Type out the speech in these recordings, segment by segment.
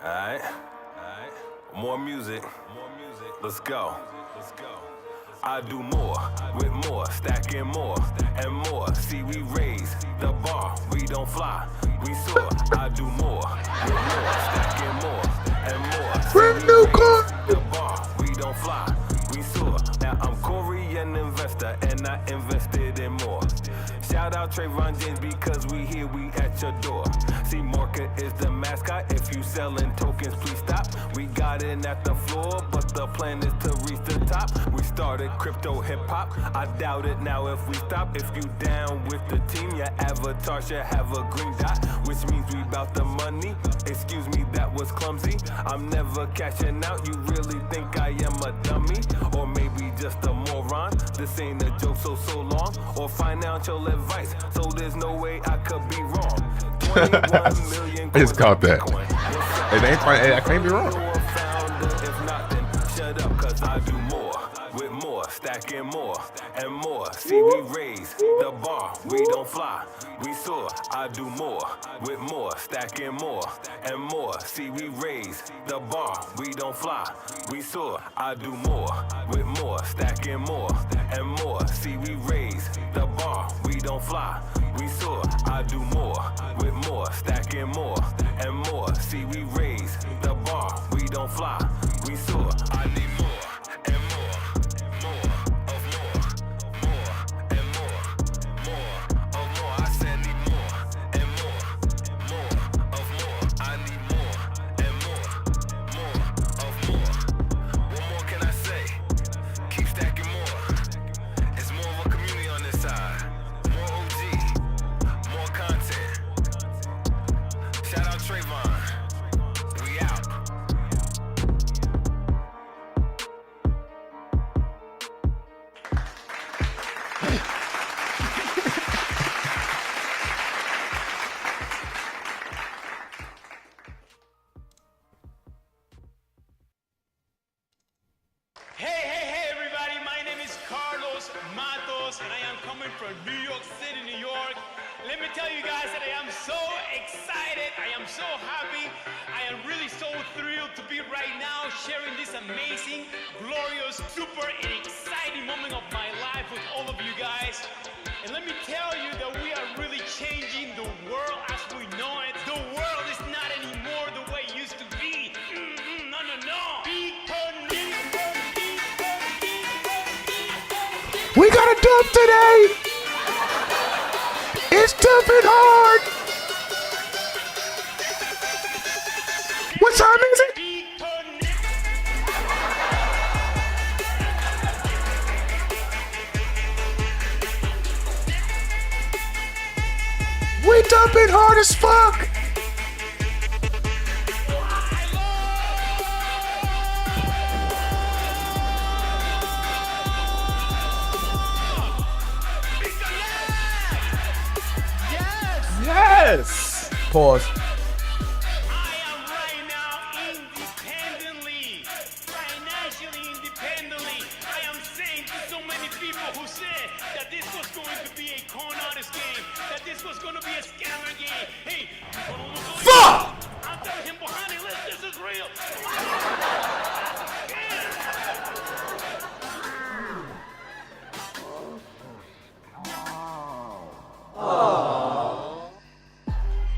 Alright. More music. Let's go. I do more with more, stacking more and more. See, we raise the bar, we don't fly, we soar. I do more with more, stacking more and more. See, we raise the bar, we don't fly, we soar. Now I'm Corey, an investor, and I invested in more. Shout out Trayvon James because we here, we at your door. See, market is the mascot. If you selling tokens, please stop. We got in at the floor, but the plan is to reach the top. We started crypto hip hop. I doubt it now if we stop. If you down with the team, your avatar should have a green dot, which means we bout the money. Excuse me, that was clumsy. I'm never cashing out. You really think I am a dummy? Or maybe just a moron? This ain't a joke, so long. Or financial advice, so there's no way I could be wrong. 21 million I just caught that. I can't be wrong. If not, then shut up, cause I do more with more, stacking more and more. See, we raise the bar, we don't fly, we soar. I do more with more, stacking more and more. See, we raise the bar, we don't fly, we soar. I do more with more, stacking more and more. See, we raise the bar, we don't fly, we soar. I do more with more, stacking more and more. See, we raise the bar, we don't fly, we soar. I need more and more of more and more of more. I said need more and more of more. I need more and more of more. What more can I say? Keep stacking more. It's more of a community on this side. More OG, more content. Shout out Trayvon. We out. Hey, everybody. My name is Carlos Matos, and I am coming from New York City, New York. Let me tell you guys that I am so excited. I am so happy. I am really so thrilled to be right now sharing this amazing, glorious, super, and exciting moment of my life with all of you guys. And let me tell you that we are really changing the world as we know it. The world is not anymore the way it used to be. No. We got a dump today. It's dumping hard. What time is it? We dumping hard as fuck. Yes. Pause. I am right now independently, financially independently. I am saying to so many people who said that this was going to be a con artist game, that this was going to be a scammer game. Hey, Fuck! I'm telling him behind it, this is real.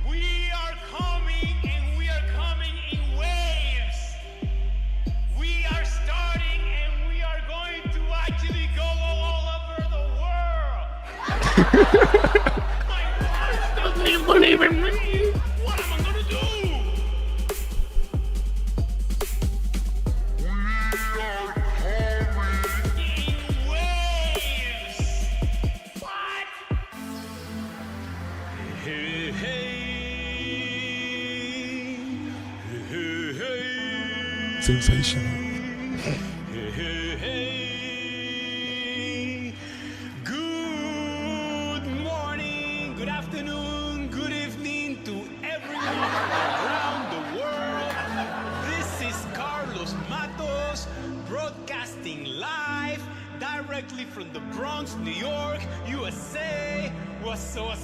We are coming, and we are coming in waves. We are starting, and we are going to actually go all over the world. My heart doesn't even believe in me. What am I gonna do? In waves. What? Sensational. Good morning, good afternoon, good evening to everyone around the world. This is Carlos Matos, broadcasting live directly from the Bronx, New York, USA. What's up?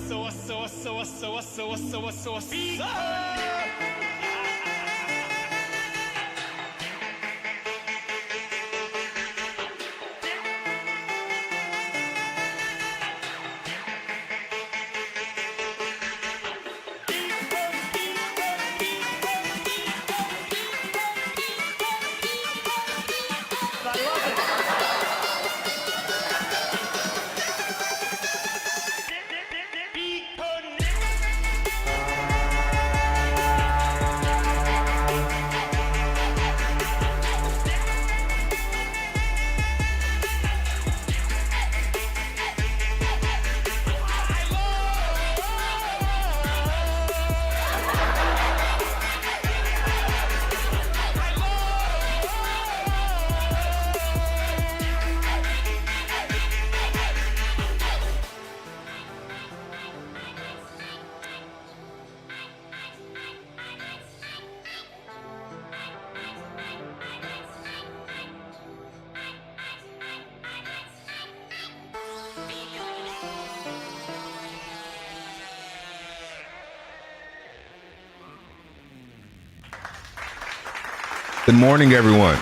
Good morning, everyone.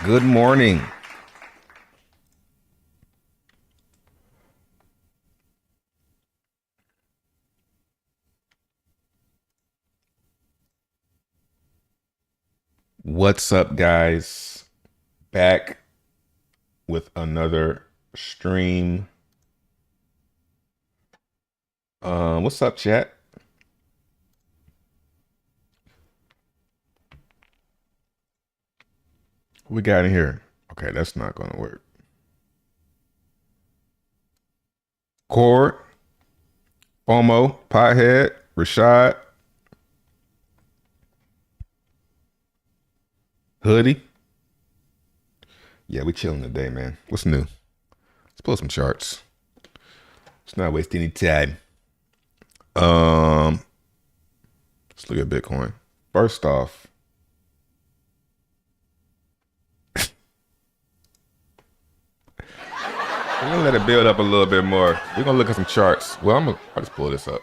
Good morning. What's up, guys? Back with another stream. What's up, chat? What we got in here? Okay, that's not gonna work. Cord, FOMO, Pothead, Rashad, Hoodie. Yeah, we chilling today, man. What's new? Let's pull some charts. Let's not waste any time. Let's look at Bitcoin. First off, we're gonna let it build up a little bit more. We're gonna look at some charts. Well, I'll just pull this up.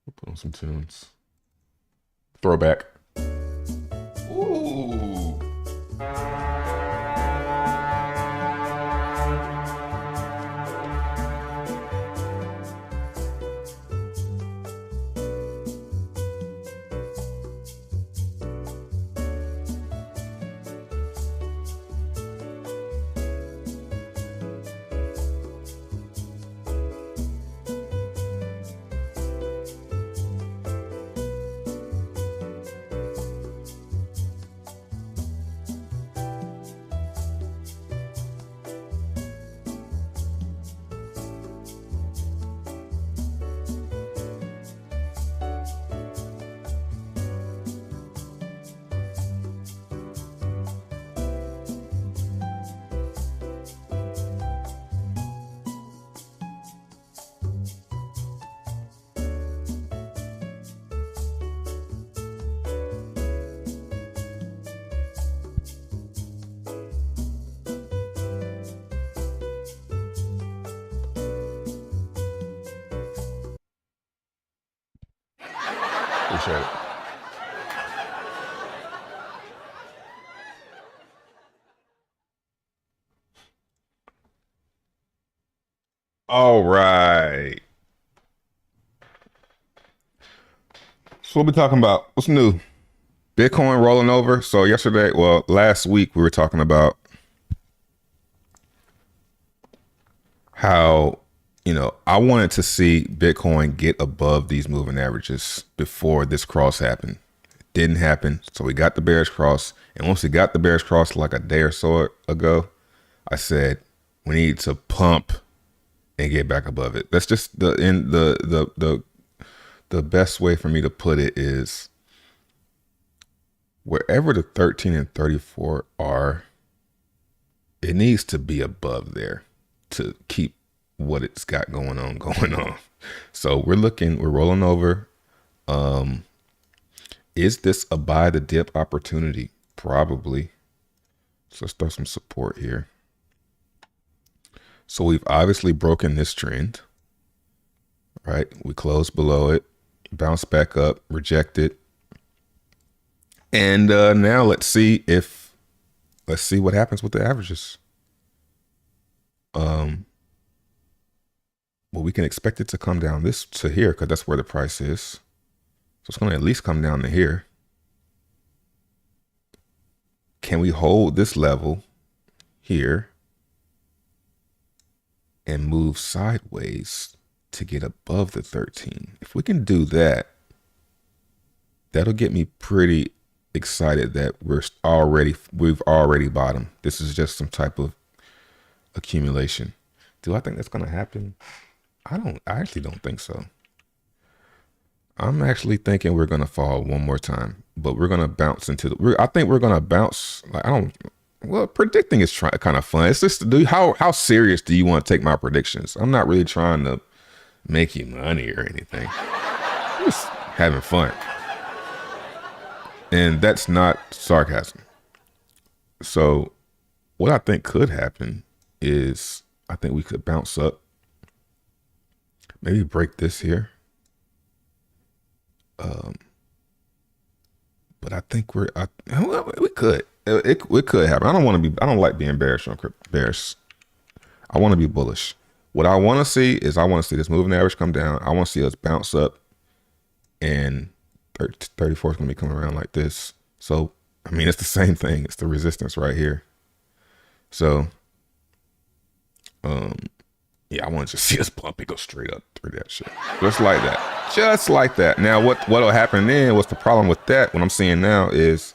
We'll put on some tunes. Throwback. Ooh. Appreciate it. All right. So what we talking about? What's new? Bitcoin rolling over. So last week we were talking about how, I wanted to see Bitcoin get above these moving averages before this cross happened. It didn't happen. So we got the bearish cross. And once we got the bearish cross like a day or so ago, I said, we need to pump and get back above it. That's just the best way for me to put it is wherever the 13 and 34 are, it needs to be above there to keep what it's got going on. So we're rolling over. Is this a buy the dip opportunity? Probably. So let's throw some support here. So we've obviously broken this trend, right? We closed below it, bounced back up, rejected. And now let's see what happens with the averages. Well, we can expect it to come down to here because that's where the price is. So it's going to at least come down to here. Can we hold this level here and move sideways to get above the 13? If we can do that, that'll get me pretty excited that we've already bottomed. This is just some type of accumulation. Do I think that's going to happen? I actually don't think so. I'm actually thinking we're going to fall one more time, but we're going to bounce I think we're going to bounce. Predicting is kind of fun. It's just how serious do you want to take my predictions? I'm not really trying to make you money or anything. I'm just having fun. And that's not sarcasm. So what I think could happen is I think we could bounce up, Maybe break this here. But I think we could. It could happen. I don't like being bearish on bearish. I want to be bullish. What I want to see is I want to see this moving average come down. I want to see us bounce up, and 34 is going to be coming around like this. So, I mean, it's the same thing. It's the resistance right here. So, yeah, I want to just see us bump and go straight up through that shit. Just like that. Just like that. Now, what'll happen then, what's the problem with that? What I'm seeing now is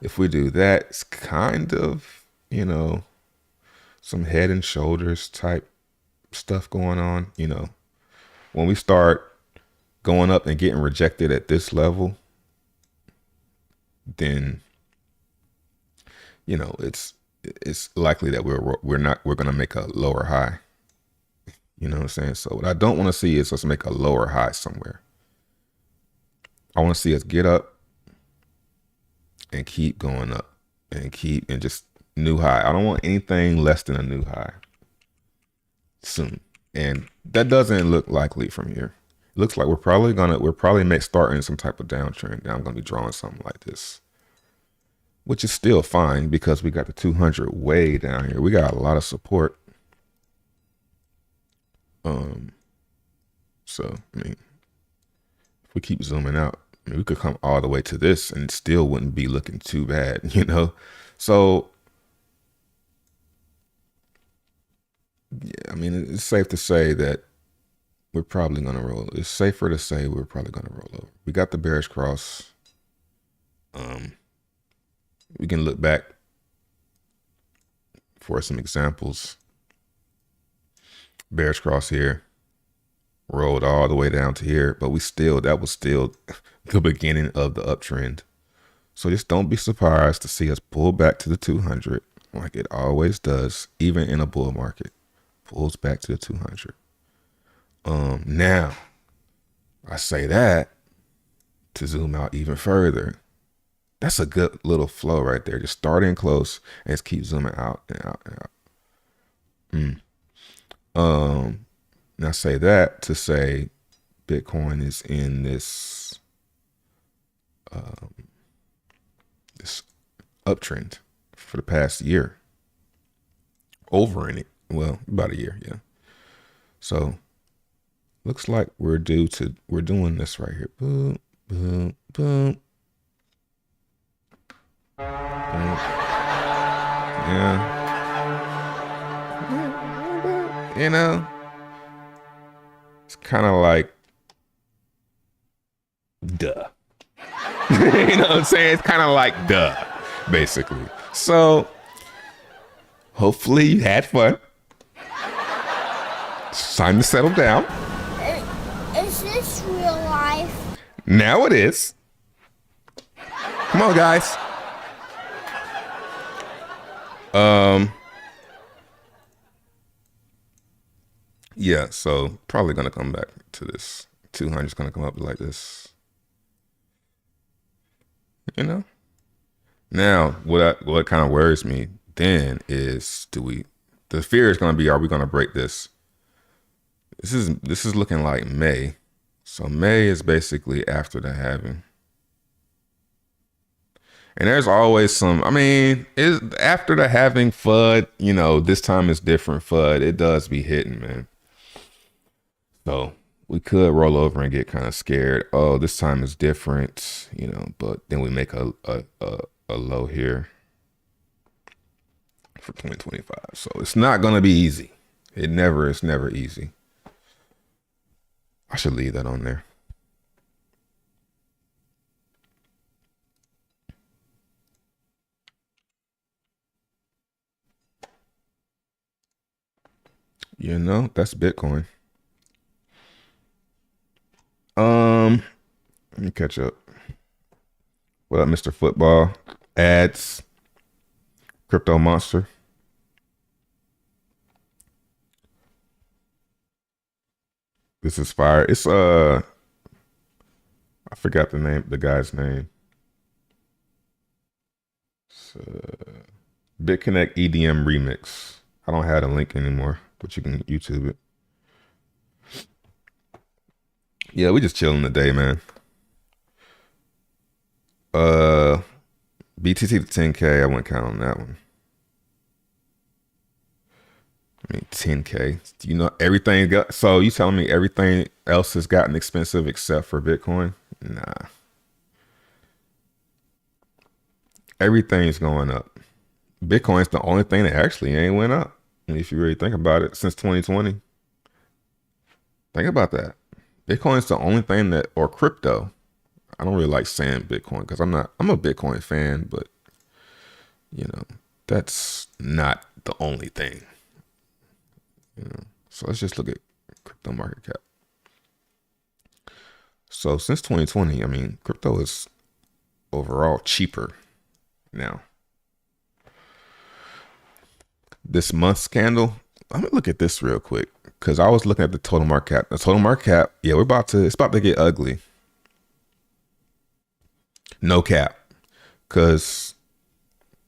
if we do that, it's kind of, you know, some head and shoulders type stuff going on. You know, when we start going up and getting rejected at this level, then, you know, it's likely that we're going to make a lower high. You know what I'm saying? So what I don't want to see is us make a lower high somewhere. I want to see us get up and keep going up and just new high. I don't want anything less than a new high soon. And that doesn't look likely from here. It looks like we're probably starting some type of downtrend. Now I'm going to be drawing something like this, which is still fine because we got the 200 way down here. We got a lot of support. So, I mean, if we keep zooming out, I mean, we could come all the way to this and still wouldn't be looking too bad, you know? So, yeah, I mean, it's safe to say that we're probably going to roll. It's safer to say we're probably going to roll over. We got the bearish cross. We can look back for some examples. Bearish cross here, rolled all the way down to here, but that was still the beginning of the uptrend. So just don't be surprised to see us pull back to the 200 like it always does, even in a bull market. Pulls back to the 200. Now, I say that to zoom out even further. That's a good little flow right there. Just starting close and just keep zooming out and out and out. Now say that to say Bitcoin is in this this uptrend for the past year. Over in it. Well, about a year, yeah. So looks like we're doing this right here. Boom, boom, boom. Yeah. You know, it's kind of like, duh. You know what I'm saying? It's kind of like, duh, basically. So, hopefully you had fun. It's time to settle down. Is this real life? Now it is. Come on, guys. Yeah, so probably gonna come back to this. 200 is gonna come up like this. You know? Now, what kind of worries me then is the fear is gonna be, are we gonna break this? This is looking like May. So May is basically after the halving. And there's always after the halving FUD, you know, this time is different FUD. It does be hitting, man. So we could roll over and get kind of scared. Oh, this time is different, you know, but then we make a low here for 2025. So it's not going to be easy. It's never easy. I should leave that on there. You know, that's Bitcoin. Let me catch up. What up, Mr. Football? Ads. Crypto Monster. This is fire. It's I forgot the guy's name. It's BitConnect EDM remix. I don't have the link anymore, but you can YouTube it. Yeah, we just chilling today, man. Uh, BTC to 10K. I wouldn't count on that one. I mean, 10K. You know, everything got. So you telling me everything else has gotten expensive except for Bitcoin? Nah, everything's going up. Bitcoin's the only thing that actually ain't went up. If you really think about it, since 2020. Think about that. Bitcoin's the only thing that, or crypto. I don't really like saying Bitcoin because I'm a Bitcoin fan, but you know, that's not the only thing. You know, so let's just look at crypto market cap. So since 2020, I mean, crypto is overall cheaper now. This month's candle, I'm gonna look at this real quick because I was looking at the total market cap. The total market cap, yeah, it's about to get ugly. No cap, because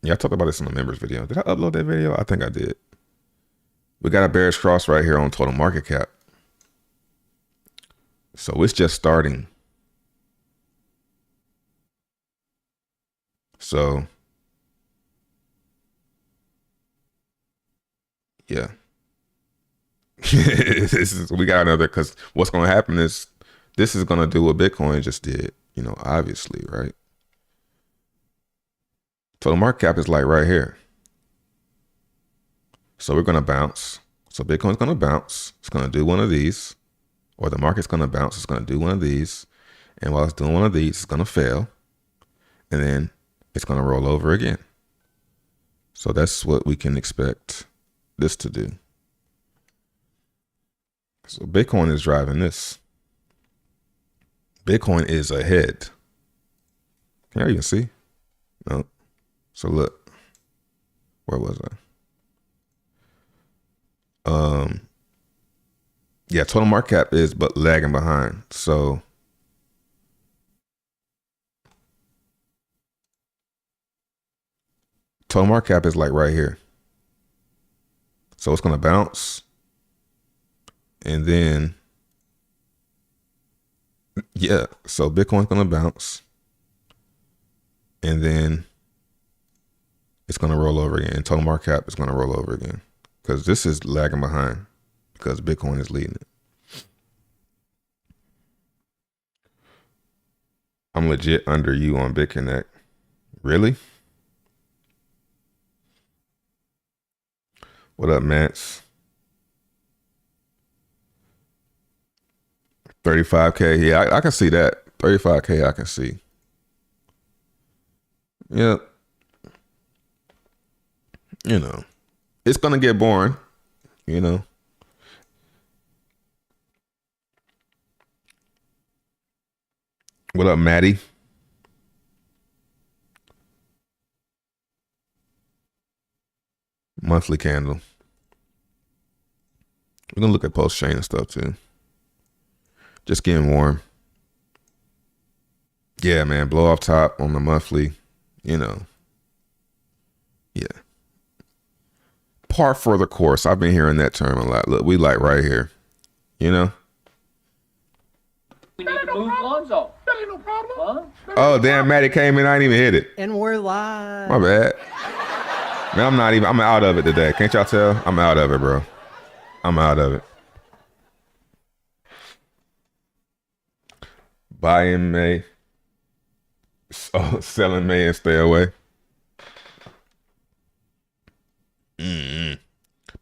yeah, I talked about this in the members video. Did I upload that video? I think I did. We got a bearish cross right here on total market cap. So it's just starting. So yeah. We got another, because what's going to happen is this is going to do what Bitcoin just did, you know, obviously, right? Total market cap is like right here. So we're going to bounce. So Bitcoin's going to bounce. It's going to do one of these, or the market's going to bounce. It's going to do one of these. And while it's doing one of these, it's going to fail. And then it's going to roll over again. So that's what we can expect this to do. So Bitcoin is driving this. Bitcoin is ahead. Can you even see? No. So look, where was I? Yeah, total market cap is but lagging behind. So total market cap is like right here. So it's gonna bounce. And then yeah, so Bitcoin's gonna bounce. And then it's gonna roll over again. Total market cap is gonna roll over again. Because this is lagging behind because Bitcoin is leading it. I'm legit under you on BitConnect. Really? What up, Mance? 35K. Yeah, I can see that. 35K, I can see. Yep. You know, it's going to get boring, you know. What up, Maddie? Monthly candle. We're going to look at post-chain and stuff too. Just getting warm. Yeah, man. Blow off top on the monthly, you know. Yeah. Par for the course. I've been hearing that term a lot. Look, we like right here, you know. We need to move Lonzo. That ain't no problem. Huh? Oh, damn, Maddie came in. I didn't even hit it. And we're live. My bad. Man, I'm out of it today. Can't y'all tell? I'm out of it, bro. I'm out of it. Buy in May. Oh, sell in May and stay away.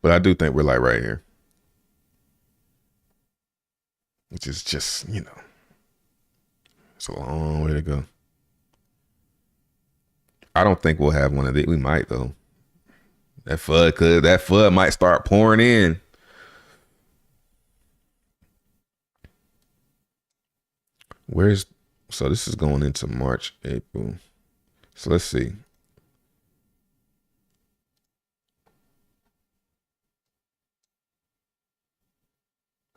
But I do think we're like right here. Which is just, you know, it's a long way to go. I don't think we'll have one of these. We might though. That FUD might start pouring in. So this is going into March, April. So let's see.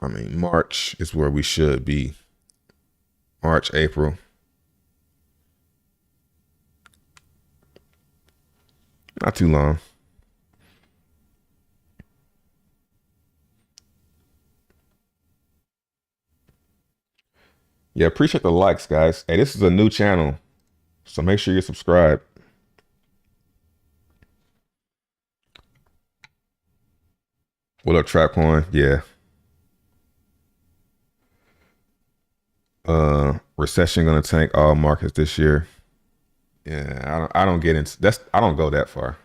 I mean, March is where we should be. March, April. Not too long. Yeah, appreciate the likes, guys. Hey, this is a new channel, so make sure you subscribe. What up, Trap Coin? Yeah. Recession gonna tank all markets this year. Yeah, I don't get into that's. I don't go that far.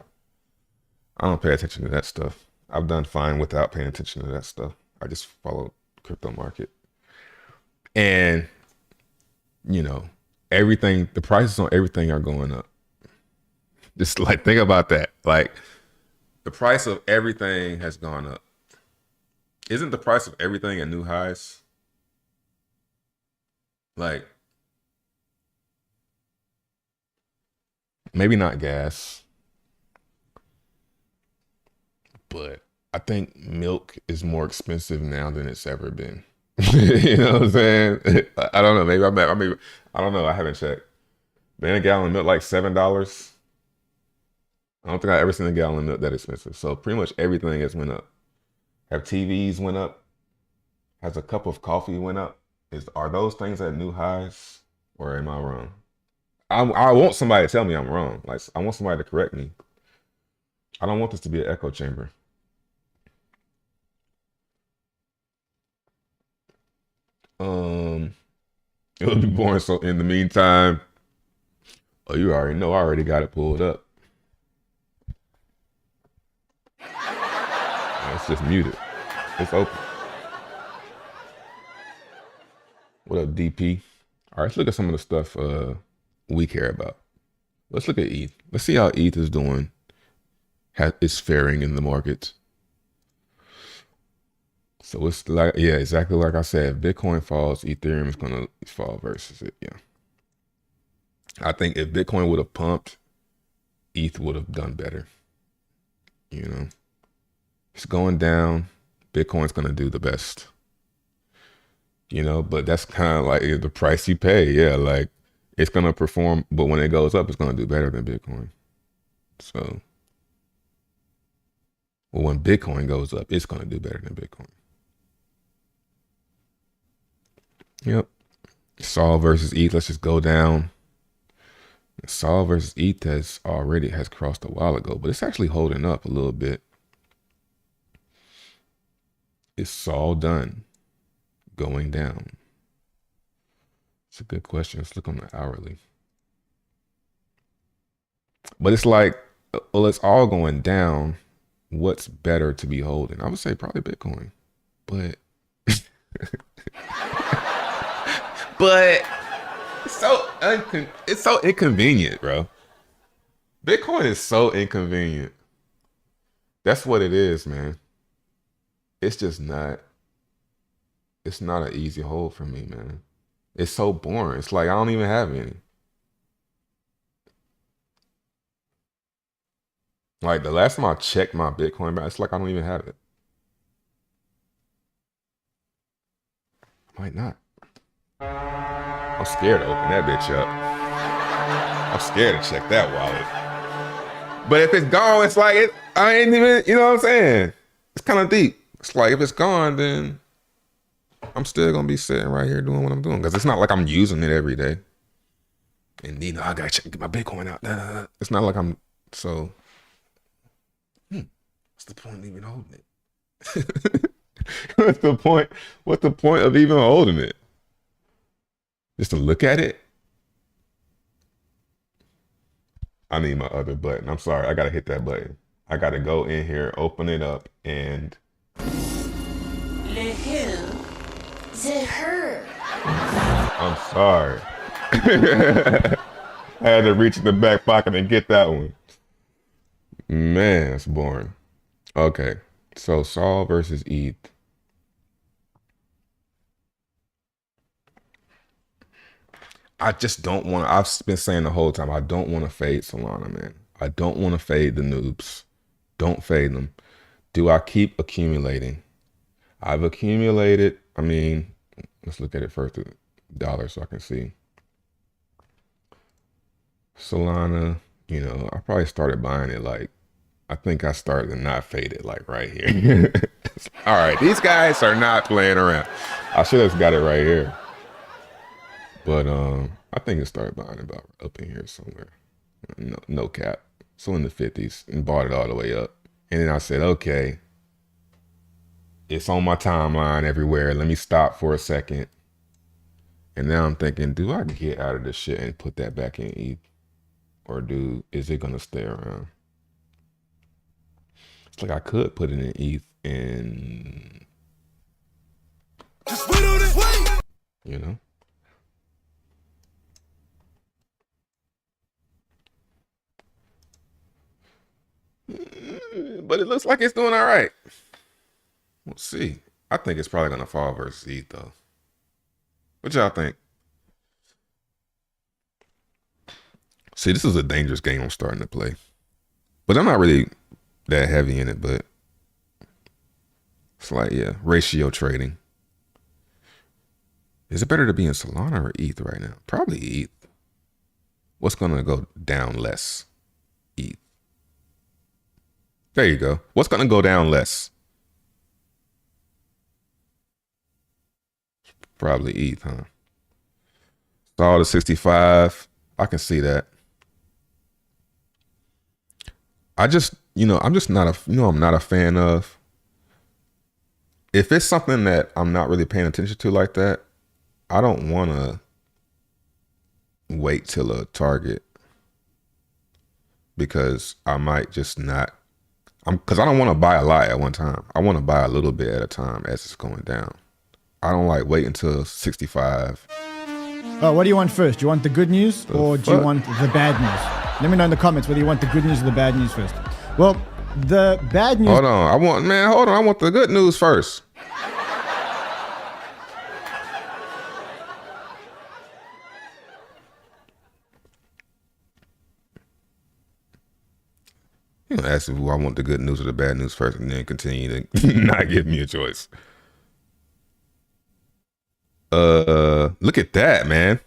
I don't pay attention to that stuff. I've done fine without paying attention to that stuff. I just follow crypto market. And, you know, everything, the prices on everything are going up. Just like, think about that. Like, the price of everything has gone up. Isn't the price of everything at new highs? Like, maybe not gas, but I think milk is more expensive now than it's ever been. You know what I'm saying? I don't know. Maybe I don't know. I haven't checked. Then a gallon of milk like $7. I don't think I've ever seen a gallon of milk that expensive. So pretty much everything has went up. Have TVs went up? Has a cup of coffee went up? Are those things at new highs, or am I wrong? I want somebody to tell me I'm wrong. Like, I want somebody to correct me. I don't want this to be an echo chamber. It would be boring. So in the meantime, oh, you already know. I already got it pulled up. It's just muted. It's open. What up, DP? All right, let's look at some of the stuff we care about. Let's look at ETH. Let's see how ETH is doing. Is faring in the markets. So it's like, yeah, exactly like I said. If Bitcoin falls, Ethereum is gonna fall versus it. Yeah. I think if Bitcoin would have pumped, ETH would have done better. You know, it's going down. Bitcoin's gonna do the best. You know, but that's kind of like the price you pay. Yeah, like it's gonna perform, but when it goes up, it's gonna do better than Bitcoin. So, well, when Bitcoin goes up, it's gonna do better than Bitcoin. Yep. Sol versus ETH. Let's just go down. Sol versus ETH has crossed a while ago, but it's actually holding up a little bit. Is Sol done going down? It's a good question. Let's look on the hourly. But it's like, well, it's all going down. What's better to be holding? I would say probably Bitcoin, but but it's so inconvenient, bro. Bitcoin is so inconvenient. That's what it is, man. It's just not. It's not an easy hold for me, man. It's so boring. It's like I don't even have any. Like the last time I checked my Bitcoin balance, it's like I don't even have it. Might not. I'm scared to open that bitch up. I'm scared to check that wallet. But if it's gone, it's like I ain't even, you know what I'm saying? It's kind of deep. It's like if it's gone, then I'm still gonna be sitting right here doing what I'm doing. Because it's not like I'm using it every day. And you know, I gotta get my Bitcoin out. It's not like I'm so what's the point of even holding it? What's the point? What's the point of even holding it? Just to look at it? I need my other button. I'm sorry. I gotta hit that button. I gotta go in here, open it up, and I'm sorry. I had to reach in the back pocket and get that one. Man, it's boring. Okay, so Sol versus ETH. I just don't want to, I've been saying the whole time, I don't want to fade Solana, man. I don't want to fade the noobs. Don't fade them. Do I keep accumulating? I've accumulated, I mean, let's look at it first, the dollar, so I can see. Solana, you know, I probably started buying it like, I think I started to not fade it like right here. All right, these guys are not playing around. I should have got it right here. But I think it started buying about up in here somewhere. No cap. So in the 50s and bought it all the way up. And then I said, okay, it's on my timeline everywhere. Let me stop for a second. And now I'm thinking, do I get out of this shit and put that back in ETH? Or is it gonna stay around? It's like I could put it in ETH and just wait on it. Wait. You know? But it looks like it's doing all right. We'll see. I think it's probably gonna fall versus ETH though. What y'all think? See, this is a dangerous game I'm starting to play. But I'm not really that heavy in it, but it's like, yeah, ratio trading. Is it better to be in Solana or ETH right now? Probably ETH. What's gonna go down less? ETH. There you go. What's gonna go down less? Probably ETH, huh? Saw the 65. I can see that. I'm just not I'm not a fan of. If it's something that I'm not really paying attention to like that, I don't want to wait till a target because I might just not. Because I don't want to buy a lot at one time. I want to buy a little bit at a time as it's going down. I don't like wait until 65. What do you want first? Do you want the good news or do you want the bad news? Let me know in the comments whether you want the good news or the bad news first. Well, the bad news. Hold on. I want the good news first. You know, ask if I want the good news or the bad news first and then continue to not give me a choice. Look at that, man.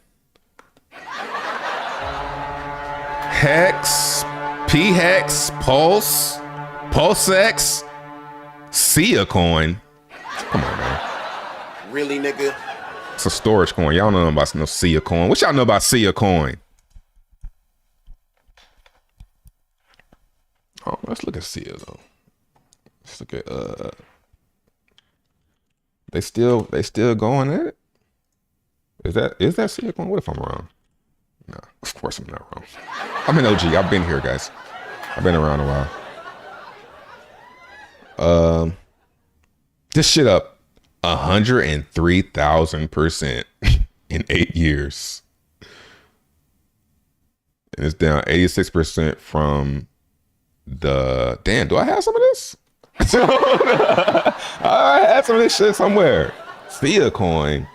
Hex, P-Hex, Pulse, PulseX, Sia coin. Come on, man. Really, nigga? It's a storage coin. Y'all know about no Sia coin. What y'all know about Sia coin? Oh, let's look at Sia though. Let's look at they still going at it? Is that Sia coin? What if I'm wrong? No, of course I'm not wrong. I'm an OG. I've been here, guys. I've been around a while. This shit up 103,000% in 8 years. And it's down 86% from the... Damn, do I have some of this? I had some of this shit somewhere. Sia coin.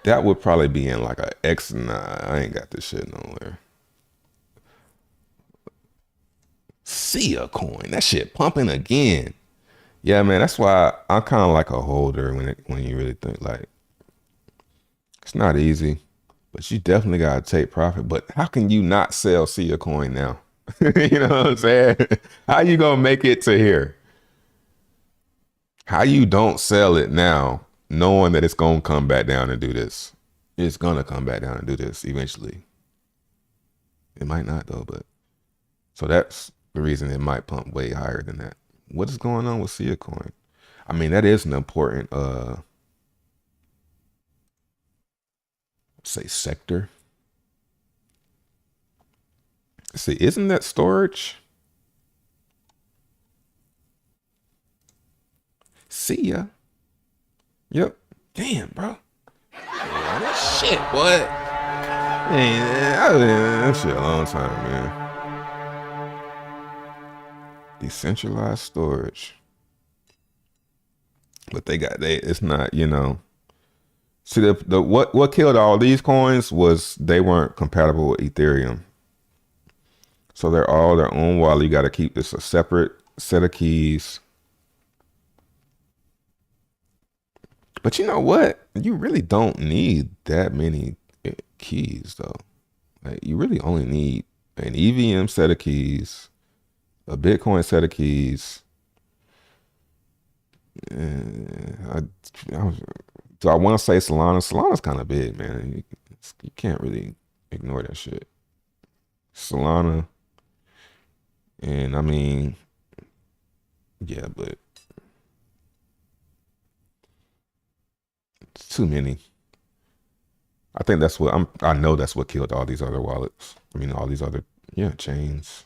That would probably be in like a X. Nah, I ain't got this shit nowhere. Sia coin. That shit pumping again. Yeah, man, that's why I'm kind of like a holder when you really think like it's not easy, but you definitely gotta take profit. But how can you not sell Sia coin now? You know what I'm saying? How you gonna make it to here? How you don't sell it now, knowing that it's gonna come back down and do this? It's gonna come back down and do this eventually. It might not though, but so that's the reason it might pump way higher than that. What is going on with Sia coin? I mean, that is an important say sector. See, isn't that storage? Sia. Yep. Damn, bro. Yeah, that shit, what? Man, I've been in that shit a long time, man. Decentralized storage. But it's not, you know. See, the what killed all these coins was they weren't compatible with Ethereum. So they're all their own wallet. You got to keep this a separate set of keys. But you know what? You really don't need that many keys, though. Like, you really only need an EVM set of keys, a Bitcoin set of keys. Do I want to say Solana? Solana's kind of big, man. You can't really ignore that shit. Solana. And I mean, yeah, but it's too many. I think that's what I know that's what killed all these other wallets. I mean, all these other chains.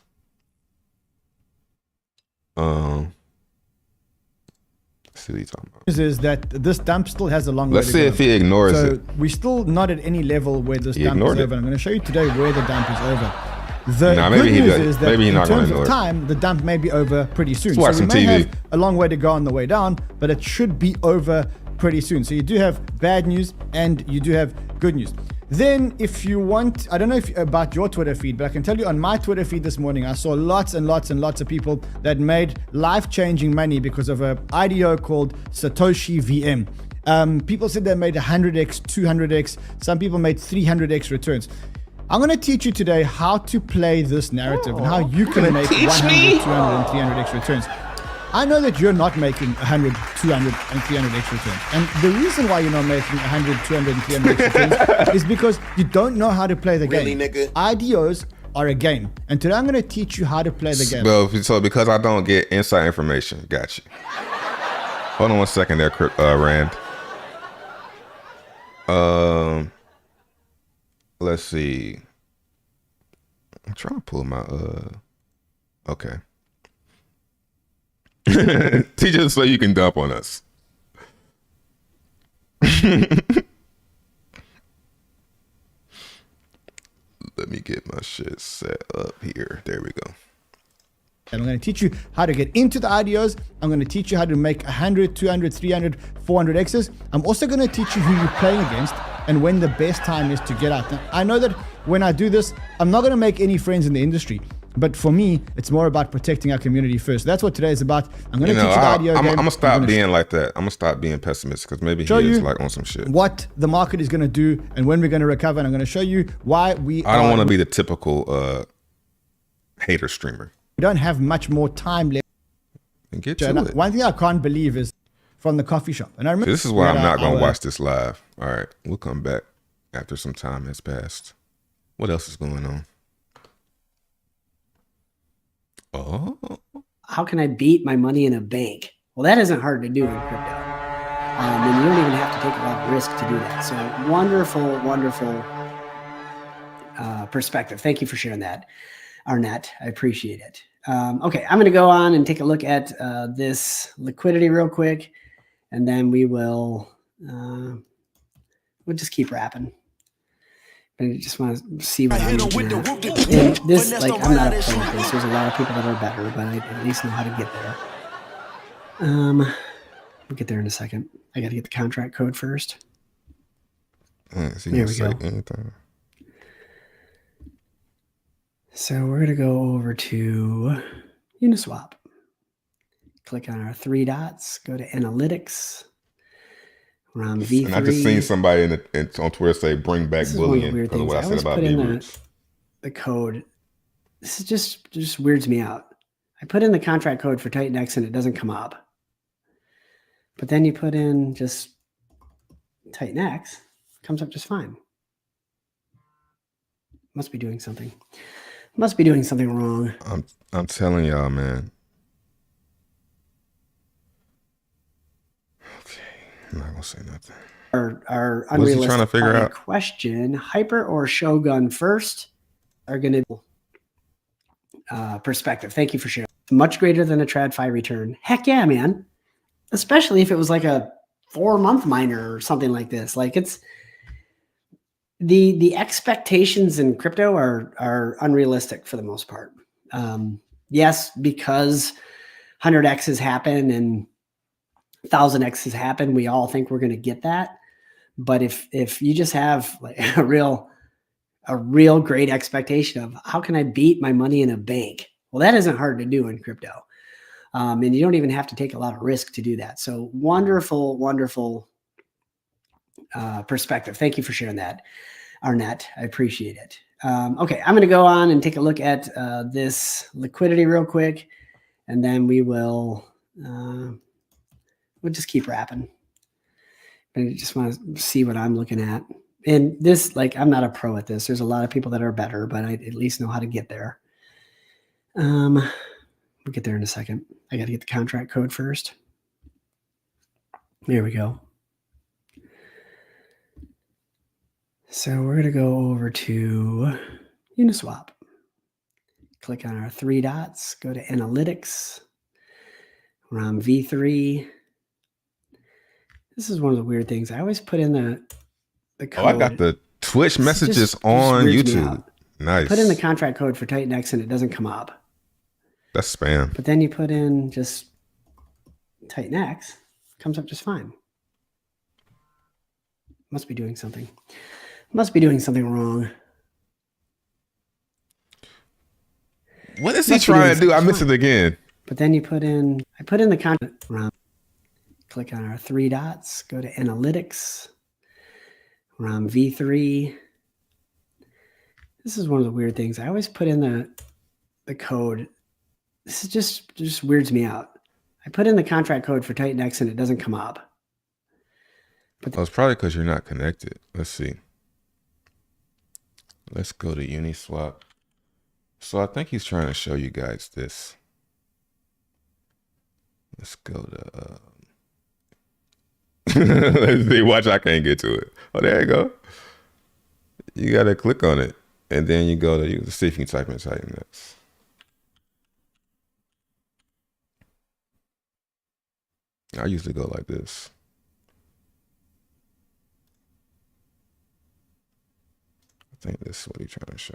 Let's see what he's talking about. Is that this dump still has a long way Let's to see go. if he ignores So it. we're still not at any level where this dump is ignored it. over. I'm going to show you today where the dump is over. The Nah, good maybe he news does. is that Maybe he's in not gonna terms ignore of it. time, the dump may be over pretty soon. Let's watch so some we may TV. have a long way to go on the way down, but it should be over pretty soon. So you do have bad news and you do have good news. Then if you want, I don't know about your Twitter feed, but I can tell you on my Twitter feed this morning, I saw lots and lots and lots of people that made life-changing money because of an IDO called Satoshi VM. People said they made 100x, 200x. Some people made 300x returns. I'm going to teach you today how to play this narrative and how you can make 100, 200, and 300x returns. I know that you're not making 100, 200, and 300x returns. And the reason why you're not making 100, 200, and 300x returns is because you don't know how to play the game. nigga? IDOs are a game. And today I'm going to teach you how to play the game. Well, so because I don't get inside information, got you. Hold on one second there, Rand. Let's see. I'm trying to pull my okay. Teach us so you can dump on us. Let me get my shit set up here. There we go. And I'm going to teach you how to get into the IDOs. I'm going to teach you how to make 100, 200, 300, 400 X's. I'm also going to teach you who you're playing against and when the best time is to get out. Now, I know that when I do this, I'm not going to make any friends in the industry. But for me, it's more about protecting our community first. That's what today is about. I'm going to teach you the IDO game. I'm going to stop being like that. I'm going to stop being pessimistic because maybe he is like on some shit. What the market is going to do and when we're going to recover. And I'm going to show you why I don't want to be the typical hater streamer. We don't have much more time left. And get to it. One thing I can't believe is from the coffee shop. And I remember This is why I'm not going to watch this live. All right. We'll come back after some time has passed. What else is going on? Oh. How can I beat my money in a bank? Well, that isn't hard to do in crypto. And you don't even have to take a lot of risk to do that. So wonderful, wonderful perspective. Thank you for sharing that, Arnett. I appreciate it. Okay, I'm going to go on and take a look at this liquidity real quick, and then we'll just keep wrapping. I just want to see what I'm looking at. And this, like, I'm not a pro at this. There's a lot of people that are better, but I at least know how to get there. We'll get there in a second. I got to get the contract code first. There we go. So we're going to go over to Uniswap. Click on our three dots. Go to Analytics. We're on V3. And I just seen somebody on Twitter say, "Bring back bullying." Weird Because of things. what I said about B-Roots. The code. This is just weirds me out. I put in the contract code for Titan X and it doesn't come up. But then you put in just Titan X, it comes up just fine. Must be doing something. Must be doing something wrong. I'm telling y'all, man. Okay, I'm not gonna say nothing. Our What's he unrealistic trying to figure out? question: Hyper or Shogun first are going to perspective. Thank you for sharing. Much greater than a TradFi return. Heck yeah, man. Especially if it was like a 4-month miner or something like this. Like, it's the expectations in crypto are unrealistic for the most part. Yes, because 100x's happen and 1000x's happen, we all think we're going to get that. But if you just have like a real great expectation of how can I beat my money in a bank? Well, that isn't hard to do in crypto. And you don't even have to take a lot of risk to do that. So wonderful, wonderful perspective. Thank you for sharing that, Arnett. I appreciate it. Okay, I'm going to go on and take a look at this liquidity real quick, and then we'll just keep wrapping. But I just want to see what I'm looking at. And this, like, I'm not a pro at this. There's a lot of people that are better, but I at least know how to get there. We'll get there in a second. I got to get the contract code first. There we go. So we're going to go over to Uniswap. Click on our three dots, go to analytics. We're on V3. This is one of the weird things. I always put in the code. Oh, I got the Twitch messages on YouTube. Nice. Put in the contract code for Titan X and it doesn't come up. That's spam. But then you put in just Titan X, it comes up just fine. Must be doing something. Must be doing something wrong. What is he trying to do? I missed it again. But then you put in, I put in the content. Click on our three dots, go to analytics. We're on V3. This is one of the weird things. I always put in the code. This is just weirds me out. I put in the contract code for Titan X and it doesn't come up. But it's probably because you're not connected. Let's see. Let's go to Uniswap. So I think he's trying to show you guys this. Let's go to let's see. Watch, I can't get to it. Oh, there you go. You gotta click on it, and then you go to see if you can type in Titan X. I usually go like this. I think this is what he's trying to show.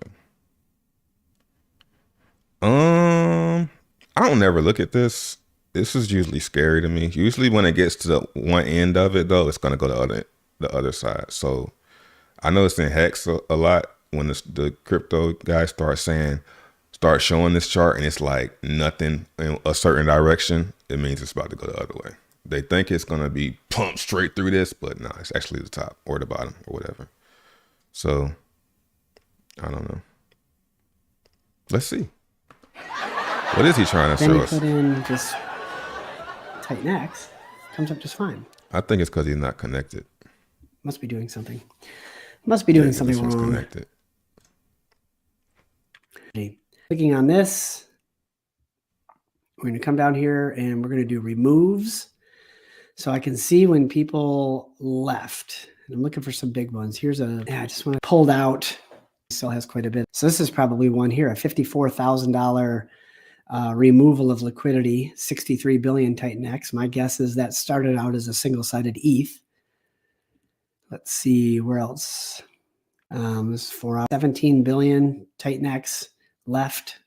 I don't never look at this. This is usually scary to me. Usually when it gets to the one end of it though, it's gonna go to the other side. So I know it's in Hex a lot when the crypto guys start showing this chart and it's like nothing in a certain direction, it means it's about to go the other way. They think it's gonna be pumped straight through this, but no, it's actually the top or the bottom or whatever. So I don't know. Let's see. What is he trying to show us? Then you put in just Titan X, comes up just fine. I think it's because he's not connected. Must be doing something. Must be doing something wrong. Connected. Clicking on this, we're going to come down here and we're going to do removes. So I can see when people left. And I'm looking for some big ones. Here's I just want to pulled out. Still has quite a bit. So this is probably one here, a $54,000 removal of liquidity, 63 billion Titan X. My guess is that started out as a single-sided ETH. Let's see where else. This is for 17 billion Titan X left.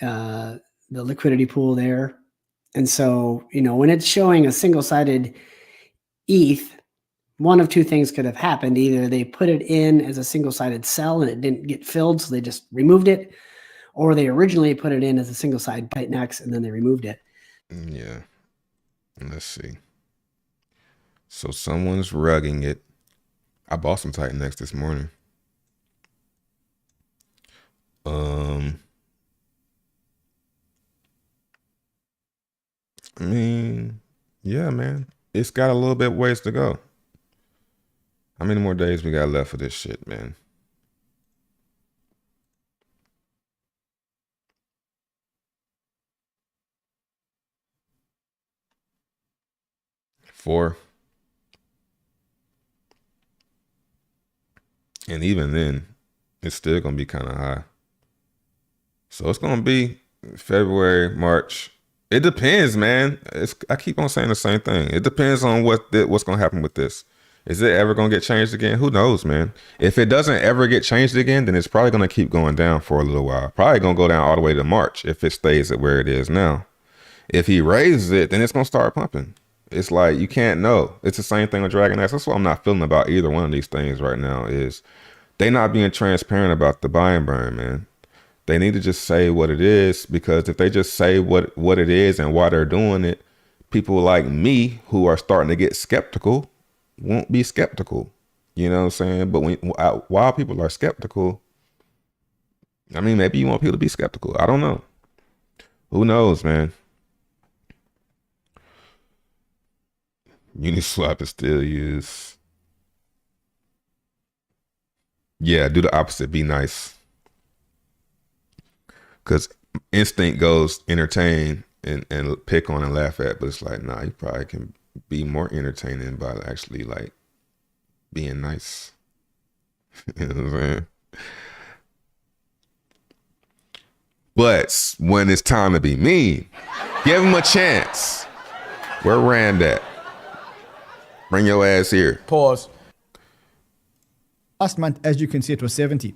The liquidity pool there. And so, when it's showing a single-sided ETH, one of two things could have happened. Either they put it in as a single-sided cell and it didn't get filled, so they just removed it, or they originally put it in as a single-sided Titan X and then they removed it. Yeah. Let's see. So someone's rugging it. I bought some Titan X this morning. I mean, yeah, man. It's got a little bit ways to go. How many more days we got left for this shit, man? Four. And even then, it's still going to be kind of high. So it's going to be February, March. It depends, man. I keep on saying the same thing. It depends on what's going to happen with this. Is it ever going to get changed again? Who knows, man? If it doesn't ever get changed again, then it's probably going to keep going down for a little while. Probably going to go down all the way to March if it stays at where it is now. If he raises it, then it's going to start pumping. It's like, you can't know. It's the same thing with Dragon X. That's what I'm not feeling about either one of these things right now is they not being transparent about the buy and burn, man. They need to just say what it is, because if they just say what it is and why they're doing it, people like me who are starting to get skeptical won't be skeptical. You know what I'm saying? But while people are skeptical, I mean, maybe you want people to be skeptical. I don't know. Who knows, man? Uniswap is still used. Yeah, do the opposite. Be nice. Because instinct goes entertain and pick on and laugh at, but it's like, nah, you probably can be more entertaining by actually like being nice. You know what I'm saying? But when it's time to be mean, give him a chance. Where Rand at? Bring your ass here. Pause. Last month, as you can see, it was 70.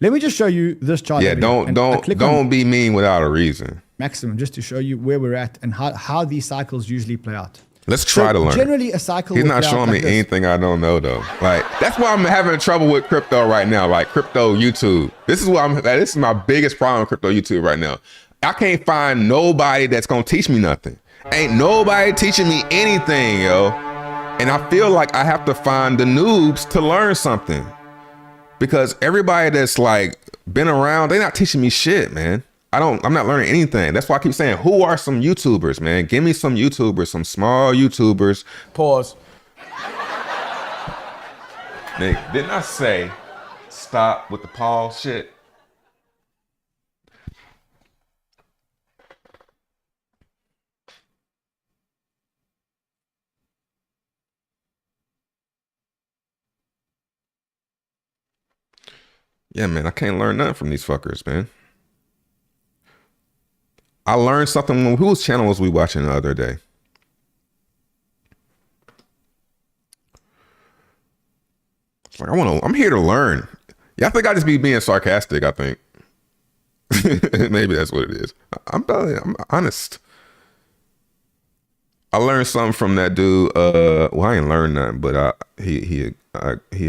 Let me just show you this chart. Yeah, over here. And I click on don't be mean without a reason. maximum just to show you where we're at and how these cycles usually play out. Let's try to learn. Generally, a cycle. He's will not play out showing me like this. anything I don't know though. Like that's why I'm having trouble with crypto right now. Like crypto YouTube. This is what this is my biggest problem with crypto YouTube right now. I can't find nobody that's gonna teach me nothing. Ain't nobody teaching me anything, yo. And I feel like I have to find the noobs to learn something. Because everybody that's like been around, they're not teaching me shit, man. I'm not learning anything. That's why I keep saying, who are some YouTubers, man? Give me some YouTubers, some small YouTubers. Pause. Nick, didn't I say stop with the pause shit? Yeah, man, I can't learn nothing from these fuckers, man. I learned something. Whose channel was we watching the other day? It's like I'm here to learn. Yeah, I think I just be being sarcastic. I think maybe that's what it is. I'm honest. I learned something from that dude. Well, I ain't learned nothing, but he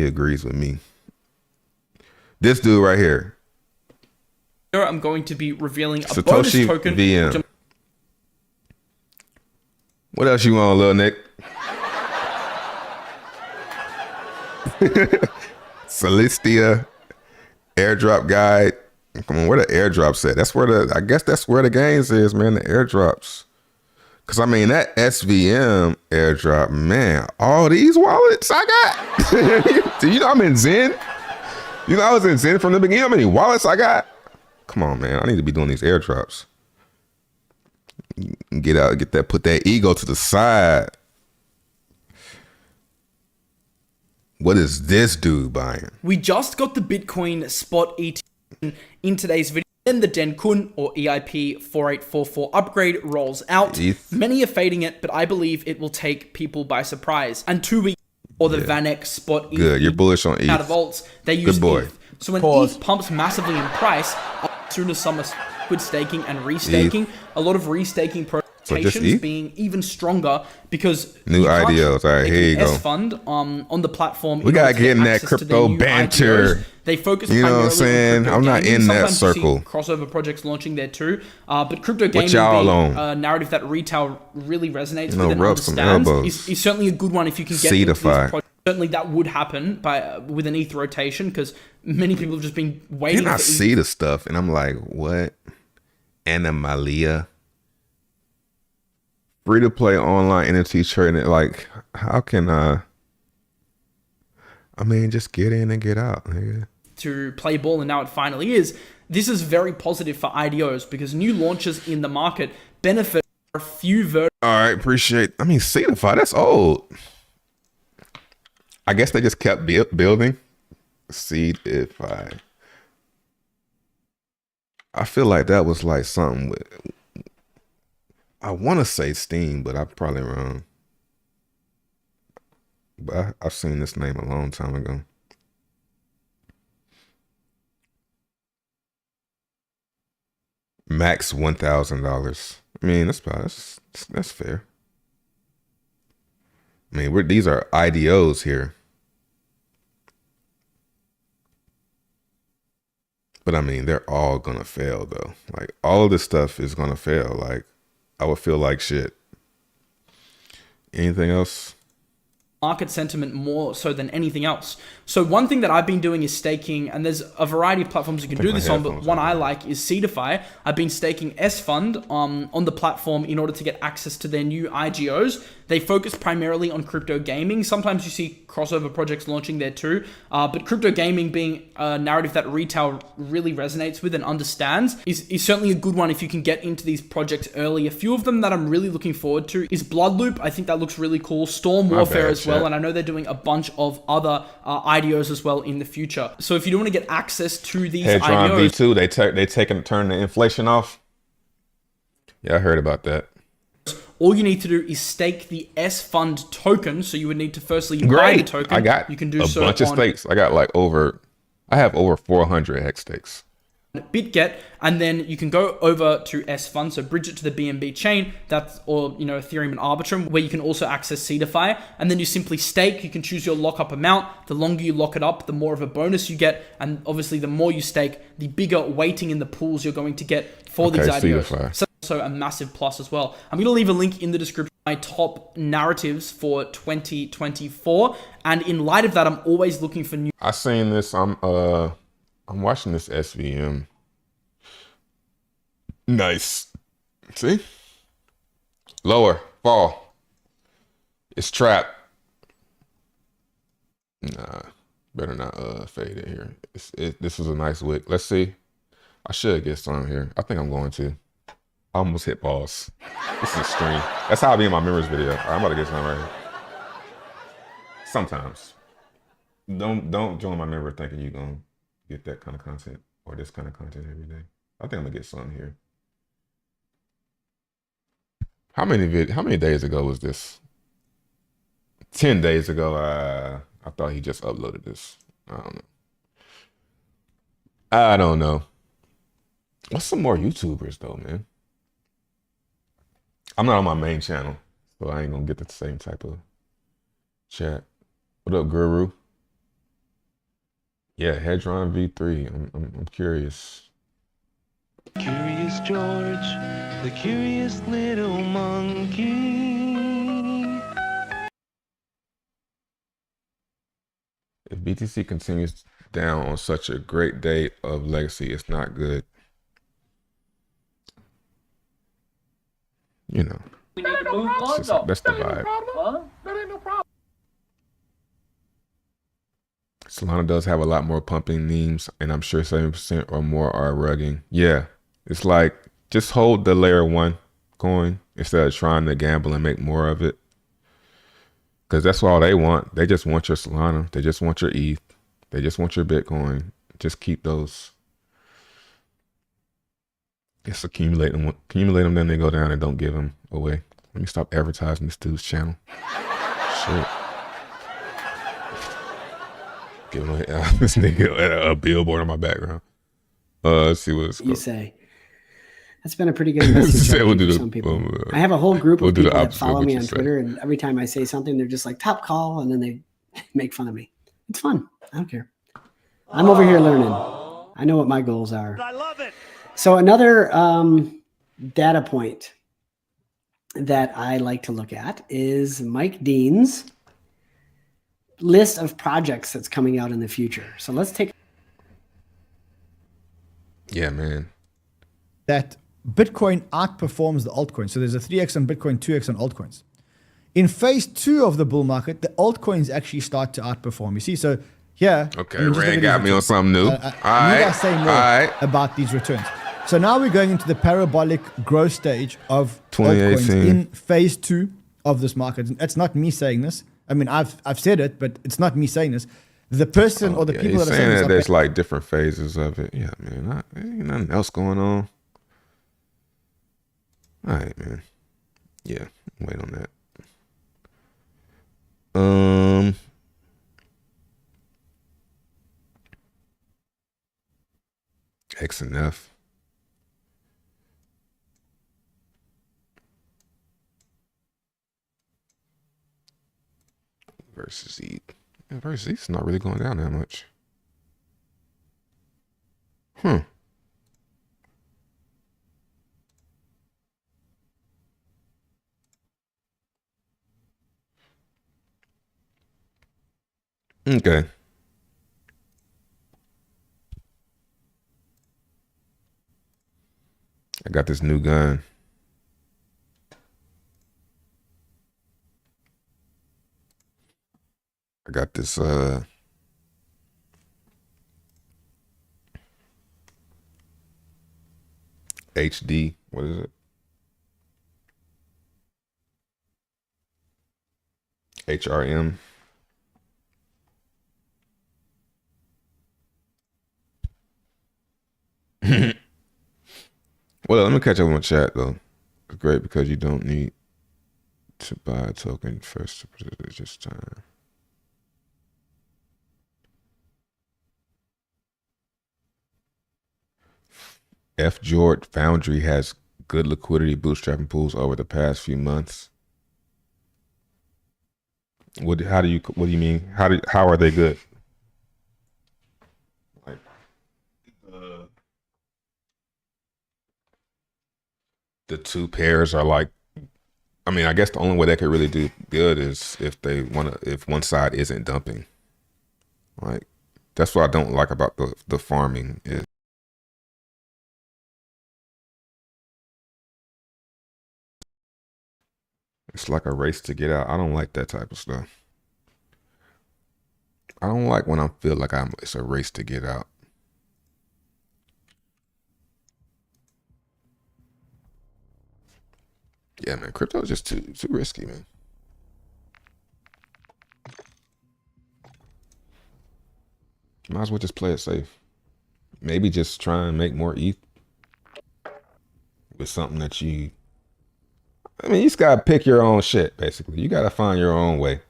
agrees with me. This dude right here. I'm going to be revealing a bonus Satoshi token. VM. What else you want, little Nick? Celestia airdrop guide. Come on, where the airdrops at? That's where I guess that's where the gains is, man. The airdrops. Cause I mean that SVM airdrop, man. All these wallets I got. Do you know I'm in Zen? You know I was in Zen from the beginning. How many wallets I got? Come on, man. I need to be doing these airdrops. Get out, get that, put that ego to the side. What is this dude buying? We just got the Bitcoin spot ETH in today's video. Then the Denkun or EIP 4844 upgrade rolls out. Many are fading it, but I believe it will take people by surprise. And 2 weeks or the VanEck spot ETH. Good, you're bullish on ETH. Out of alts, they use Good boy. ETH. So when Pause. ETH pumps massively in price, as soon as some liquid staking and restaking, a lot of restaking ETH? being even stronger because New you can't IDOs. All right, make here you an go. S-fund on the platform. We in gotta order to get in that access to their crypto new banter. IDOs. They focus You know what I'm primarily on saying? crypto I'm not gaming. in that Sometimes you see circle. crossover projects launching there too, but crypto gaming y'all being on? a narrative that retail really resonates No, with and rub some understands elbows. is certainly a good one if you can get into these Seedify. projects. Certainly that would happen with an ETH rotation because many people have just been waiting Then I for see the stuff and I'm like, what? Animalia. Free to play online NFT trading. Like, how can I mean, just get in and get out, nigga. to play ball, and now it finally is. This is very positive for IDOs because new launches in the market benefit a few verticals. All right, appreciate. I mean, Seedify, that's old. I guess they just kept building. Seedify. I feel like that was like something with. I want to say Steam, but I'm probably wrong. But I've seen this name a long time ago. Max $1,000. I mean, that's fair. I mean, these are IDOs here. But I mean, they're all gonna fail though. Like all of this stuff is gonna fail. Like I would feel like shit. Anything else? market sentiment more so than anything else. So one thing that I've been doing is staking, and there's a variety of platforms you can do this on, but one I like is Seedify. I've been staking S Fund on the platform in order to get access to their new IGOs. They focus primarily on crypto gaming. Sometimes you see crossover projects launching there too, but crypto gaming being a narrative that retail really resonates with and understands is certainly a good one if you can get into these projects early. A few of them that I'm really looking forward to is Bloodloop. I think that looks really cool. Storm Warfare as well, and I know they're doing a bunch of other IDOs as well in the future. So if you don't want to get access to these Hedron IDOs, V2, they taking turn the inflation off. Yeah, I heard about that. all you need to do is stake the S Fund token. So you would need to firstly buy the token. I got you can do a so bunch of on stakes. I have over 400 hex stakes. BitGet, and then you can go over to S Fund, so bridge it to the BNB chain, or Ethereum and Arbitrum, where you can also access Seedify, and then you simply stake. You can choose your lockup amount. The longer you lock it up, the more of a bonus you get, and obviously the more you stake, the bigger weighting in the pools you're going to get for these IDOs. Seedify. So also a massive plus as well. I'm going to leave a link in the description. My top narratives for 2024, and in light of that, I'm always looking for new. I seen this. I'm watching this SVM. Nice. See? Lower. Fall. It's trapped. Nah. Better not fade it here. This was a nice wick. Let's see. I should get some here. I think I'm going to. I almost hit pause. This is extreme. That's how I be in my members video. All right, I'm about to get some right here. Sometimes. Don't join my member thinking you're gonna get that kind of content or this kind of content every day. I think I'm gonna get some here. How many days ago was this? 10 days ago. I thought he just uploaded this. I don't know. What's some more YouTubers though, man? I'm not on my main channel, so I ain't gonna get the same type of chat. What up, Guru? Yeah, Hedron V3. I'm curious. Curious George, the curious little monkey. If BTC continues down on such a great day of legacy, it's not good. We need to move on, though. That's the vibe. Huh? That ain't no problem. Solana does have a lot more pumping memes, and I'm sure 70% or more are rugging. Yeah, it's like just hold the layer 1 coin instead of trying to gamble and make more of it. Because that's all they want. They just want your Solana. They just want your ETH. They just want your Bitcoin. Just keep those. Just accumulate them, then they go down and don't give them away. Let me stop advertising this dude's channel. Shit. Give him this nigga a billboard on my background. Let's see what it's called. You say. That's been a pretty good message for some people. I have a whole group of people that follow me on Twitter, and every time I say something, they're just like, top call, and then they make fun of me. It's fun. I don't care. I'm over here learning. I know what my goals are. I love it. So another data point that I like to look at is Mike Dean's list of projects that's coming out in the future. So let's take. Yeah, man. That Bitcoin outperforms the altcoins. So there's a 3x on Bitcoin, 2x on altcoins. In phase 2 of the bull market, the altcoins actually start to outperform. You see, so here. Okay, Rand got me on something new. You guys say more about these returns. So now we're going into the parabolic growth stage of altcoins in phase 2 of this market. It's not me saying this. I mean, I've said it, but it's not me saying this. The person or the people that are saying that there's like different phases of it. Yeah, man. Ain't nothing else going on. All right, man. Yeah, wait on that. X and F. Versus E. Yeah, versus E's not really going down that much. Okay. I got this new gun. I got this HD. What is it? HRM. Well, let me catch up on chat though. It's great because you don't need to buy a token first. It's just time. F. Jord Foundry has good liquidity bootstrapping pools over the past few months. What do you mean? How are they good? Like the two pairs are like, I mean, I guess the only way they could really do good is if if one side isn't dumping. Like that's what I don't like about the farming is it's like a race to get out. I don't like that type of stuff. I don't like when I feel like it's a race to get out. Yeah, man, crypto is just too risky, man. Might as well just play it safe. Maybe just try and make more ETH with something that you just gotta pick your own shit, basically. You gotta find your own way.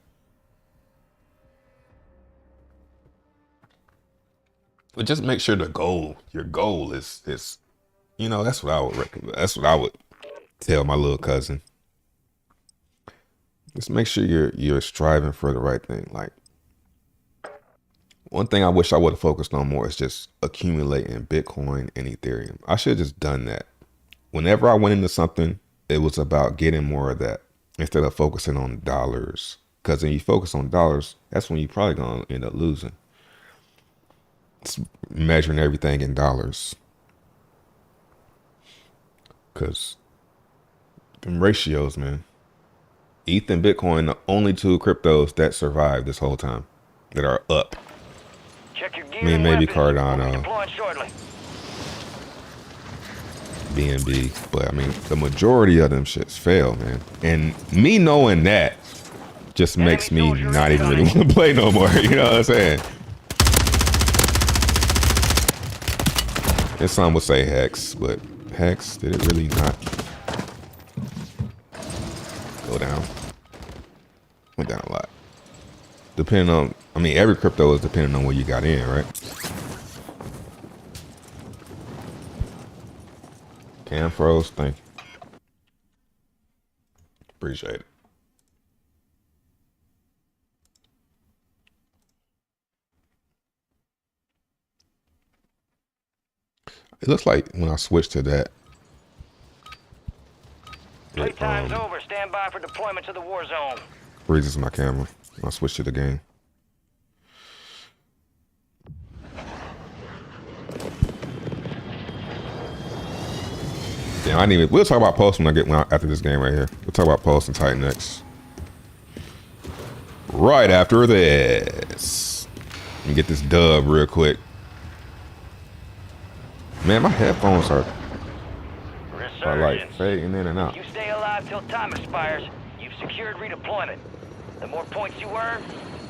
But just make sure your goal is, that's what I would recommend. That's what I would tell my little cousin. Just make sure you're striving for the right thing. Like one thing I wish I would have focused on more is just accumulating Bitcoin and Ethereum. I should have just done that. Whenever I went into something, it was about getting more of that instead of focusing on dollars. Because when you focus on dollars, that's when you're probably going to end up losing. It's measuring everything in dollars. Because them ratios, man. ETH and Bitcoin, the only two cryptos that survived this whole time, that are up. Check your gear I mean, maybe Cardano, BNB, but I mean, the majority of them shits fail, man. And me knowing that just makes me not even really want to play no more. You know what I'm saying? And some would say Hex, but Hex, did it really not go down? Went down a lot. Depending on, every crypto is depending on where you got in, right? Cam froze, thank you. Appreciate it. It looks like when I switch to that, Three times over. Stand by for deployment to the war zone. freezes my camera when I switch to the game. Damn, I didn't even. We'll talk about Pulse after this game right here. We'll talk about Pulse and Titan next. Right after this. Let me get this dub real quick. Man, my headphones are like fading in and out. You stay alive till time expires, you've secured redeployment. The more points you earn,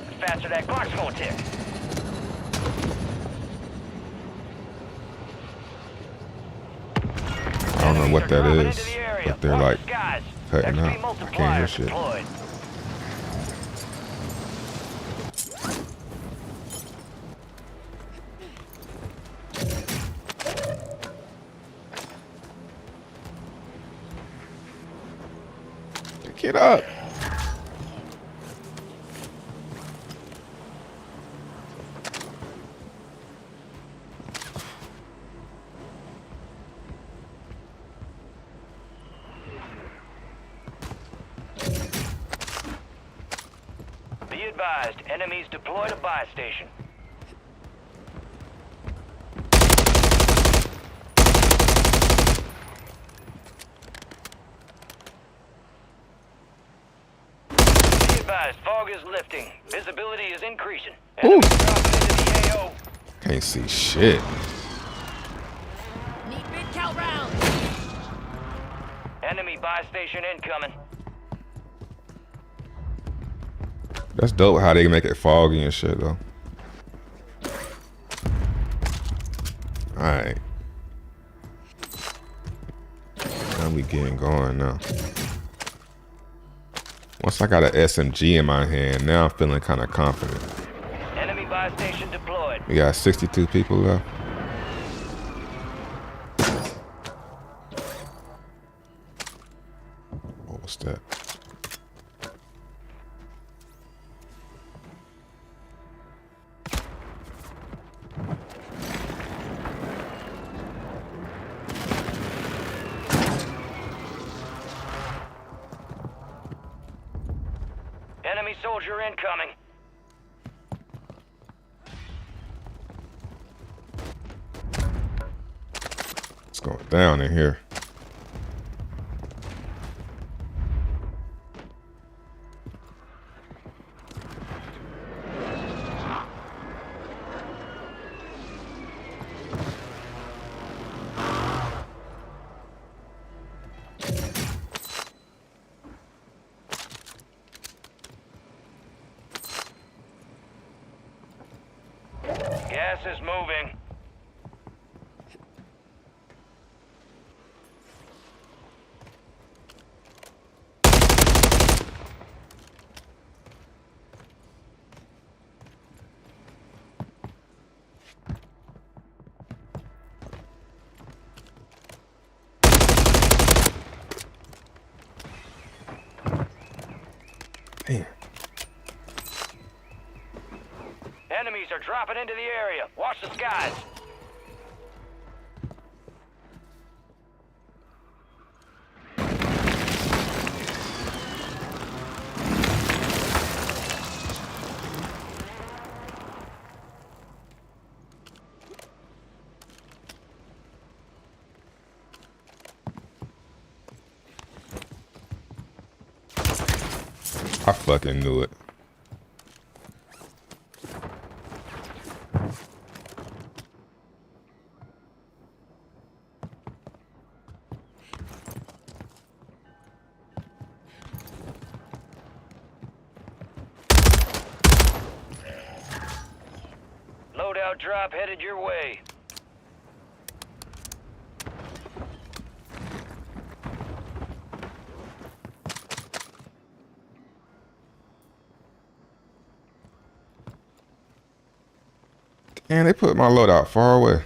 the faster that clock's gonna tick. I don't know what that is, but they're like cutting out. I can't hear shit. Deployed. Pick it up. Be advised, enemies deployed a buy station. Be advised, fog is lifting. Visibility is increasing. Enemies dropping into the AO. Can't see shit. Need mid-cal round. Enemy buy station incoming. That's dope how they make it foggy and shit though. Alright. Now we getting going now. Once I got an SMG in my hand, now I'm feeling kind of confident. Enemy buy station deployed. We got 62 people left. What was that? Enemy soldier incoming. It's going down in here. Gas is moving. Damn. Enemies are dropping into the area. Watch the skies. I fucking knew it. Loadout drop headed your way. And they put my loadout far away.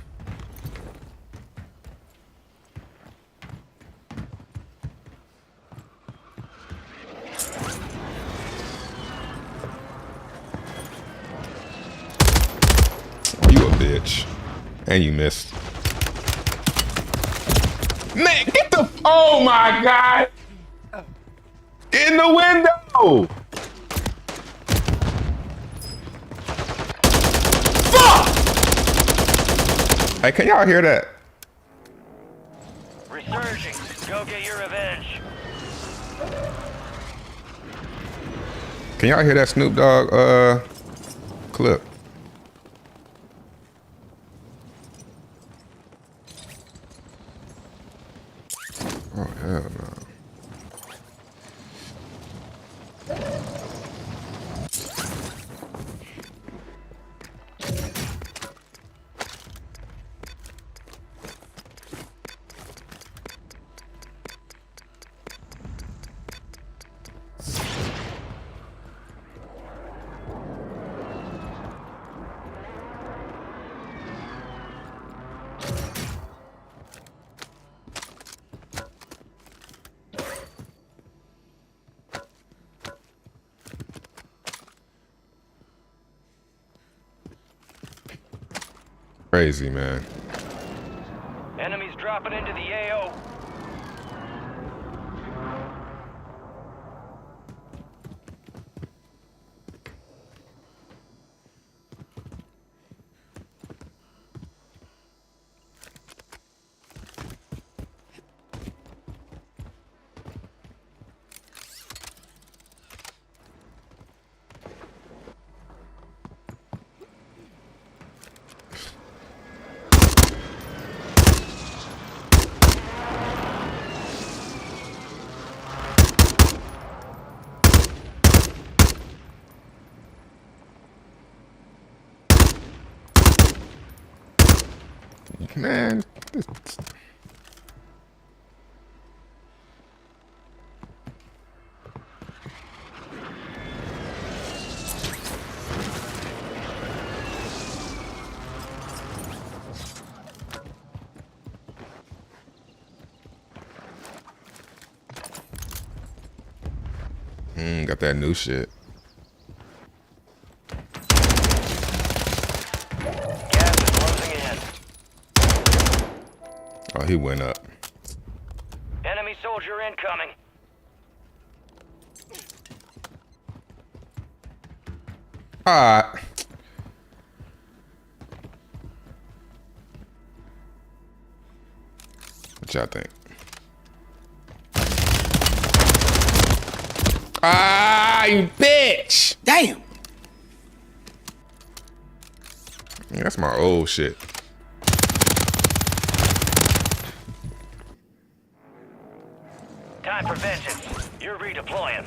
You a bitch. And you missed. Man, get the... Oh my God! In the window! Fuck! Hey, can y'all hear that? Resurging. Go get your revenge. Can y'all hear that Snoop Dogg clip? Oh, hell no. Crazy, man. Enemies dropping into the AO. Man. Got that new shit. Gas is closing in. Oh, he went up. Enemy soldier incoming. Ah. What y'all think? Ah, you bitch! Damn. That's my old shit. Time for vengeance. You're redeploying.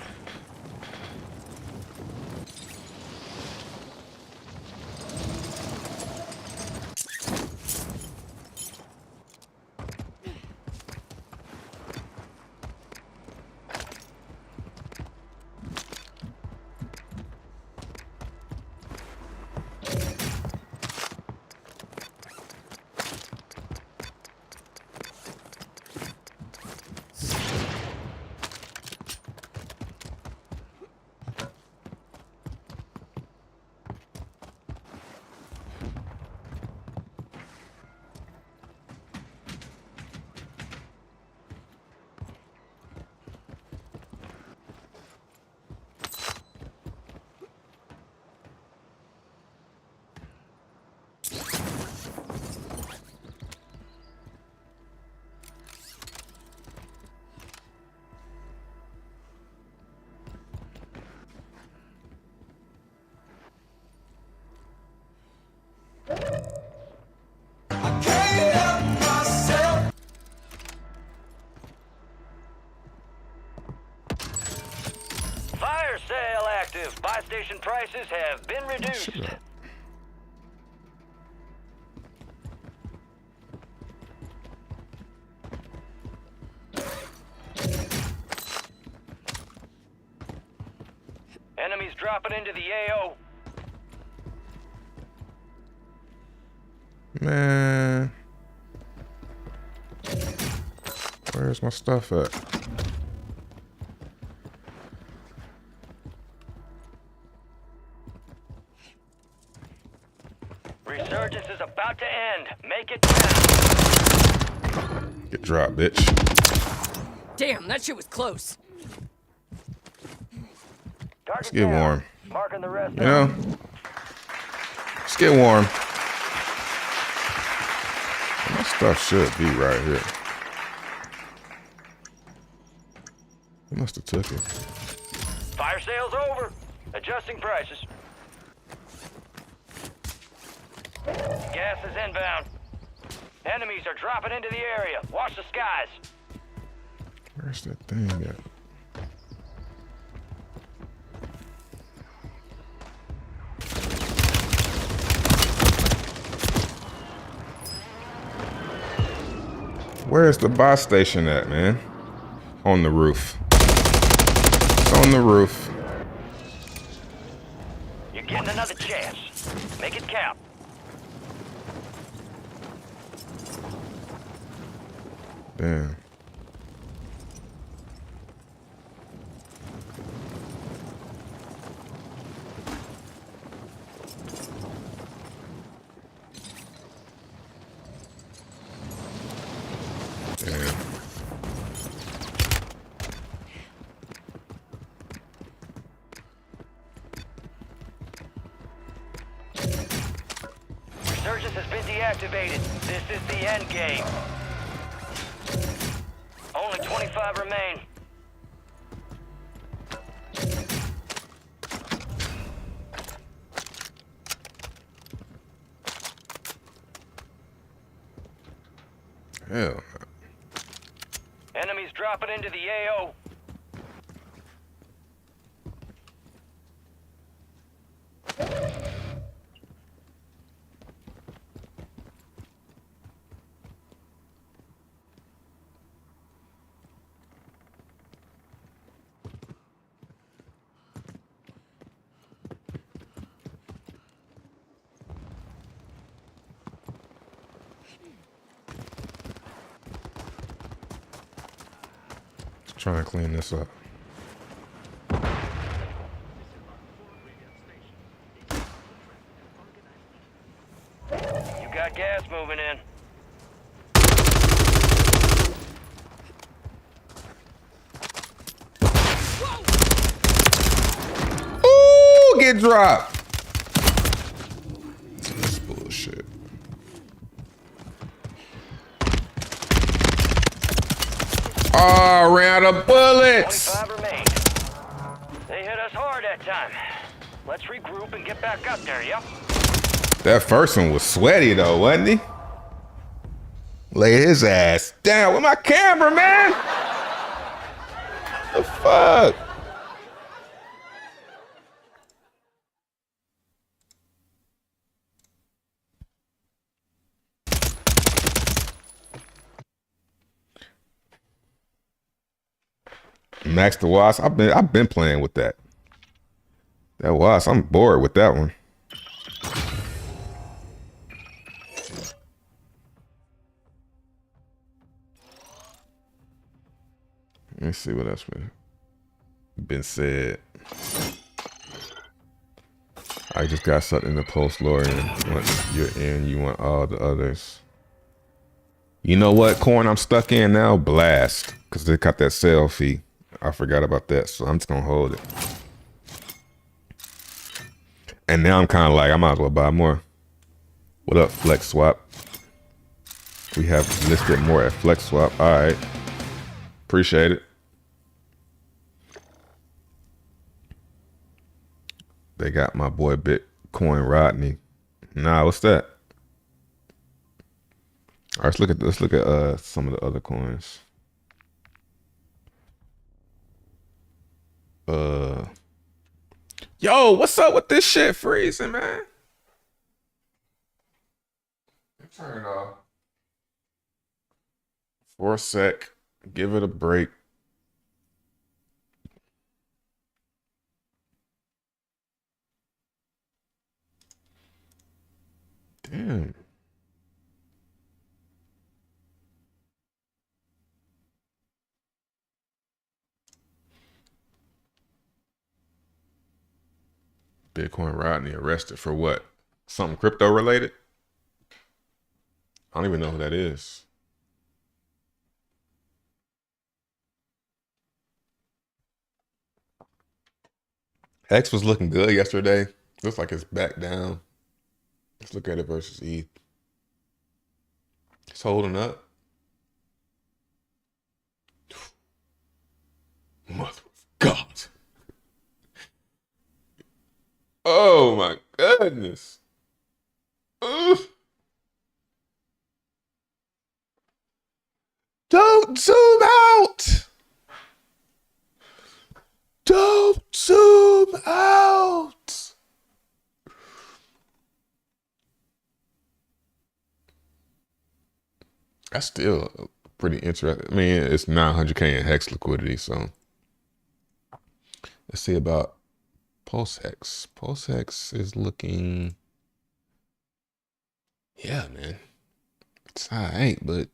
Fire sale active. Buy station prices have been reduced. Enemies dropping into the AO. Man. Where's my stuff at? Resurgence is about to end. Make it count. Get dropped, bitch. Damn, that shit was close. Let's get warm. Marking the rest. You know? Let's get warm. My stuff should be right here. He must have took it. Fire sale's over. Adjusting prices. Gas is inbound. Enemies are dropping into the area. Watch the skies. Where's that thing at? Where's the buy station at, man? On the roof. It's on the roof. You're getting another chance. Make it count. Damn. Damn. Resurgence has been deactivated. This is the end game. Only 25 remain. Hell. Enemies dropping into the AO. trying to clean this up. You got gas moving in. Ooh, get dropped. That's bullshit. Oh, ran out of bullets. 25 remain. They hit us hard that time. Let's regroup and get back up there, yep? That first one was sweaty though, wasn't he? Lay his ass down with my camera, man. The fuck? Max the Wasp. I've been playing with that. That Wasp. I'm bored with that one. Let's see what else been said. I just got something in the post, Lorian. Once you're in, you want all the others. You know what corn I'm stuck in now? Blast. Because they got that sale fee. I forgot about that, so I'm just going to hold it. And now I'm kind of like, I might as well buy more. What up, Flex Swap? We have listed more at Flex Swap. All right. Appreciate it. They got my boy Bitcoin Rodney. Nah, what's that? All right, let's look at some of the other coins. Yo, what's up with this shit freezing, man? Turn it off for a sec. Give it a break. Damn. Bitcoin Rodney arrested for what? Something crypto related? I don't even know who that is. X was looking good yesterday. Looks like it's back down. Let's look at it versus ETH. It's holding up. Mother of God. Oh my goodness. Ugh. Don't zoom out. Don't zoom out. That's still pretty interesting. I mean, it's 900K in Hex liquidity, so let's see about PulseX. PulseX is looking, yeah, man. It's all right, but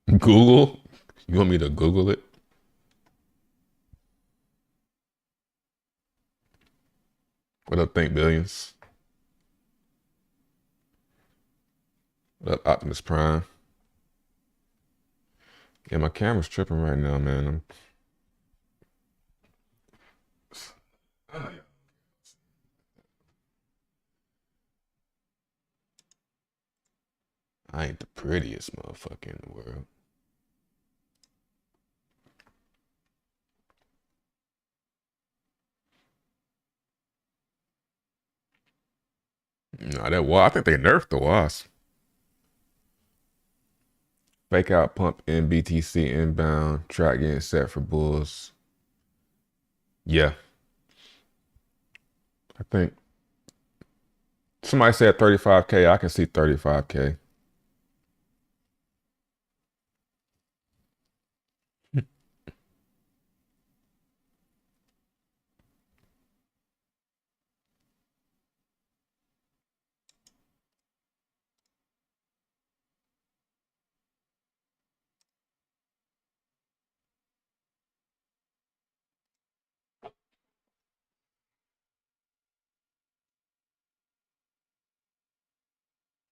Google? You want me to Google it? What up, Think Billions? What up, Optimus Prime? Yeah, my camera's tripping right now, man. I ain't the prettiest motherfucker in the world. No, that wasp. I think they nerfed the wasp. Fake out pump in BTC inbound. Track getting set for bulls. Yeah. I think somebody said 35K. I can see 35K.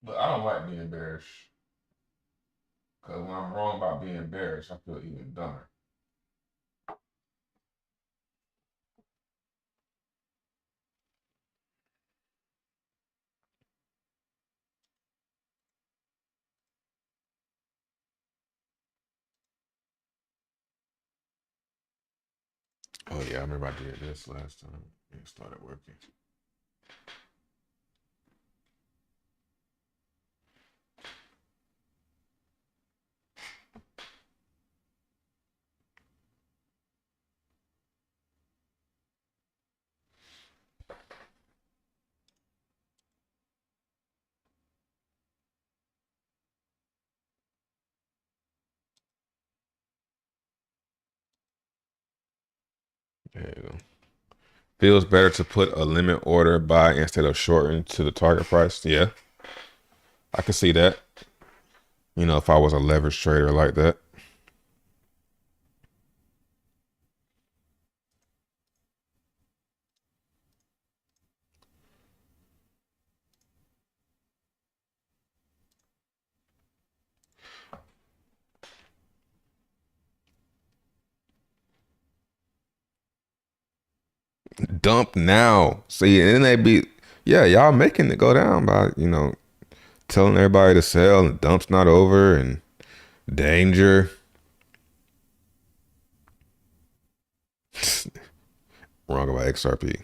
But I don't like being bearish. Because when I'm wrong about being bearish, I feel even dumber. Oh yeah, I remember I did this last time. It started working. There you go. Feels better to put a limit order buy instead of shorting to the target price. Yeah, I can see that. You know, if I was a leverage trader like that. Dump now. See, and then they be, yeah, y'all making it go down by, you know, telling everybody to sell and dump's not over and danger. Wrong about XRP.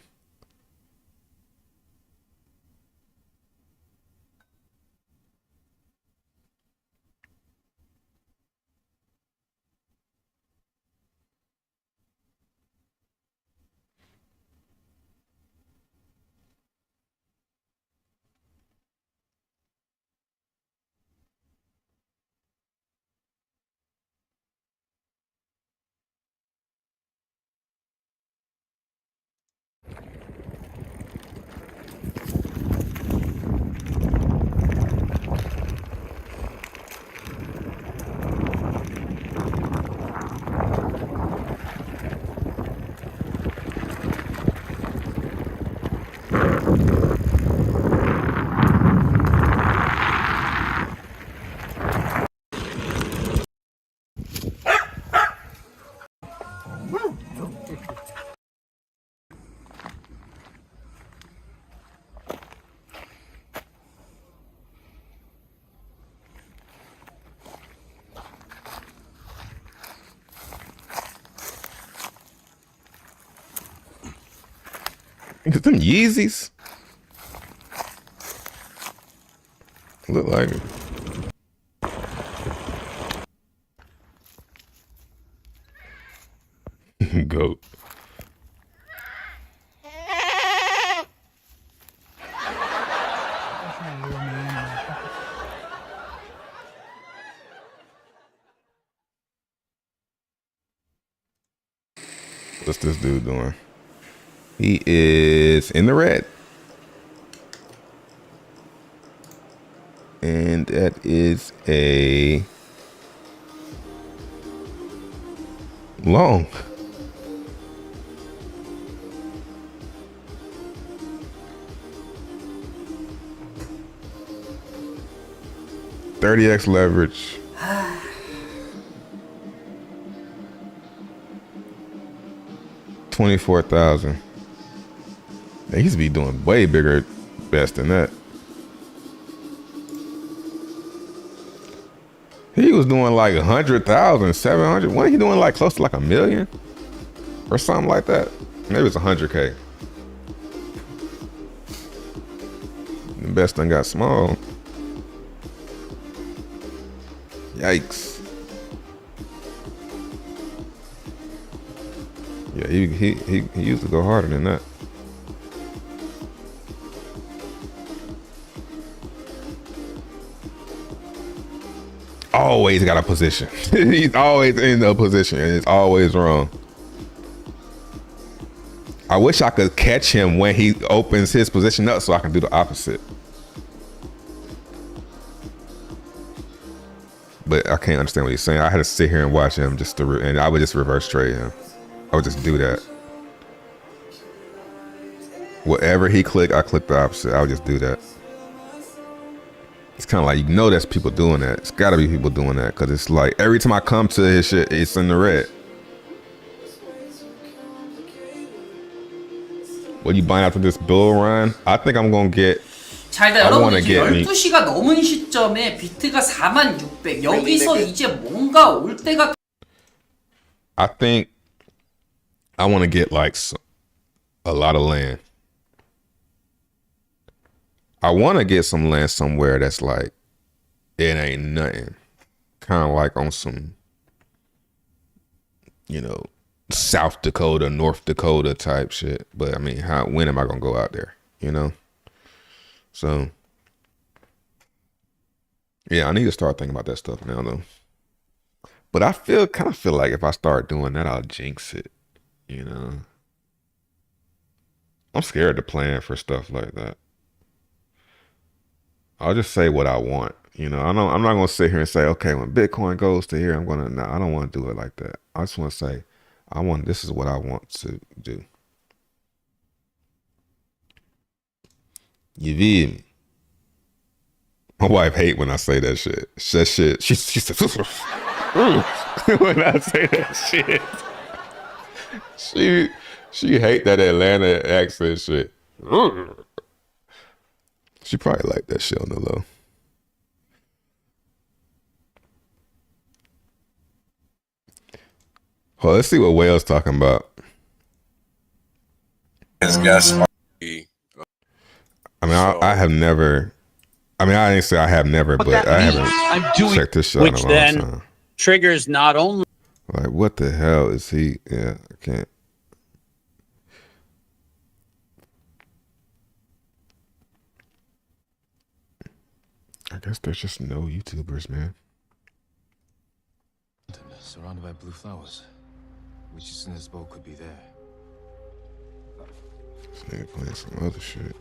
Get them Yeezys. Look like it. Goat. What's this dude doing? He is in the red. And that is a long. $30x leverage. $24,000. They used to be doing way bigger bets than that. He was doing like 100,000, 700. Wasn't he doing like close to like $1 million or something like that? Maybe it was 100K. The best thing got small. Yikes. Yeah, he used to go harder than that. Always got a position. He's always in a position and it's always wrong. I wish I could catch him when he opens his position up so I can do the opposite. But I can't understand what he's saying. I had to sit here and watch him just to, and I would just reverse trade him. I would just do that. Whatever he clicked, I clicked the opposite. I would just do that. It's kind of like, you know, that's people doing that. It's got to be people doing that, because it's like every time I come to his shit, it's in the red. What you buying after this bull run? I think I'm gonna get. 자, 일단 여러분 이제 12시가 넘은 시점에 비트가 46,600. 여기서 이제 뭔가 올 때가. I think I want to get like a lot of land. I want to get some land somewhere that's like, it ain't nothing. Kind of like on some, you know, South Dakota, North Dakota type shit. But I mean, when am I going to go out there? You know? So, yeah, I need to start thinking about that stuff now though. But I kind of feel like if I start doing that, I'll jinx it. You know? I'm scared to plan for stuff like that. I'll just say what I want. You know, I'm not going to sit here and say, okay, when Bitcoin goes to here, I'm going to, no, I don't want to do it like that. I just want to say, this is what I want to do. You feel me? My wife hate when I say that shit. That shit, she said, when I say that shit. She hate that Atlanta accent shit. She probably like that shit on the low. Well, let's see what Whale's talking about. I mean, I have never. I mean, I didn't say I have never, but I haven't checked this shit out in a long time. Triggers not only. Like, what the hell is he? Yeah, I can't. I guess there's just no YouTubers, man. Surrounded by blue flowers, which is in this boat could be there. This nigga playing some other shit.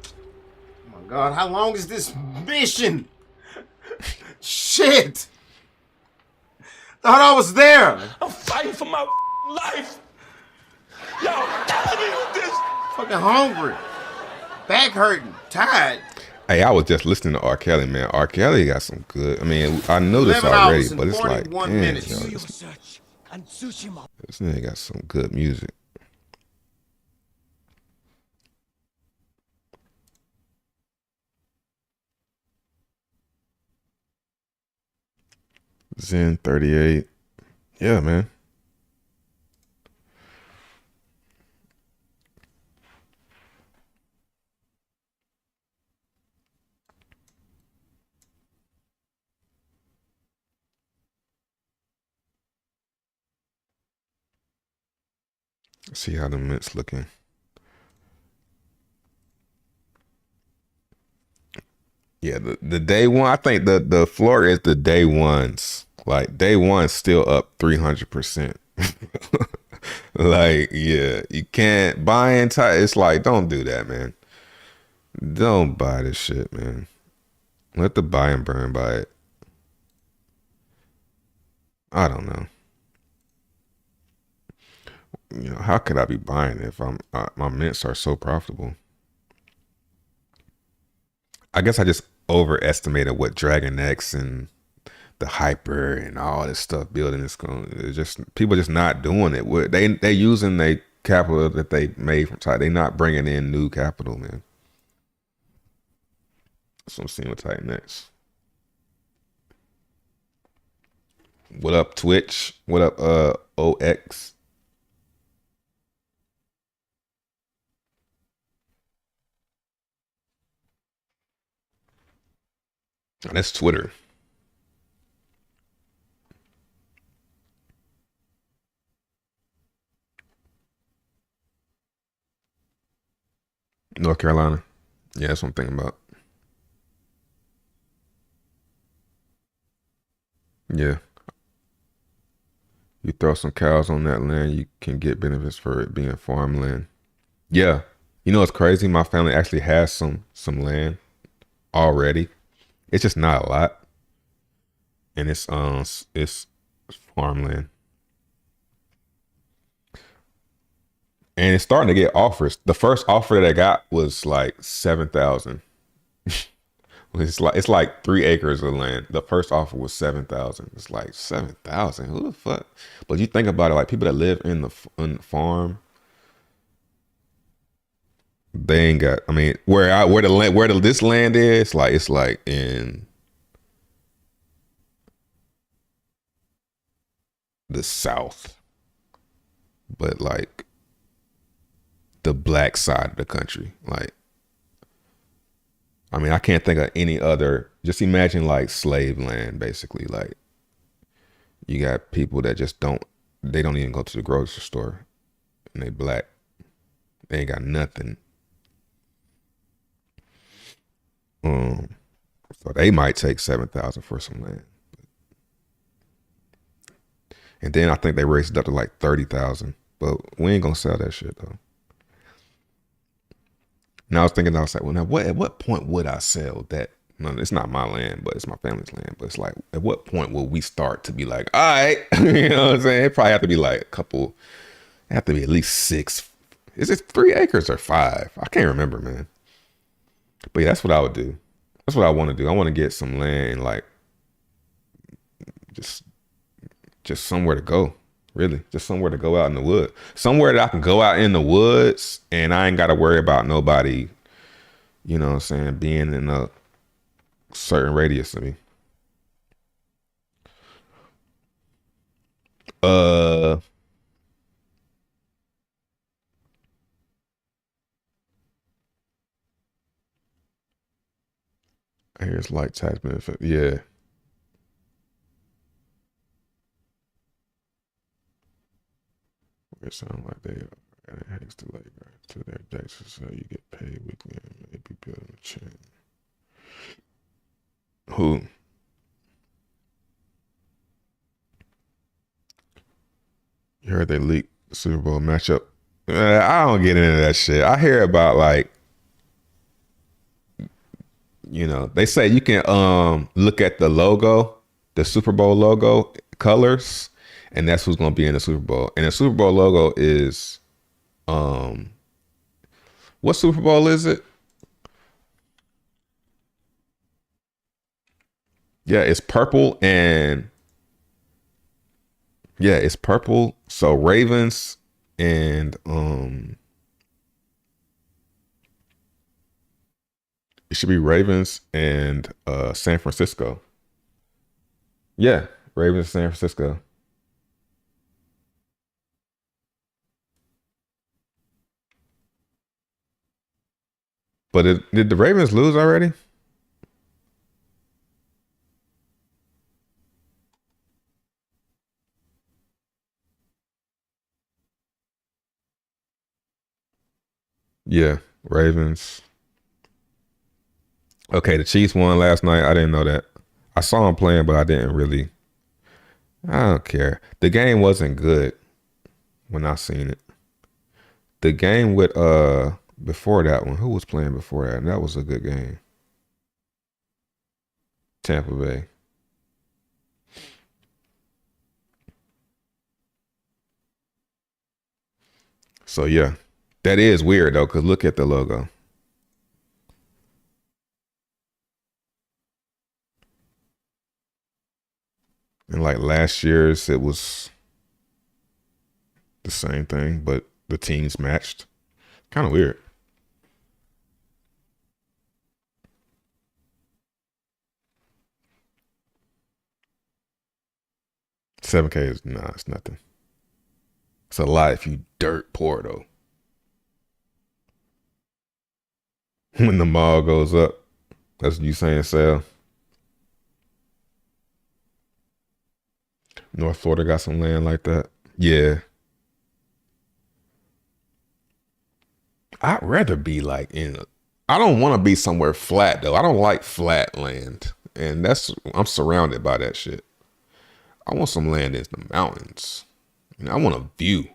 Oh my God, how long is this mission? Shit! Thought I was there. I'm fighting for my life. Y'all killing me with this. Fucking hungry, back hurting, tired. Hey, I was just listening to R. Kelly, man. R. Kelly got some good. I mean, I knew this already, but it's like, damn, yo, this nigga got some good music. Zen 38. Yeah, man. See how the mint's looking. Yeah, the day one, I think the floor is the day ones. Like, day one's still up 300%. Like, yeah, you can't buy in time. It's like, don't do that, man. Don't buy this shit, man. Let the buy and burn buy it. I don't know. You know, how could I be buying it if my mints are so profitable? I guess I just overestimated what Dragon X and the hyper and all this stuff building is going. It's just people just not doing it. They using their capital that they made from Titan. They not bringing in new capital, man. So I'm seeing with Titan X. What up, Twitch? What up, OX? Oh, that's Twitter. North Carolina. Yeah, that's what I'm thinking about. Yeah. You throw some cows on that land, you can get benefits for it being farmland. Yeah. You know what's crazy? My family actually has some land already. It's just not a lot. And it's farmland. And it's starting to get offers. The first offer that I got was like 7,000. It's like 3 acres of land. The first offer was 7,000. It's like 7,000. Who the fuck? But you think about it, like people that live in the farm, they ain't got. I mean, this land is, like it's like in the south, but like the black side of the country. Like, I mean, I can't think of any other. Just imagine like slave land, basically. Like, you got people that just they don't even go to the grocery store, and they black. They ain't got nothing. So they might take 7,000 for some land. And then I think they raised it up to like 30,000. But we ain't gonna sell that shit though. Now I was like, well, now at what point would I sell that? No, it's not my land, but it's my family's land. But it's like, at what point will we start to be like, all right, you know what I'm saying? It probably have to be like it have to be at least 6. Is it 3 acres or 5? I can't remember, man. But yeah, that's what I would do. That's what I want to do. I want to get some land, like just somewhere to go. Really, just somewhere to go out in the woods. Somewhere that I can go out in the woods and I ain't got to worry about nobody, you know what I'm saying, being in a certain radius of me. Here's like tax benefit. Yeah. It sounds like they are headings to labor to their dates, so you get paid weekly and maybe building a chain. Who? You heard they leaked the Super Bowl matchup? I don't get into that shit. I hear about like, you know, they say you can look at the logo, the Super Bowl logo colors, and that's who's gonna be in the Super Bowl. And the Super Bowl logo is what Super Bowl is it? Yeah, it's purple and yeah, it's purple. So Ravens and it should be Ravens and San Francisco. Yeah, Ravens, San Francisco. But did the Ravens lose already? Yeah, Ravens. Okay, the Chiefs won last night. I didn't know that. I saw them playing, but I didn't really. I don't care. The game wasn't good when I seen it. The game with before that one, who was playing before that? And that was a good game. Tampa Bay. So yeah, that is weird though, because look at the logo. And like last year's, it was the same thing, but the teams matched. Kind of weird. $7K is it's nothing. It's a lot if you dirt poor though. When the mall goes up, that's what you saying, Sal. North Florida got some land like that. Yeah. I'd rather be like I don't want to be somewhere flat though. I don't like flat land. And I'm surrounded by that shit. I want some land in the mountains. I want a view.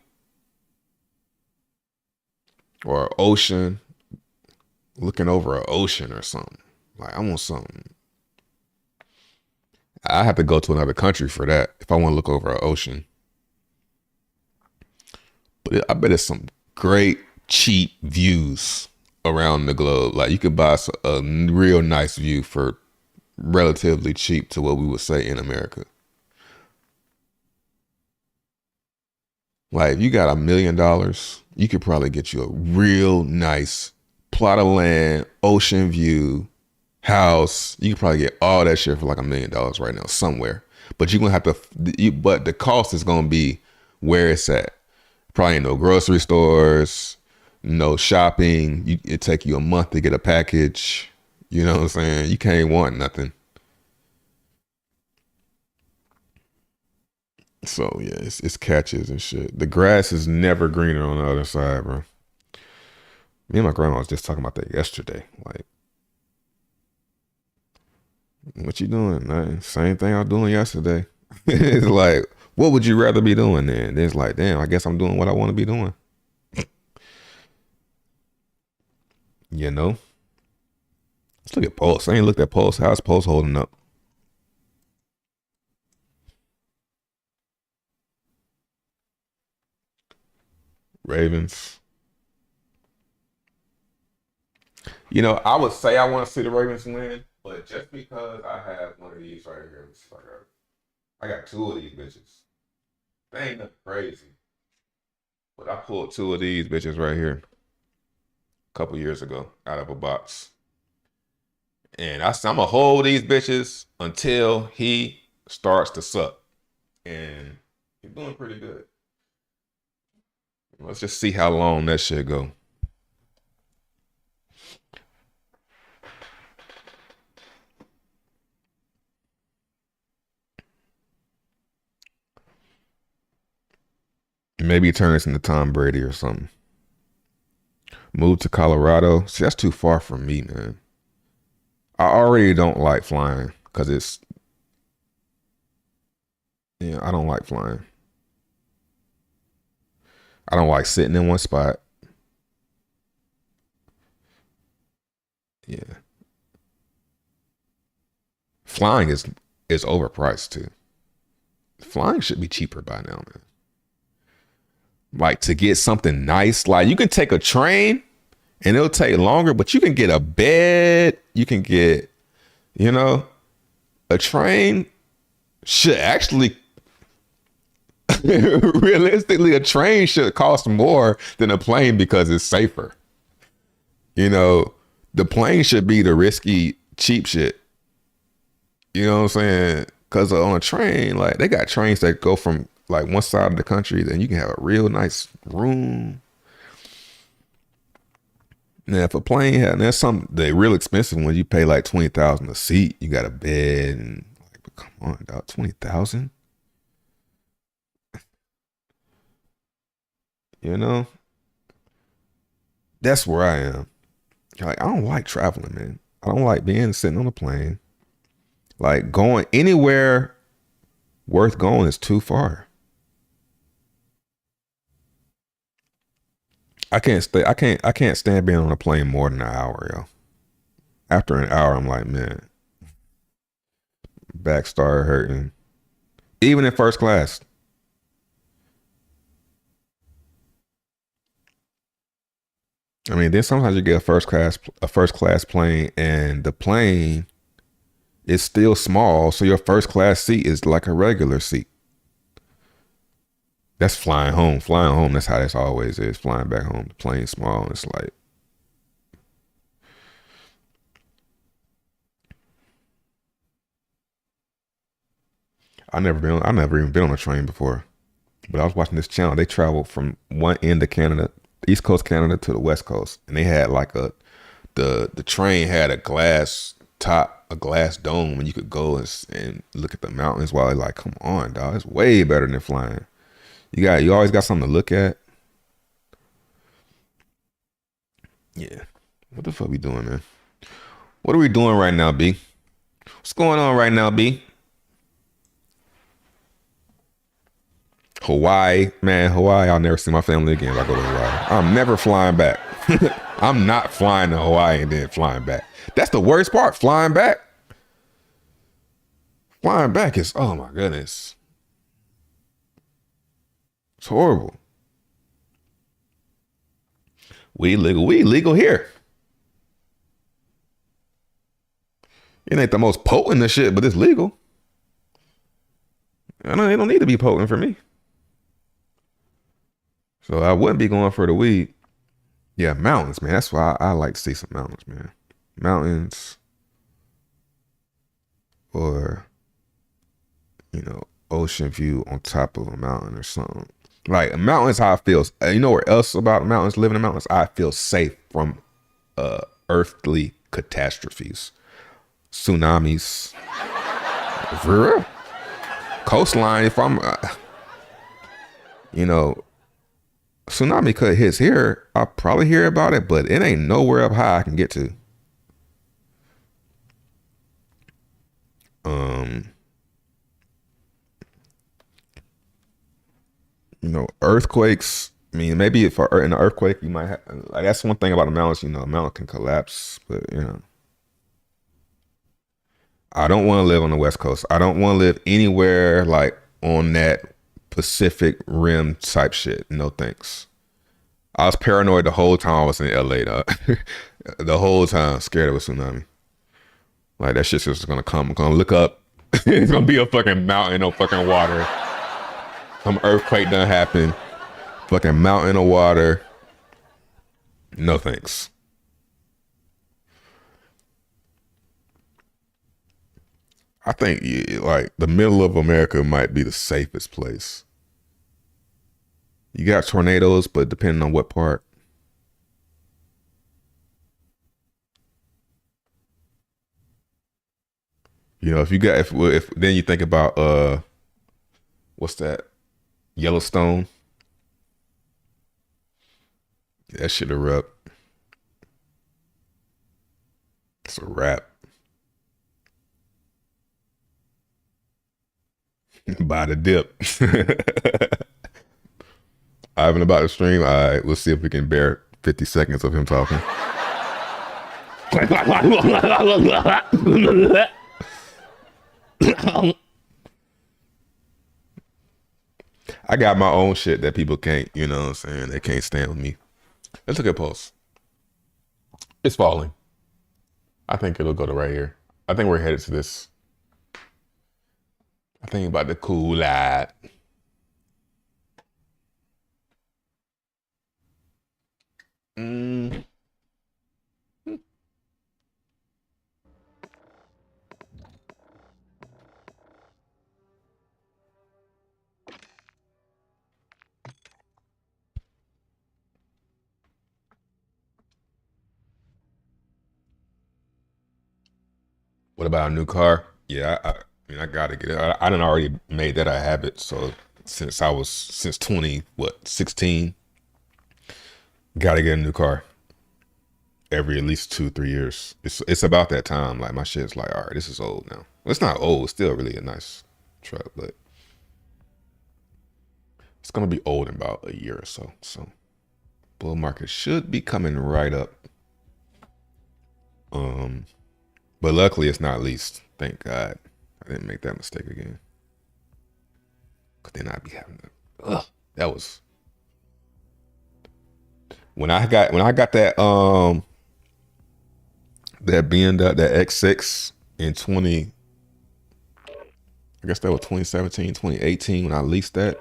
Or an ocean. Looking over an ocean or something. Like I want something. I have to go to another country for that if I want to look over an ocean. But I bet it's some great cheap views around the globe. Like you could buy a real nice view for relatively cheap to what we would say in America. Like if you got $1 million, you could probably get you a real nice plot of land, ocean view, house. You could probably get all that shit for like $1 million right now somewhere. But you're gonna have to. But the cost is gonna be where it's at. Probably no grocery stores, no shopping. It take you a month to get a package. You know what I'm saying? You can't want nothing. So yeah, it's catches and shit. The grass is never greener on the other side, bro. Me and my grandma was just talking about that yesterday. Like, what you doing? Nothing. Same thing I was doing yesterday. It's like, what would you rather be doing then? It's like, damn, I guess I'm doing what I want to be doing. You know? Let's look at Pulse. I ain't looked at Pulse. How's Pulse holding up? Ravens. You know, I would say I want to see the Ravens win, but just because I have one of these right here, I got two of these bitches. They ain't nothing crazy, but I pulled two of these bitches right here a couple years ago out of a box. And I'm going to hold these bitches until he starts to suck. And he's doing pretty good. Let's just see how long that shit go. Maybe turn this into Tom Brady or something. Move to Colorado. See, that's too far from me, man. I already don't like flying because it's... Yeah, I don't like flying. I don't like sitting in one spot. Yeah. Flying is overpriced too. Flying should be cheaper by now, man. Like to get something nice, like you can take a train and it'll take longer, but you can get a bed. You can get, you know, a train should actually realistically, a train should cost more than a plane because it's safer. You know, the plane should be the risky, cheap shit. You know what I'm saying? Because on a train, like they got trains that go from like one side of the country, then you can have a real nice room. Now, if a plane had, there's some they real expensive ones. You pay like $20,000 a seat. You got a bed and like, come on, dog, $20,000. You know, that's where I am. Like, I don't like traveling, man. I don't like sitting on a plane. Like going anywhere worth going is too far. I can't stand being on a plane more than an hour, yo. After an hour, I'm like, man, back started hurting. Even in first class. I mean, then sometimes you get a first class plane, and the plane is still small, so your first class seat is like a regular seat. That's flying home. Flying home, that's how this always is. Flying back home, the plane's small, and it's like, I never even been on a train before. But I was watching this channel. They traveled from one end of Canada, East Coast Canada, to the West Coast, and they had like the train had a glass top, a glass dome, and you could go and look at the mountains while they're like, come on, dog, it's way better than flying. You always got something to look at. Yeah. What the fuck we doing, man? What are we doing right now, B? What's going on right now, B? Hawaii, man, Hawaii. I'll never see my family again if I go to Hawaii. I'm never flying back. I'm not flying to Hawaii and then flying back. That's the worst part, flying back. Flying back is, oh my goodness. It's horrible. We legal here. It ain't the most potent of shit, but it's legal. It don't need to be potent for me. So I wouldn't be going for the weed. Yeah, mountains, man. That's why I like to see some mountains, man. Mountains, or ocean view on top of a mountain or something. Like a mountain is how I feel. You know where else about mountains? Living in mountains, I feel safe from earthly catastrophes, tsunamis, for real. Coastline. If I'm, tsunami could hit here, I'll probably hear about it, but it ain't nowhere up high I can get to. Earthquakes. I mean, maybe if in an earthquake, you might have, like, that's one thing about the mountains, a mountain can collapse, but I don't want to live on the West Coast. I don't want to live anywhere like on that Pacific Rim type shit. No thanks. I was paranoid the whole time I was in LA, dog. The whole time, scared of a tsunami. Like, that shit's just gonna come. I'm gonna look up. It's gonna be a fucking mountain of fucking water. Some earthquake done happen. Fucking mountain of water. No thanks. I think like the middle of America might be the safest place. You got tornadoes, but depending on what part. If you got if then you think about what's that? Yellowstone. That shit erupt. It's a wrap. Buy the dip. Ivan about to stream. All right, we'll see if we can bear 50 seconds of him talking. I got my own shit that people can't, you know what I'm saying? They can't stand with me. Let's look at Pulse. It's falling. I think it'll go to right here. I think we're headed to this. I think about the cool light. What about a new car? Yeah, I mean, I gotta get it. I done already made that a habit. So since 16, gotta get a new car every at least 2-3 years. It's about that time. Like, my shit's like, all right, this is old now. Well, it's not old. It's still really a nice truck, but it's gonna be old in about a year or so. So bull market should be coming right up. But luckily it's not leased. Thank God I didn't make that mistake again. Cause then I'd be having to, that was when I got that that BMW, that X6 in I guess that was 2017, 2018 when I leased that,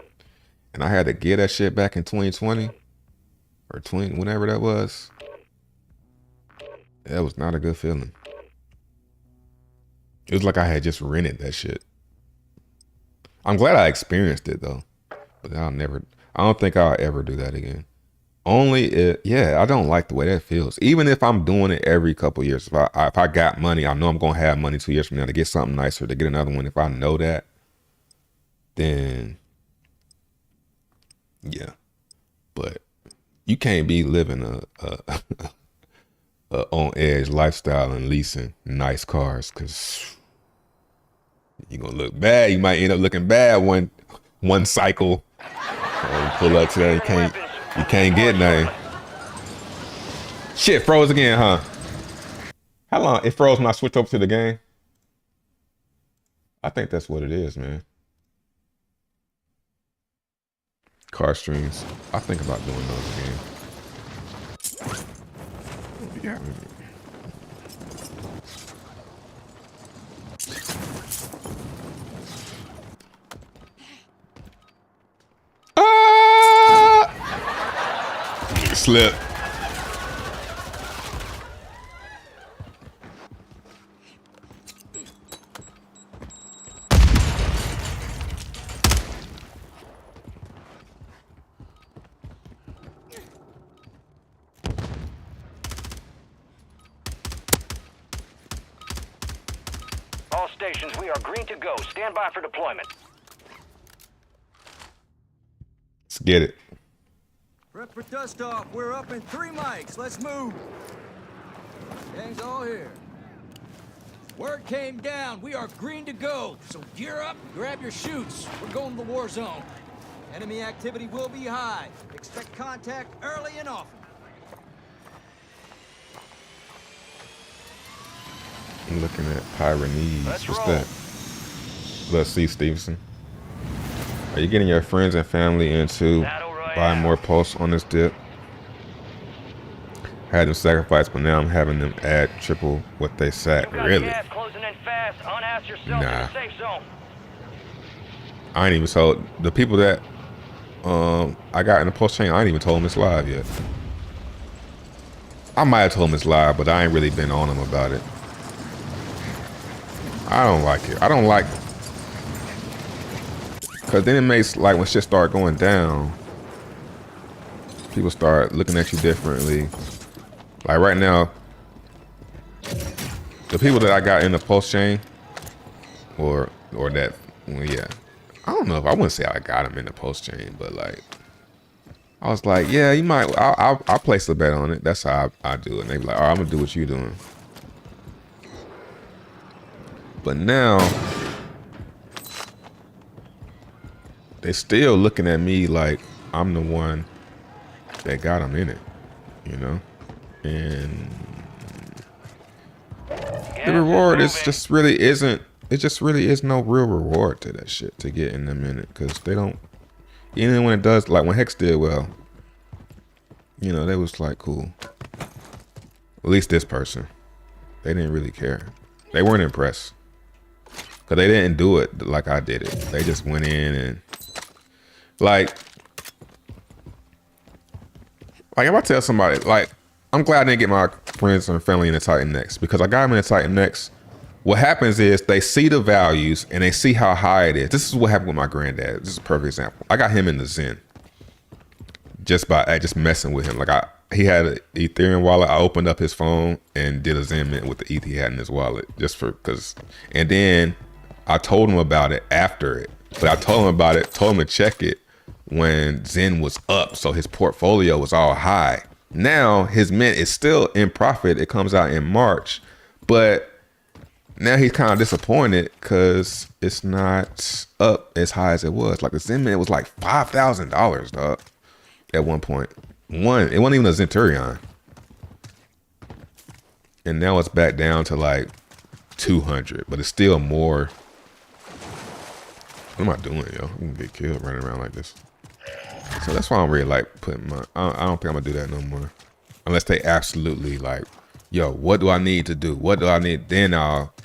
and I had to get that shit back in 2020 or 20, whenever that was. That was not a good feeling. It was like I had just rented that shit. I'm glad I experienced it though, but I don't think I'll ever do that again. I don't like the way that feels. Even if I'm doing it every couple of years, if I got money, I know I'm gonna have money 2 years from now to get something nicer, to get another one. If I know that, then yeah. But you can't be living a on edge lifestyle and leasing nice cars, because you're gonna look bad. You might end up looking bad one cycle. You pull up to that, you can't get nothing. Shit froze again, huh? How long? It froze when I switched over to the game? I think that's what it is, man. Car streams. I think about doing those again. Yeah. slip. All stations, we are green to go. Stand by for deployment. Let's get it. Prep for dust off. We're up in 3 mics. Let's move. Gang's all here. Word came down. We are green to go. So gear up, grab your chutes. We're going to the war zone. Enemy activity will be high. Expect contact early and often. I'm looking at Pyrenees. What's that? Let's see, Stevenson. Are you getting your friends and family into buying more posts on this dip? Had them sacrifice, but now I'm having them add triple what they sat. Really? Nah. I ain't even told the people that I got in the post chain. I ain't even told them it's live yet. I might have told them it's live, but I ain't really been on them about it. I don't like it. I don't like, cause then it makes like when shit start going down, people start looking at you differently. Like right now, the people that I got in the post chain, or that, well, yeah, I don't know if I wouldn't say I got them in the post chain, but like, I was like, yeah, you might. I'll place a bet on it. That's how I do it. And they be like, all right, I'm gonna do what you doing. But now they still looking at me like I'm the one that got them in it, you know? And the reward is just really isn't, it just really is no real reward to that shit to get in them in it, because they don't, even when it does, like when Hex did well, you know, they was like, cool. At least this person, they didn't really care. They weren't impressed. Cause they didn't do it like I did it. They just went in and like if I tell somebody, like, I'm glad I didn't get my friends and family in the Titan Next, because I got them in the Titan Next. What happens is they see the values and they see how high it is. This is what happened with my granddad. This is a perfect example. I got him in the Zen just by just messing with him. Like he had an Ethereum wallet. I opened up his phone and did a Zen mint with the ETH he had in his wallet just for, and then I told him about it after it. But I told him about it, told him to check it when Zen was up. So his portfolio was all high. Now his mint is still in profit. It comes out in March. But now he's kind of disappointed because it's not up as high as it was. Like the Zen mint was like $5,000, dog, at one point. It wasn't even a Zenturion. And now it's back down to like 200, but it's still more. What am I doing, yo? I'm gonna get killed running around like this. So that's why I'm really like putting my, I don't think I'm gonna do that no more. Unless they absolutely like, yo, what do I need to do? What do I need? Then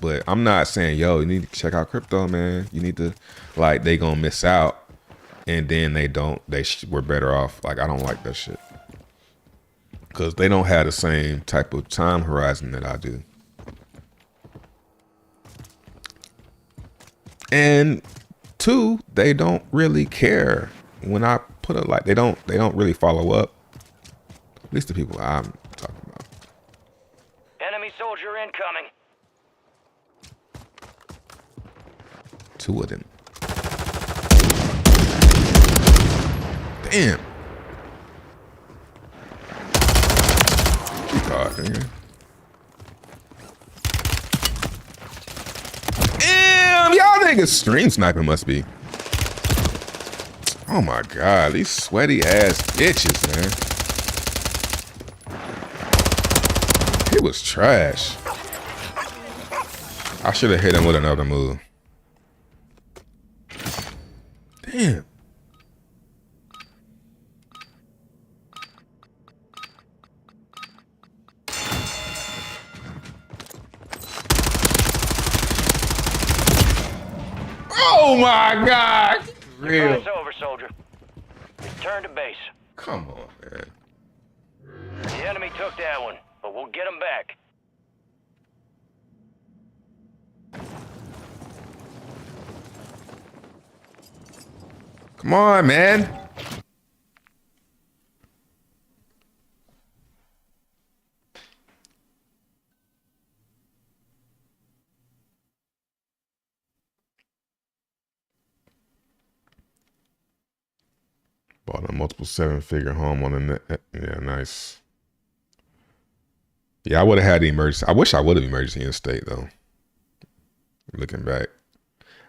but I'm not saying, yo, you need to check out crypto, man. You need to, like, they gonna miss out. And then they don't, we're better off. Like, I don't like that shit. Cause they don't have the same type of time horizon that I do. And two, they don't really care when I put it, like, they don't really follow up. At least the people I'm talking about. Enemy soldier incoming. Two of them. Damn. God, man. Damn, y'all niggas stream sniping must be. Oh my God, these sweaty ass bitches, man. It was trash. I should have hit him with another move. Damn. Oh my God! Real. It's over, soldier. Return to base. Come on, man. The enemy took that one, but we'll get them back. Come on, man. Bought a multiple 7-figure home on the net. Yeah, nice. Yeah, I would have had the emergency. I wish I would have emergency in state though. Looking back,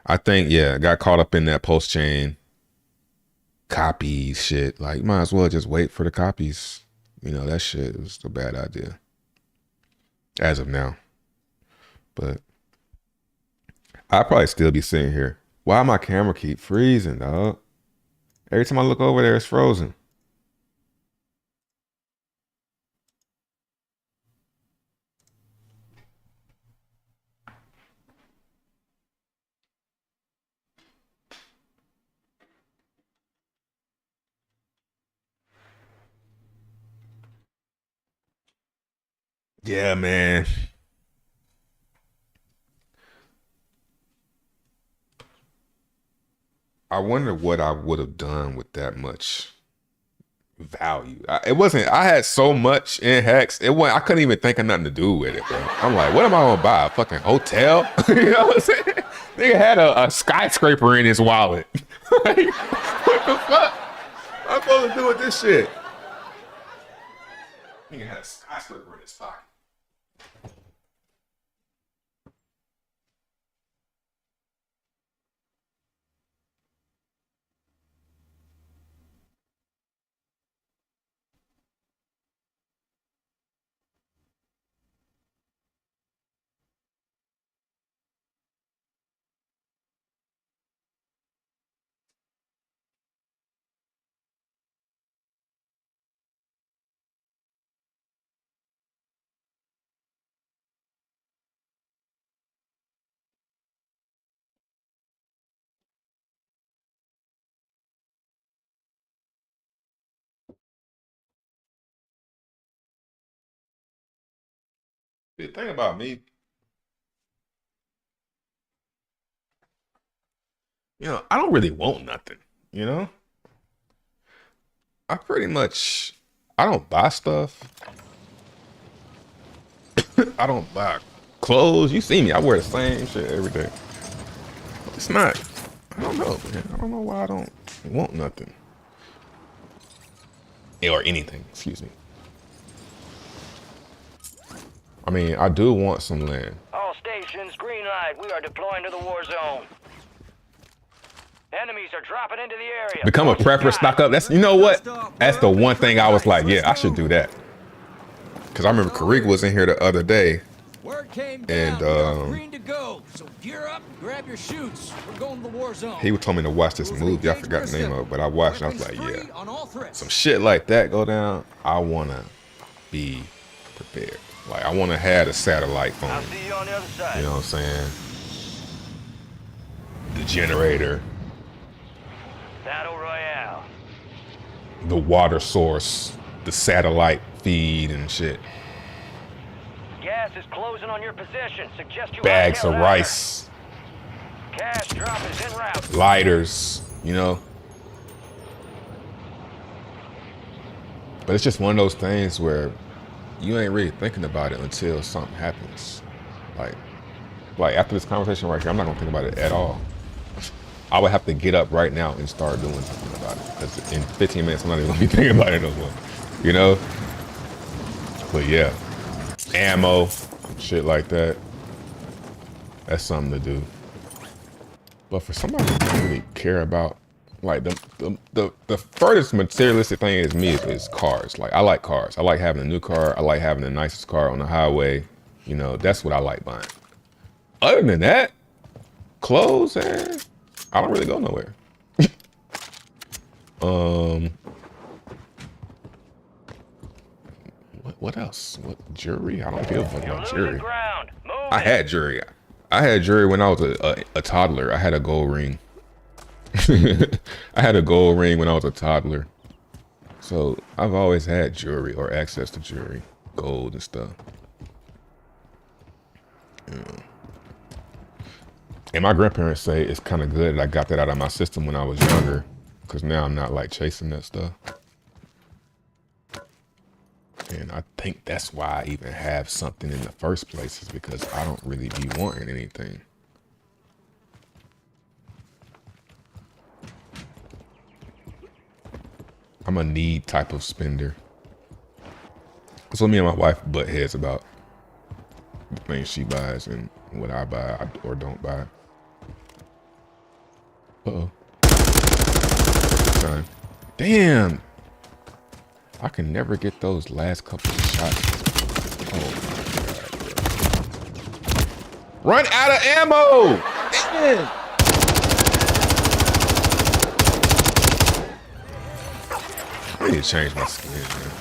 I think I got caught up in that post chain copies shit. Like, you might as well just wait for the copies. You know, that shit was a bad idea as of now. But I'd probably still be sitting here. Why my camera keep freezing, dog? Every time I look over there, it's frozen. Yeah, man. I wonder what I would have done with that much value. It wasn't. I had so much in Hex. It wasn't. I couldn't even think of nothing to do with it, bro. I'm like, what am I gonna buy? A fucking hotel? You know what I'm saying? Nigga had a skyscraper in his wallet. Like, what the fuck? I'm supposed to do with this shit? Nigga had a skyscraper in his pocket. The thing about me, you know, I don't really want nothing, you know? I don't buy stuff. I don't buy clothes. You see me, I wear the same shit every day. It's not, I don't know, man. I don't know why I don't want nothing. Or anything, excuse me. I mean, I do want some land. All stations, green light. We are deploying to the war zone. Enemies are dropping into the area. Become a prepper, stock up. That's, you know what? That's the one thing I was like, yeah, I should do that. Because I remember Karik was in here the other day. And green to go. So gear up, grab your chutes. We're going to the war zone. He told me to watch this movie. I forgot the name of it, but I watched it. I was like, yeah. Some shit like that go down. I want to be prepared. Like, I want to have a satellite phone. I'll see you on the other side. You know what I'm saying? The generator. Battle Royale. The water source. The satellite feed and shit. Gas is closing on your position. Suggest you bags of rice. Cash drop is en route. Lighters, you know. But it's just one of those things where you ain't really thinking about it until something happens. Like after this conversation right here, I'm not gonna think about it at all. I would have to get up right now and start doing something about it. Because in 15 minutes, I'm not even gonna be thinking about it no more. You know? But yeah. Ammo, shit like that. That's something to do. But for somebody who doesn't really care about, like, the furthest materialistic thing is me is cars. Like, I like cars. I like having a new car. I like having the nicest car on the highway. You know, that's what I like buying. Other than that, clothes, I don't really go nowhere. What else? What jewelry? I don't give a fuck about jewelry. I had jewelry. I had jewelry when I was a toddler. I had a gold ring. I had a gold ring when I was a toddler. So I've always had jewelry or access to jewelry, gold and stuff. Yeah. And my grandparents say it's kind of good that I got that out of my system when I was younger, because now I'm not like chasing that stuff. And I think that's why I even have something in the first place, is because I don't really be wanting anything. I'm a need type of spender. So me and my wife butt heads about the things she buys and what I buy or don't buy. Uh-oh. Time. Damn! I can never get those last couple of shots. Oh my God. Run out of ammo! Damn! I need to change my skin, man.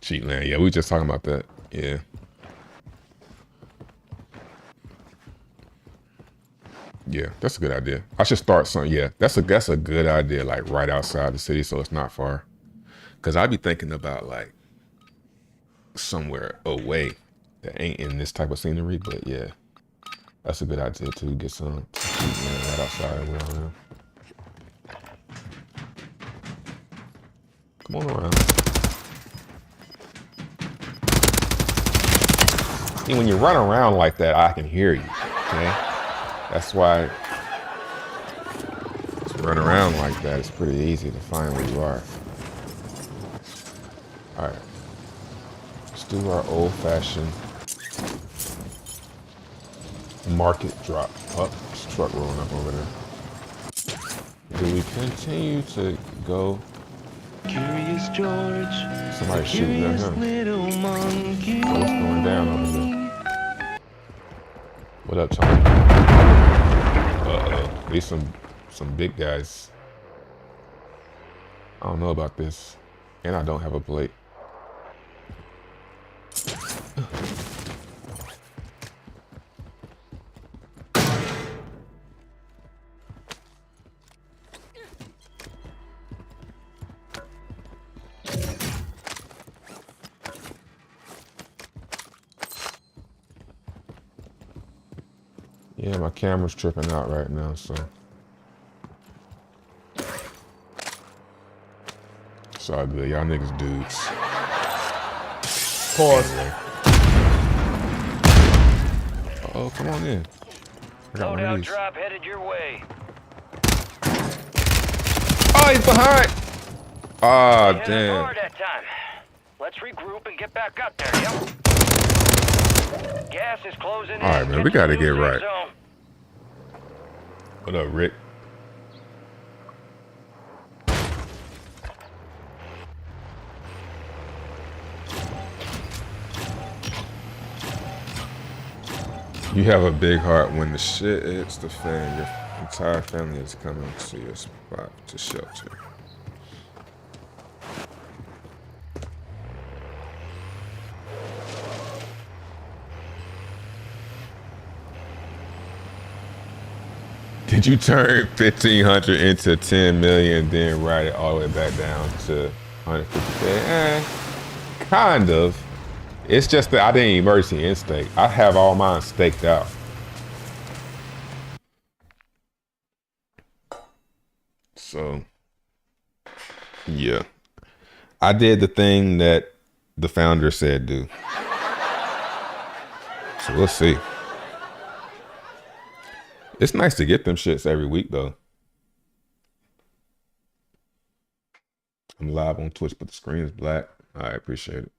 Cheat land. Yeah, we just talking about that. Yeah. Yeah, that's a good idea. I should start something. Yeah, that's a good idea. Like right outside the city, so it's not far. Cause I'd be thinking about like somewhere away that ain't in this type of scenery. But yeah, that's a good idea to get some right outside where I am. Come on around. See, when you run around like that, I can hear you. Okay. That's why just run around like that. It's pretty easy to find where you are. All right, let's do our old-fashioned market drop. Oh, there's a truck rolling up over there. Do we continue to go? Curious George. Somebody shooting at him. Oh, what's going down over there? What up, Tony? Uh-oh. These some big guys. I don't know about this. And I don't have a plate. Yeah, my camera's tripping out right now, so. It's all good. Y'all niggas dudes. Pause. Uh-oh, come on in. I got one of these. Drop headed your way. Oh, he's behind! Ah, damn. That time. Let's regroup and get back up there, yep. Gas is closing in. All right, man, we gotta get right. What up, Rick? You have a big heart. When the shit hits the fan, your entire family is coming to your spot to shelter. Did you turn 1,500 into 10 million, then write it all the way back down to 150K? Kind of. It's just that I didn't emergency instinct. I have all mine staked out. So, yeah. I did the thing that the founder said do. So we'll see. It's nice to get them shits every week, though. I'm live on Twitch, but the screen is black. I appreciate it.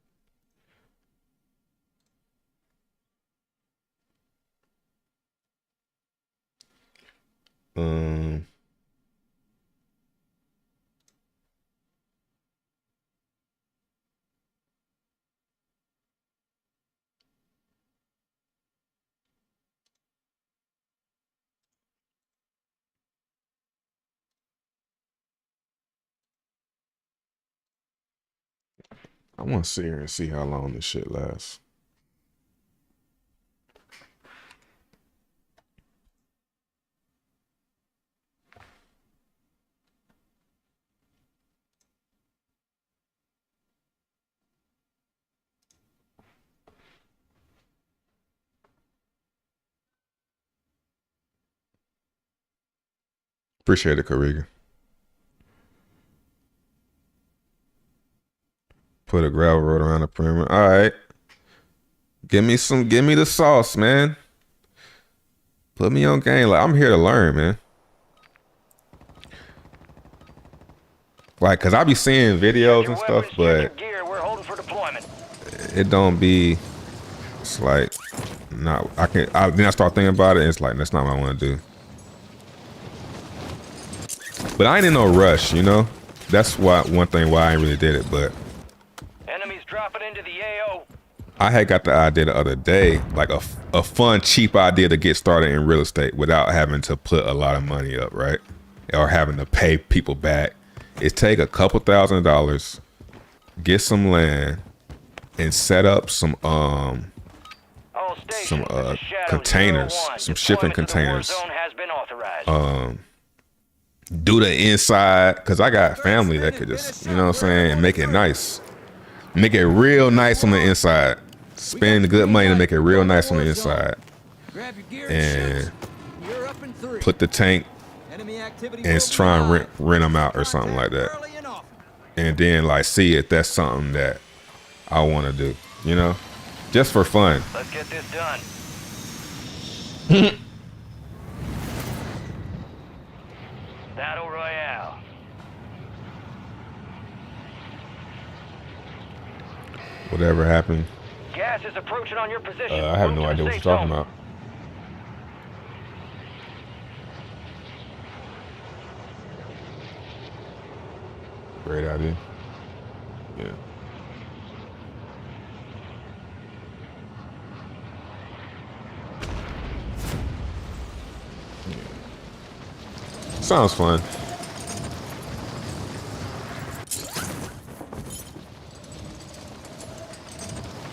I want to sit here and see how long this shit lasts. Appreciate it, Kariga. Put a gravel road around the perimeter. All right. Give me the sauce, man. Put me on game. Like, I'm here to learn, man. Like, cause I be seeing videos and stuff, but it don't be. It's like, nah. Then I start thinking about it. And it's like that's not what I want to do. But I ain't in no rush, you know. That's one thing why I ain't really did it. But enemies dropping into the AO. I had got the idea the other day, like a fun, cheap idea to get started in real estate without having to put a lot of money up, right? Or having to pay people back. Is take a couple $1,000s, get some land, and set up some containers, some shipping containers. Do the inside, cause I got family that could just, you know what I'm saying, and make it nice. Make it real nice on the inside. Spend the good money to make it real nice on the inside. And put the tank and try and rent them out or something like that. And then like see if that's something that I want to do, you know, just for fun. Let's get this done. Battle Royale. Whatever happened. Gas is approaching on your position. I have no idea what you're talking about. Great idea. Yeah. Sounds fun.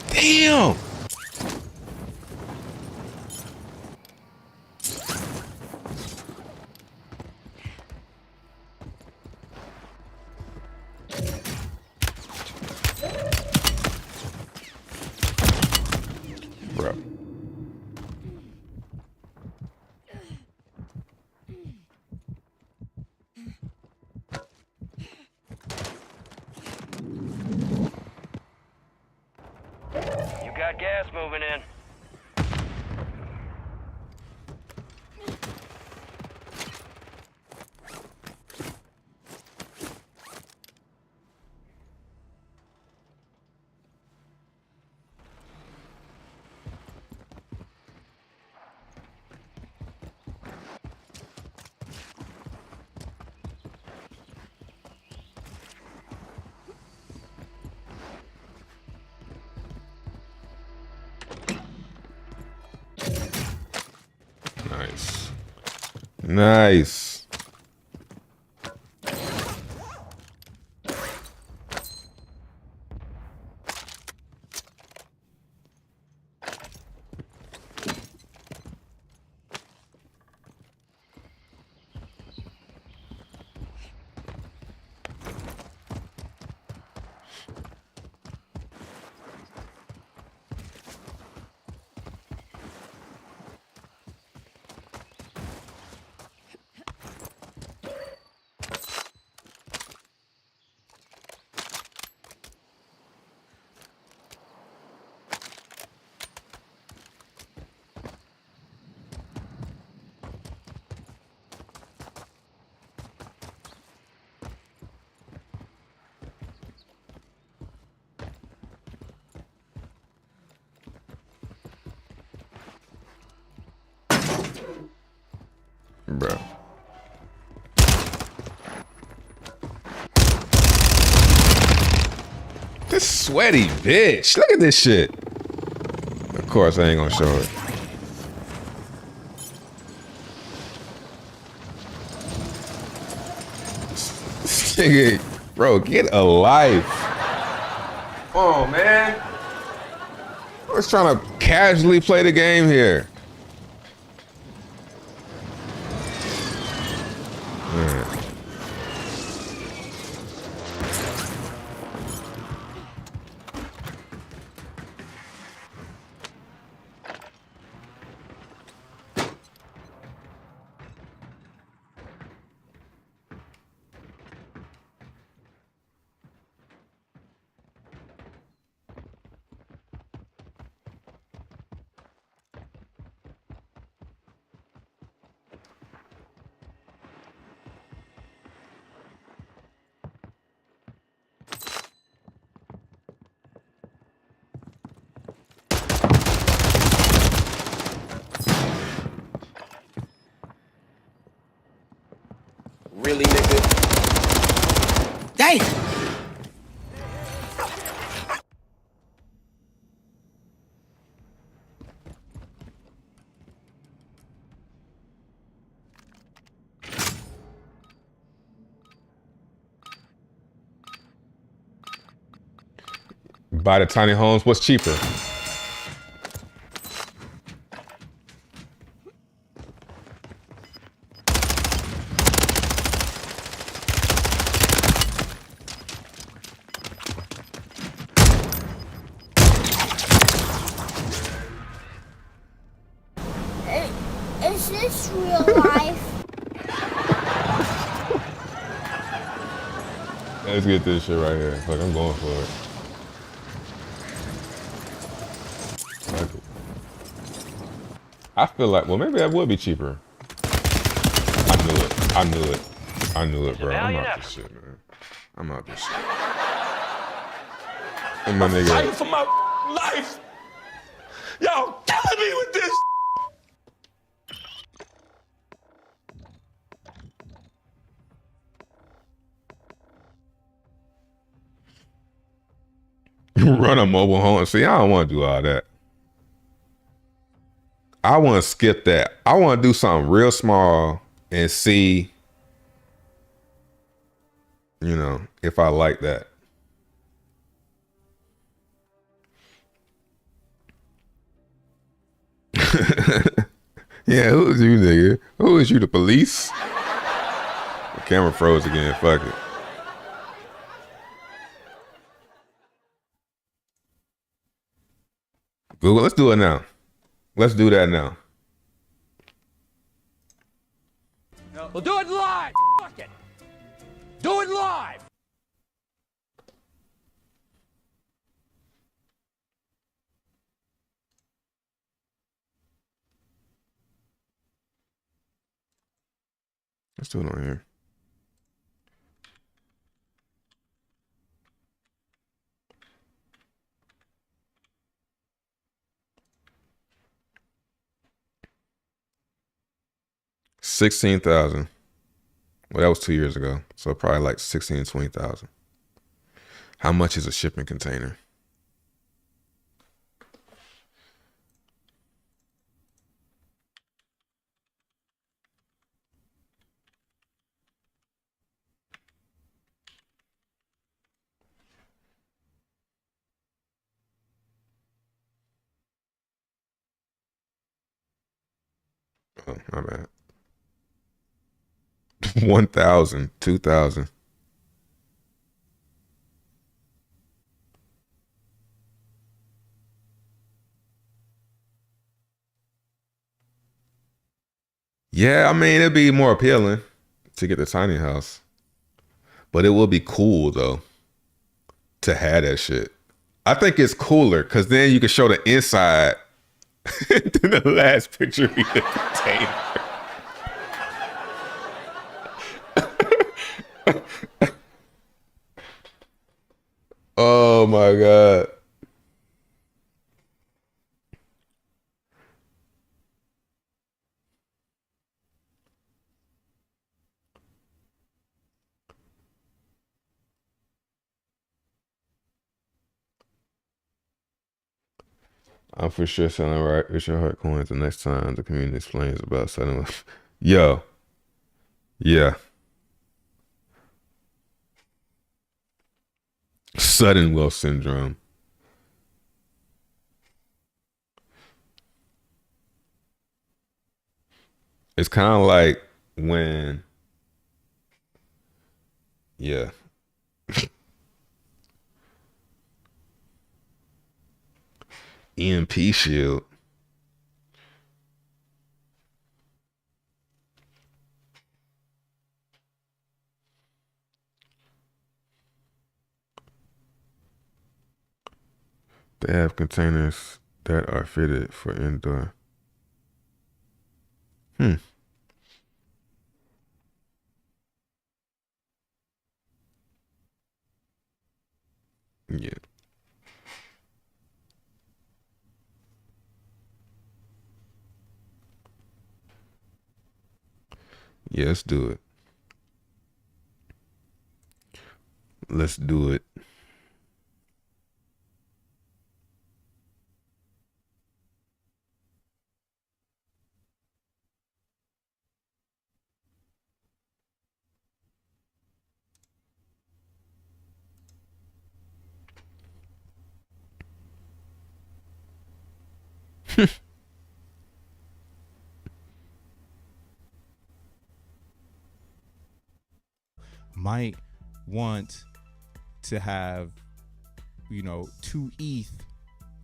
Damn. Bro. You got gas moving in. Nice. Nice. Bro. This sweaty bitch. Look at this shit. Of course, I ain't gonna show it. Nigga, bro, get a life. Oh, man. I was trying to casually play the game here. Really, nigga? Damn! Buy the tiny homes. What's cheaper? Is this real life? Let's get this shit right here. Like, I'm going for it. Fuck it. I feel like, well, maybe that would be cheaper. I knew it. I knew it. I knew it, bro. I'm out this shit, man. I'm out this shit. And my nigga. Fighting for my life. Y'all killing me with this. Run a mobile home. See, I don't want to do all that. I want to skip that. I want to do something real small and see, you know, if I like that. Yeah, who is you, nigga? Who is you, the police? The camera froze again. Fuck it. Google, let's do it now. Let's do that now. We'll do it live. Fuck it. Do it live. Let's do it on here. $16,000. Well, that was 2 years ago. So probably like 16, 20,000. How much is a shipping container? Oh, my bad. 1,000, 2,000. Yeah, I mean, it'd be more appealing to get the tiny house. But it will be cool, though, to have that shit. I think it's cooler, because then you can show the inside than the last picture be the container. Oh, my God. I'm for sure selling right Richard Hart coins the next time the community explains about selling. Yo. Yeah. Sudden wealth syndrome. It's kind of like when, yeah. EMP shield. They have containers that are fitted for indoor. Yeah. Yeah, let's do it. Let's do it. Might want to have, 2 ETH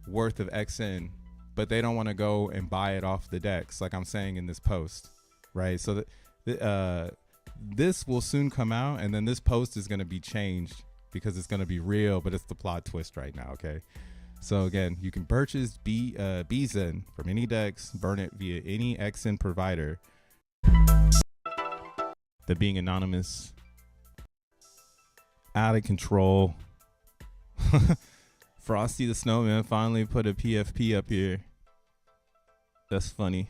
worth of XN, but they don't want to go and buy it off the DEX, like I'm saying in this post, right? So that this will soon come out, and then this post is going to be changed because it's going to be real, but it's the plot twist right now, okay? So again, you can purchase BZN from any DEX, burn it via any XN provider. The being anonymous, out of control. Frosty the Snowman finally put a PFP up here. That's funny.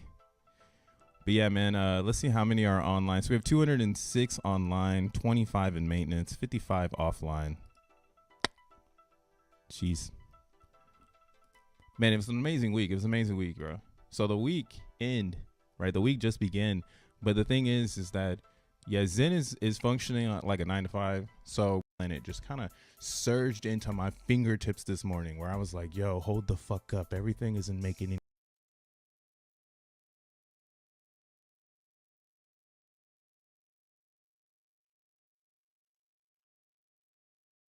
But yeah, man, let's see how many are online. So we have 206 online, 25 in maintenance, 55 offline. Jeez. Man, it was an amazing week. It was an amazing week, bro. So the week end, right? The week just began. But the thing is that, yeah, Zen is functioning like a 9 to 5. So, and it just kind of surged into my fingertips this morning where I was like, yo, hold the fuck up. Everything isn't making any.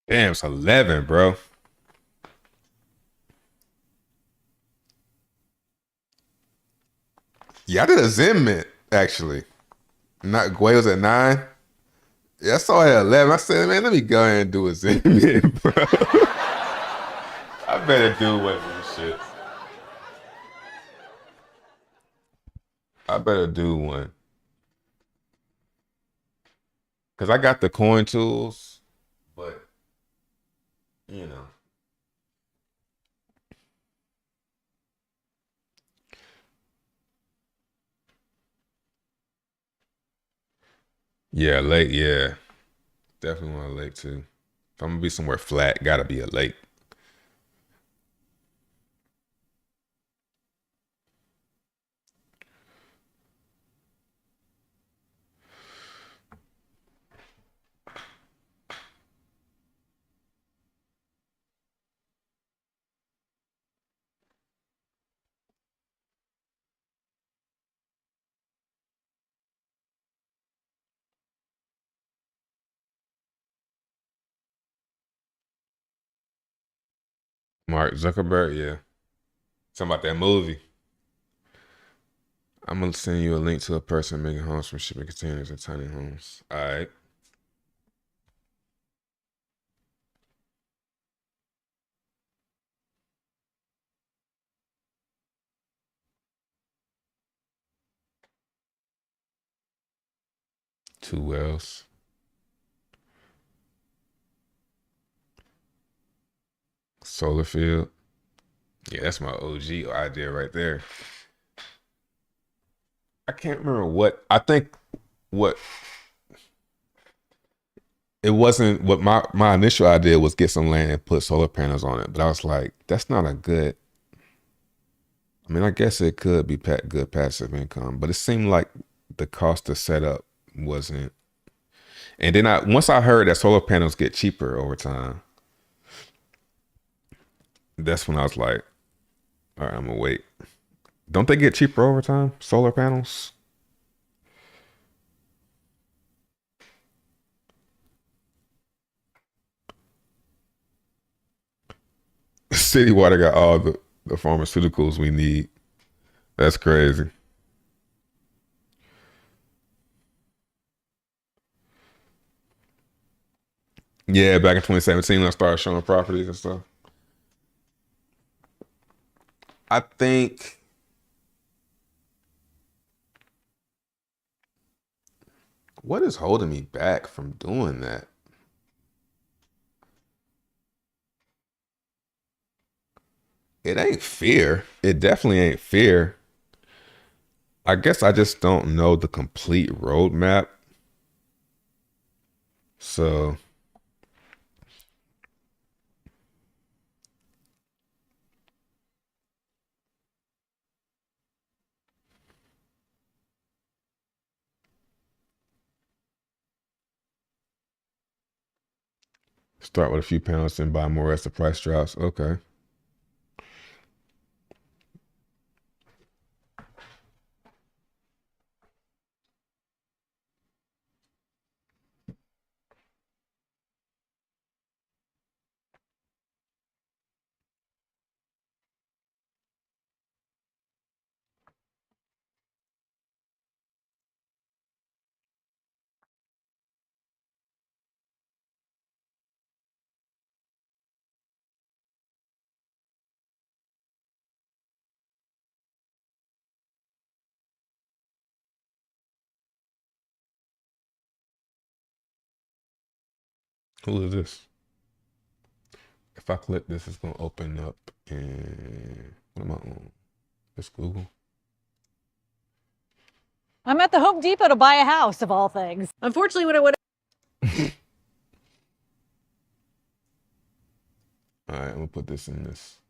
Damn, it's 11, bro. Yeah, I did a Zen mint, actually. Not Guay was at 9. Yeah, I saw it at 11. I said, man, let me go ahead and do a Zen mint, bro. I better do one of these shit. I better do one. Because I got the coin tools, but, you know. Yeah, lake, yeah. Definitely want a lake too. If I'm gonna be somewhere flat, gotta be a lake. Mark Zuckerberg, yeah. Talking about that movie. I'm gonna send you a link to a person making homes from shipping containers and tiny homes. All right. Two wells. Solar field. Yeah, that's my OG idea right there. I can't remember what I think what it wasn't what my initial idea was get some land and put solar panels on it, but I was like, that's not a good. I mean, I guess it could be good passive income, but it seemed like the cost to set up wasn't. And then once I heard that solar panels get cheaper over time, that's when I was like, all right, I'm gonna wait. Don't they get cheaper over time? Solar panels? City Water got all the pharmaceuticals we need. That's crazy. Yeah, back in 2017 when I started showing properties and stuff. I think what is holding me back from doing that? It ain't fear. It definitely ain't fear. I guess I just don't know the complete roadmap. So Start with a few pounds and buy more as the price drops. Okay. Who is this? If I click this, it's gonna open up and what am I on? It's Google. I'm at the Home Depot to buy a house, of all things. Unfortunately, when I went. All right, I'm gonna put this in this.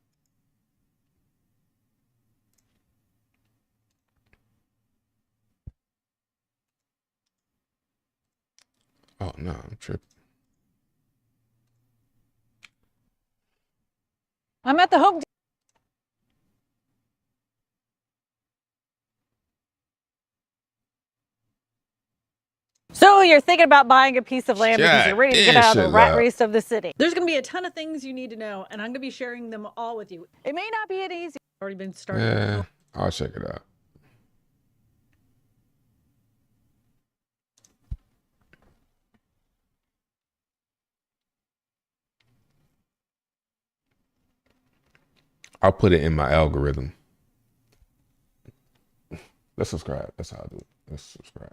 Oh no, I'm tripping. I'm at the Home Depot. So you're thinking about buying a piece of land because you're ready to get out of the rat race of the city. There's going to be a ton of things you need to know, and I'm going to be sharing them all with you. It may not be an easy. Already been started. Yeah, I'll check it out. I'll put it in my algorithm. Let's subscribe. That's how I do it. Let's subscribe.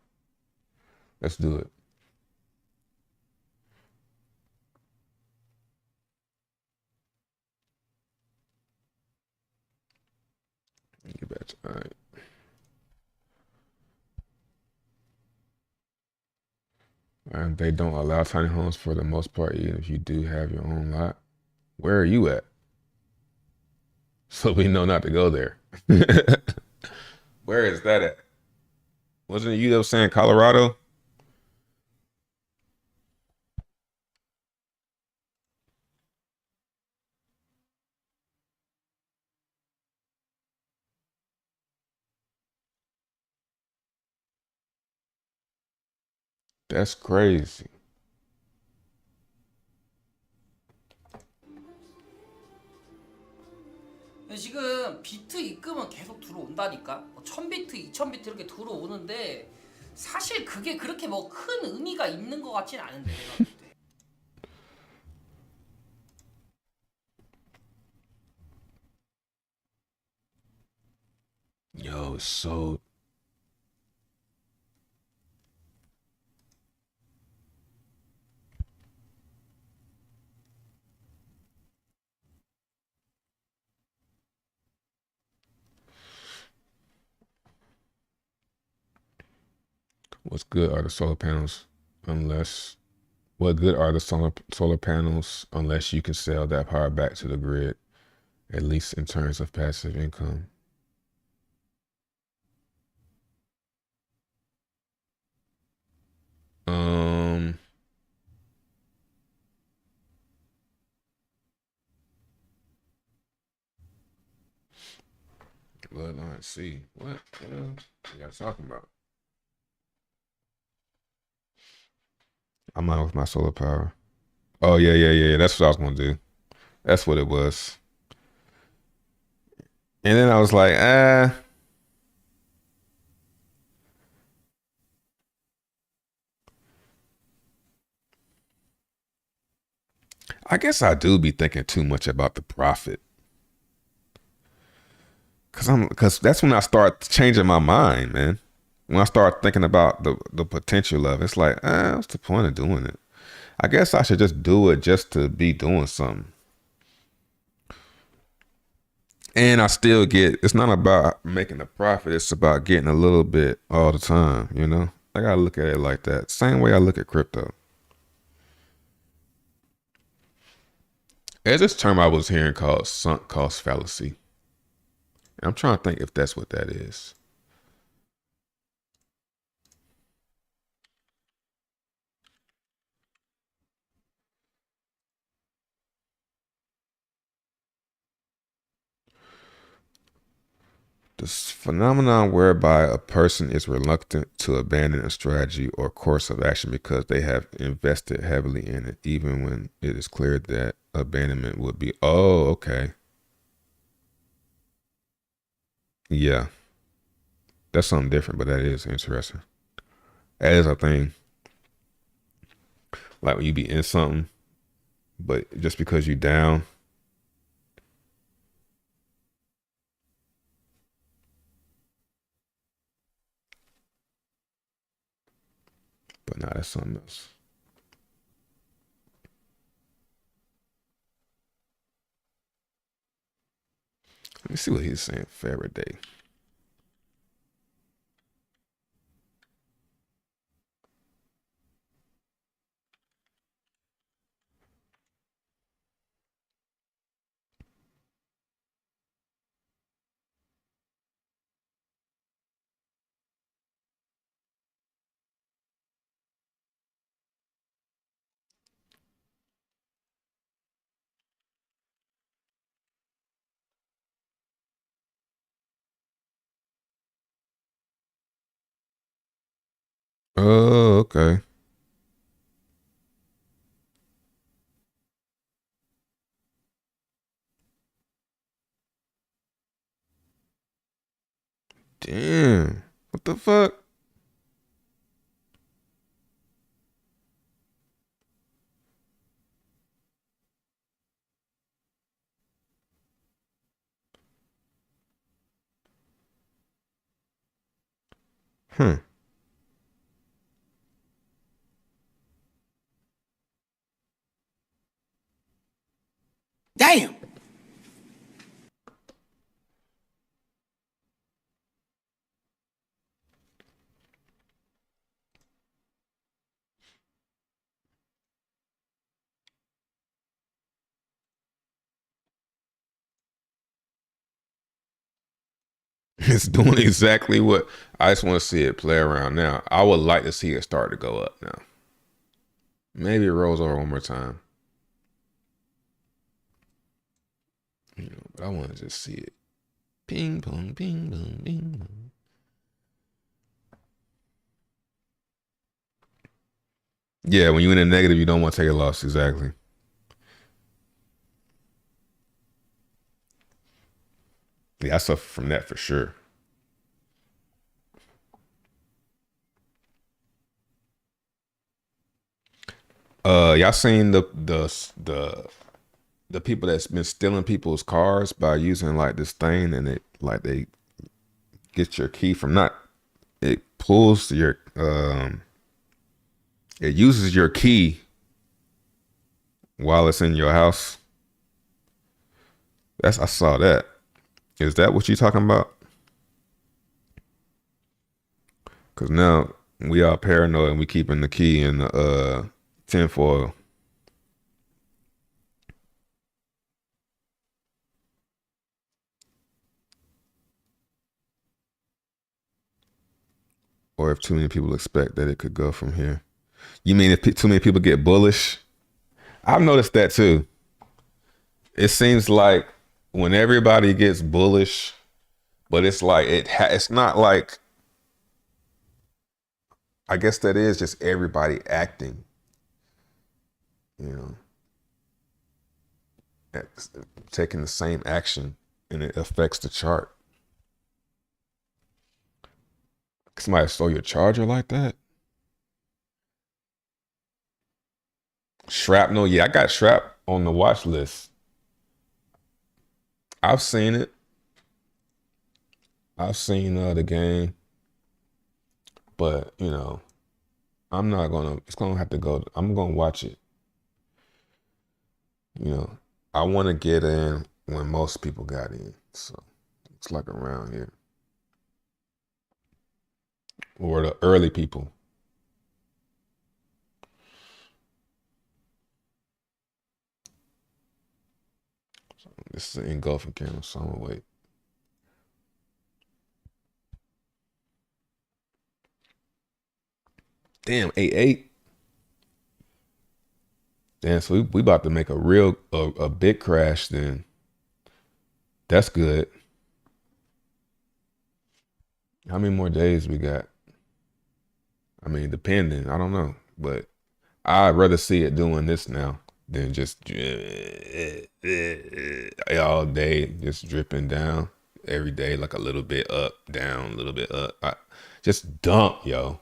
Let's do it. Get back to, all right. And they don't allow tiny homes for the most part, even if you do have your own lot. Where are you at? So we know not to go there. Where is that at? Wasn't it you that was saying Colorado? That's crazy. 지금 비트 입금은 계속 들어온다니까. 1000비트, 2000비트 이렇게 들어오는데 사실 그게 그렇게 뭐 큰 의미가 있는 것 같진 않은데. Yo, so what's good are the solar panels unless what good are the solar panels unless you can sell that power back to the grid, at least in terms of passive income? Bloodline C. What the hell are y'all talking about? I'm out with my solar power. Oh yeah. That's what I was gonna do. That's what it was. And then I was like, I guess I do be thinking too much about the profit. Cause that's when I start changing my mind, man. When I start thinking about the potential of it, it's like, what's the point of doing it? I guess I should just do it just to be doing something. And I still get, it's not about making a profit. It's about getting a little bit all the time, you know? I gotta look at it like that. Same way I look at crypto. There's this term I was hearing called sunk cost fallacy. And I'm trying to think if that's what that is. This phenomenon whereby a person is reluctant to abandon a strategy or course of action because they have invested heavily in it, even when it is clear that abandonment would be. Oh, okay. Yeah. That's something different, but that is interesting. That is a thing. Like when you be in something, but just because you down. But nah, that's something else. Let me see what he's saying. Faraday. Oh, okay. Damn. What the fuck? Hmm. Damn. It's doing exactly what I just want to see it play around now. I would like to see it start to go up now. Maybe it rolls over one more time. You know, but I want to just see it. Ping pong, ping pong, ping pong. Yeah, when you're in a negative, you don't want to take a loss. Exactly. Yeah, I suffer from that for sure. Y'all seen the people that's been stealing people's cars by using like this thing, and it like they get your key from not it pulls your it uses your key while it's in your house. I saw that. Is that what you talking about? Cause now we all paranoid and we keeping the key in the tinfoil. Or if too many people expect that it could go from here. You mean if too many people get bullish? I've noticed that too. It seems like when everybody gets bullish, but it's like it's not like, I guess that is just everybody acting, you know, taking the same action, and it affects the chart. Somebody stole your charger like that? Shrapnel, yeah, I got Shrap on the watch list. I've seen it. I've seen the game, but you know, I'm not gonna. It's gonna have to go. I'm gonna watch it. You know, I want to get in when most people got in, so it's like around here, or the early people. So this is an engulfing camera, so I'm gonna wait. Damn, 8-8. Damn, so we about to make a big crash then. That's good. How many more days we got? I mean, depending. I don't know. But I'd rather see it doing this now than just all day, just dripping down every day, like a little bit up, down, a little bit up. Just dump, yo.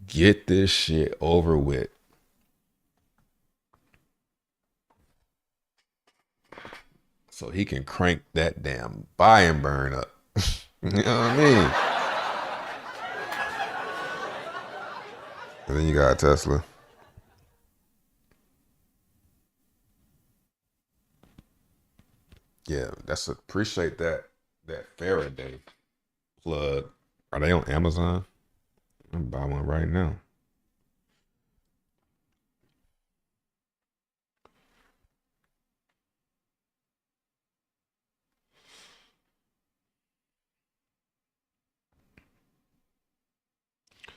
Get this shit over with. So he can crank that damn buy and burn up. You know what I mean? And then you got a Tesla. Yeah, appreciate that Faraday plug. Are they on Amazon? I'm gonna buy one right now.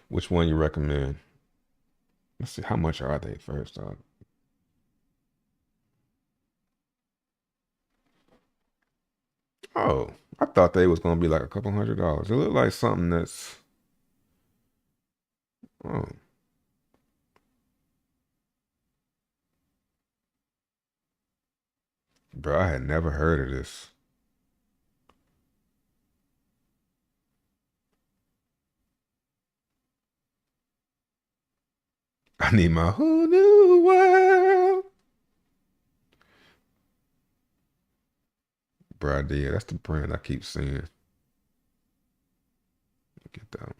Which one you recommend? Let's see, how much are they first off? Oh, I thought they was gonna be like a couple $100. It looked like something that's oh. Bro, I had never heard of this. I need my whole new world. Bro, yeah, that's the brand I keep seeing. Get that one.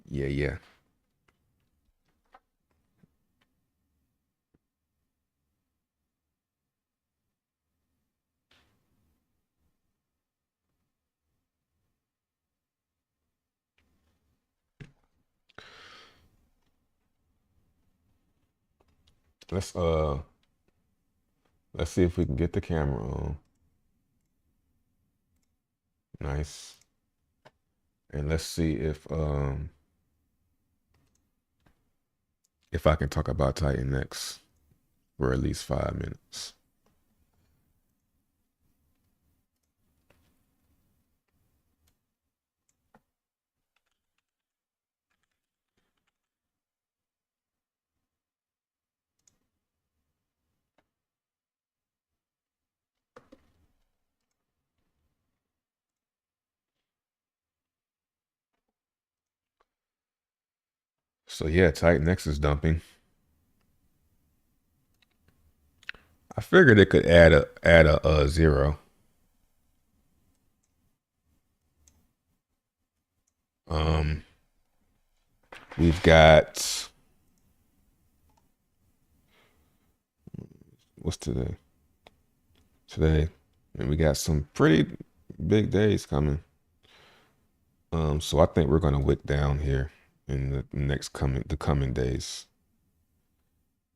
Yeah, yeah. Let's see if we can get the camera on. Nice. And let's see if I can talk about Titan X for at least 5 minutes. So yeah, Titan X is dumping. I figured it could add a 0. We've got, what's today? And we got some pretty big days coming. So I think we're gonna wick down here in the coming days.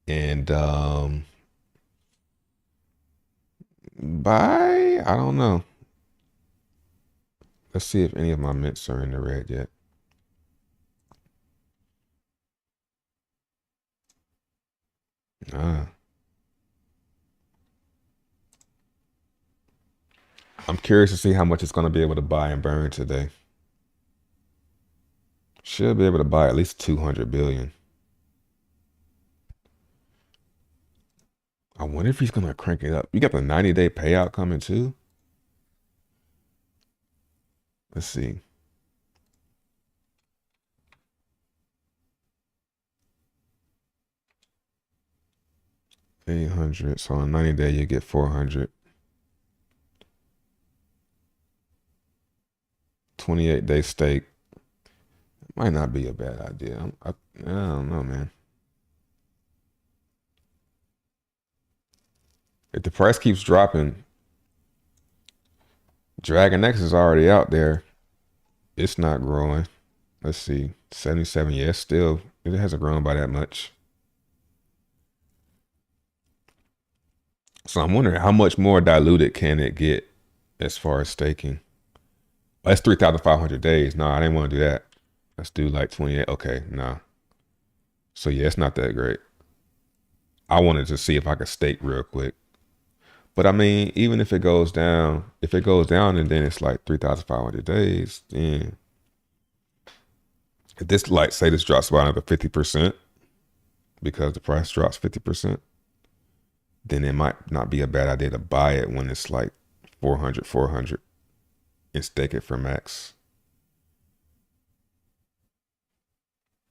And I don't know. Let's see if any of my mints are in the red yet. I'm curious to see how much it's going to be able to buy and burn today. Should be able to buy at least 200 billion. I wonder if he's going to crank it up. You got the 90-day payout coming too? Let's see. $800. So on 90-day, you get 400. 28-day stake. Might not be a bad idea. I don't know, man. If the price keeps dropping, Dragon X is already out there. It's not growing. Let's see. 77. Yeah, it hasn't grown by that much. So I'm wondering how much more diluted can it get as far as staking? That's 3,500 days. No, I didn't want to do that. Let's do like 28. Okay, no. So yeah, it's not that great. I wanted to see if I could stake real quick. But I mean, even if it goes down, and then it's like 3,500 days, then if this, like, say this drops by another 50% because the price drops 50%, then it might not be a bad idea to buy it when it's like 400 and stake it for max.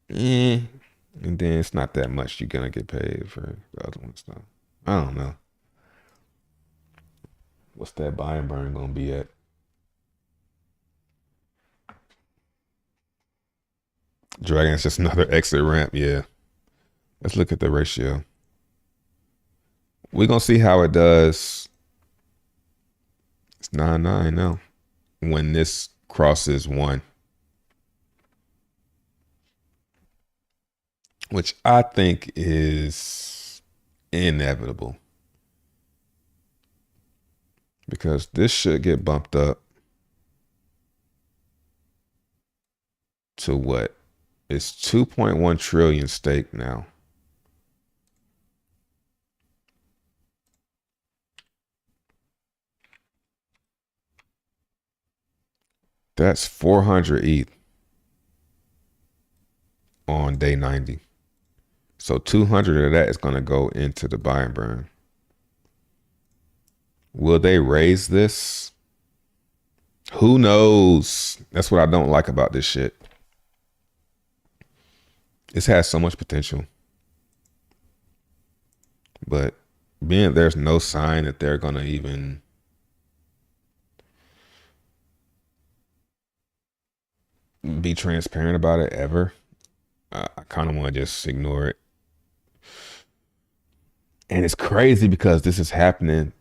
And then it's not that much you're gonna get paid for the other ones though. I don't know. What's that buy and burn gonna be at? Dragon's just another exit ramp. Yeah. Let's look at the ratio. We're gonna see how it does. It's 9.9 now. When this crosses 1. Which I think is inevitable. Because this should get bumped up to what? It's 2.1 trillion stake now. That's 400 ETH on day 90. So 200 of that is going to go into the buy and burn. Will they raise this? Who knows? That's what I don't like about this shit. This has so much potential. But being there's no sign that they're going to even be transparent about it ever, I kind of want to just ignore it. And it's crazy because this is happening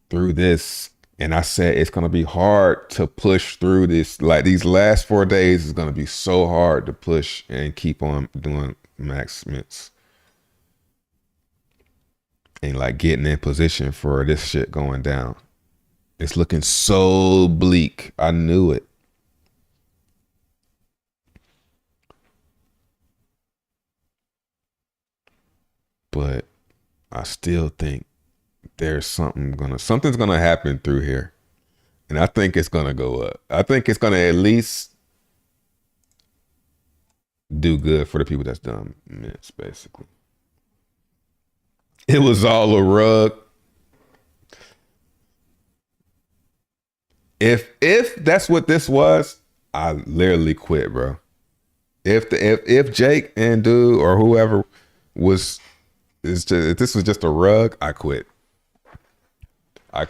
through this. And I said it's going to be hard to push through this. Like these last 4 days is going to be so hard to push and keep on doing max mints. And like getting in position for this shit going down. It's looking so bleak. I knew it. But I still think there's something's gonna happen through here. And I think it's gonna go up. I think it's gonna at least do good for the people that's done mints, basically. It was all a rug. If that's what this was, I literally quit, bro. If Jake and dude or whoever was if this was just a rug, I quit. I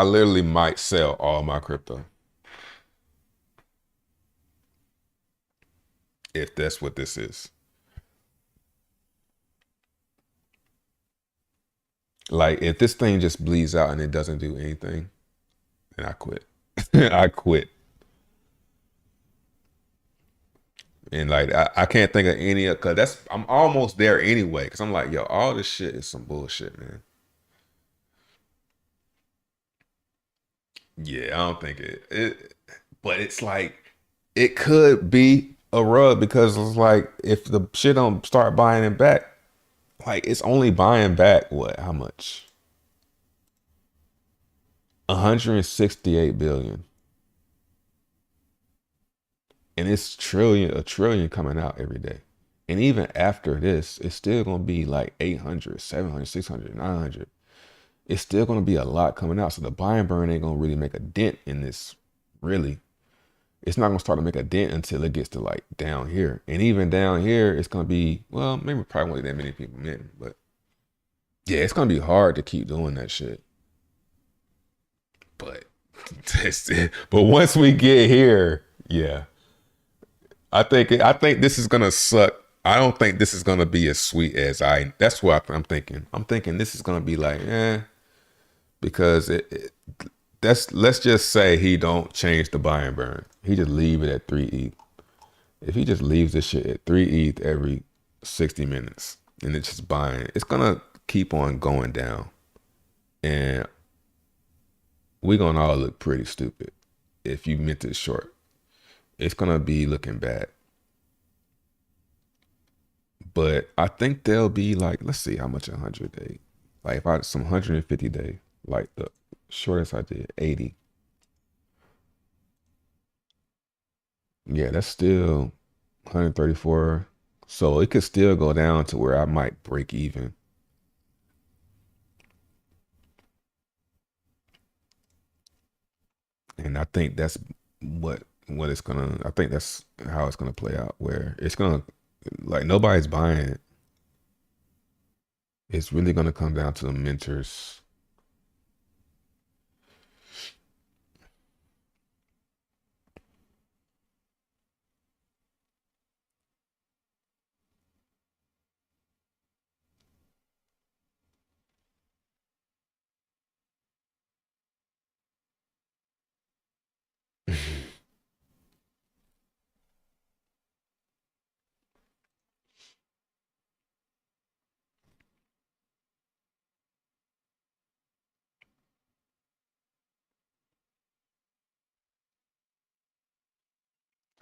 literally might sell all my crypto. If that's what this is. Like, if this thing just bleeds out and it doesn't do anything, then I quit. I quit. And like, I can't think of any, because I'm almost there anyway. Because I'm like, yo, all this shit is some bullshit, man. Yeah, I don't think but it's like, it could be a rug because it's like, if the shit don't start buying it back, like it's only buying back what? How much? 168 billion. And it's a trillion coming out every day. And even after this, it's still going to be like 800, 700, 600, 900. It's still going to be a lot coming out. So the buy and burn ain't going to really make a dent in this, really. It's not going to start to make a dent until it gets to like down here. And even down here, it's going to be, well, maybe probably won't be that many people in, but yeah, it's going to be hard to keep doing that shit. But once we get here, yeah. I think this is gonna suck. I don't think this is gonna be as sweet as that's what I'm thinking. I'm thinking this is gonna be like, because let's just say he don't change the buy and burn. He just leave it at 3 ETH. If he just leaves this shit at 3 ETH every 60 minutes, and it's just buying. It's gonna keep on going down, and we're gonna all look pretty stupid if you mint it short. It's gonna be looking bad. But I think they'll be like, let's see how much 100 day. Like if I some 150 day, like the shortest I did, 80. Yeah, that's still 134. So it could still go down to where I might break even. And I think that's what it's gonna, I think that's how it's gonna play out, where it's gonna, like, nobody's buying it. It's really gonna come down to the mentors.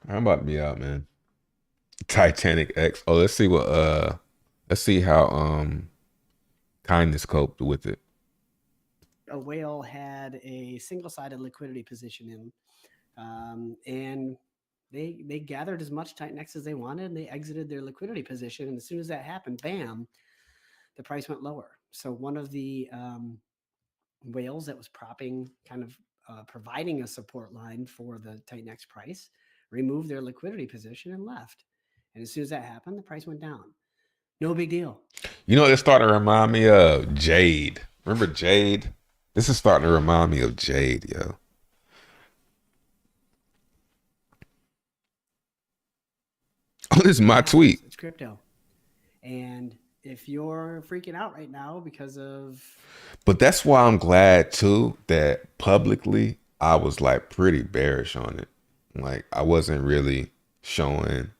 I'm about to be out, man. Titanic X. Oh, let's see how kindness coped with it. A whale had a single-sided liquidity position in, and they gathered as much Titan-X as they wanted, and they exited their liquidity position. And as soon as that happened, bam, the price went lower. So one of the whales that was propping, kind of providing a support line for the Titan-X price, removed their liquidity position and left. And as soon as that happened, the price went down. No big deal. You know, it's starting to remind me of Jade. Remember Jade? This is starting to remind me of Jade, yo. Oh, this is my tweet. It's crypto. And if you're freaking out right now because of... But that's why I'm glad, too, that publicly I was, like, pretty bearish on it. Like, I wasn't really showing...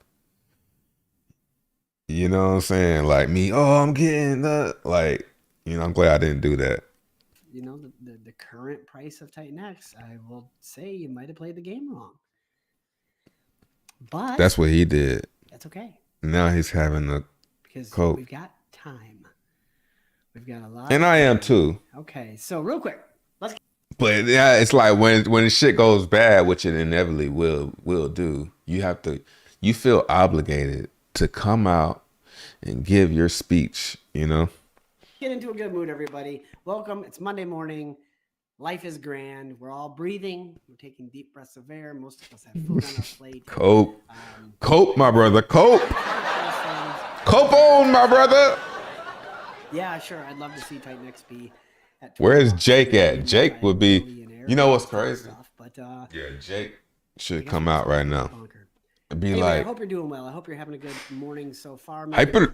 You know what I'm saying? Like me, oh, I'm getting like, you know, I'm glad I didn't do that. You know, the current price of Titan X, I will say you might have played the game wrong. But that's what he did. That's okay. Now he's having a because cope. We've got time. We've got a lot. And I am too. Okay, so real quick, let's. But yeah, it's like when shit goes bad, which it inevitably will do. You feel obligated to come out and give your speech, you know? Get into a good mood, everybody. Welcome. It's Monday morning. Life is grand. We're all breathing. We're taking deep breaths of air. Most of us have food on our plate. Cope. Cope, my brother. Cope. Cope on, my brother. Yeah, sure. I'd love to see Titan X be at. Where's Jake at? Jake would be, you know what's crazy? But yeah, Jake should come out right now. And be anyway, like, I hope you're doing well. I hope you're having a good morning so far. Hyper.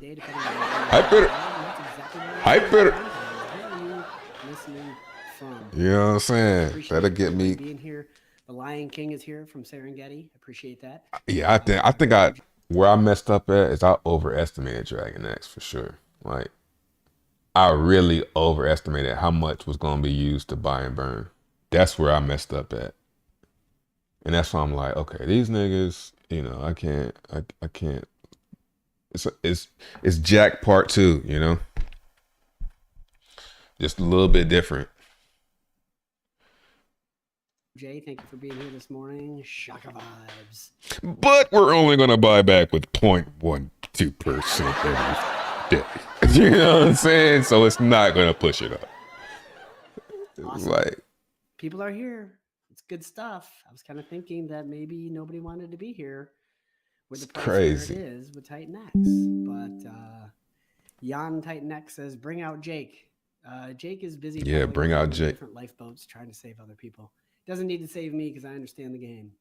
Listening from. You know what I'm saying? That'll get me. Being here. The Lion King is here from Serengeti. Appreciate that. Yeah, I think where I messed up at is I overestimated Dragon X for sure. Like, I really overestimated how much was going to be used to buy and burn. That's where I messed up at. And that's why I'm like, okay, these niggas, you know, I can't. It's Jack Part 2, you know? Just a little bit different. Jay, thank you for being here this morning. Shaka vibes. But we're only going to buy back with 0.12% every day. You know what I'm saying? So it's not going to push it up. Awesome. Like, people are here. It's good stuff. I was kind of thinking that maybe nobody wanted to be here with the price crazy. where it is with Titan X. But Jan Titan X says, bring out Jake. Jake is busy. Yeah, bring out Jake. Different lifeboats trying to save other people. Doesn't need to save me because I understand the game.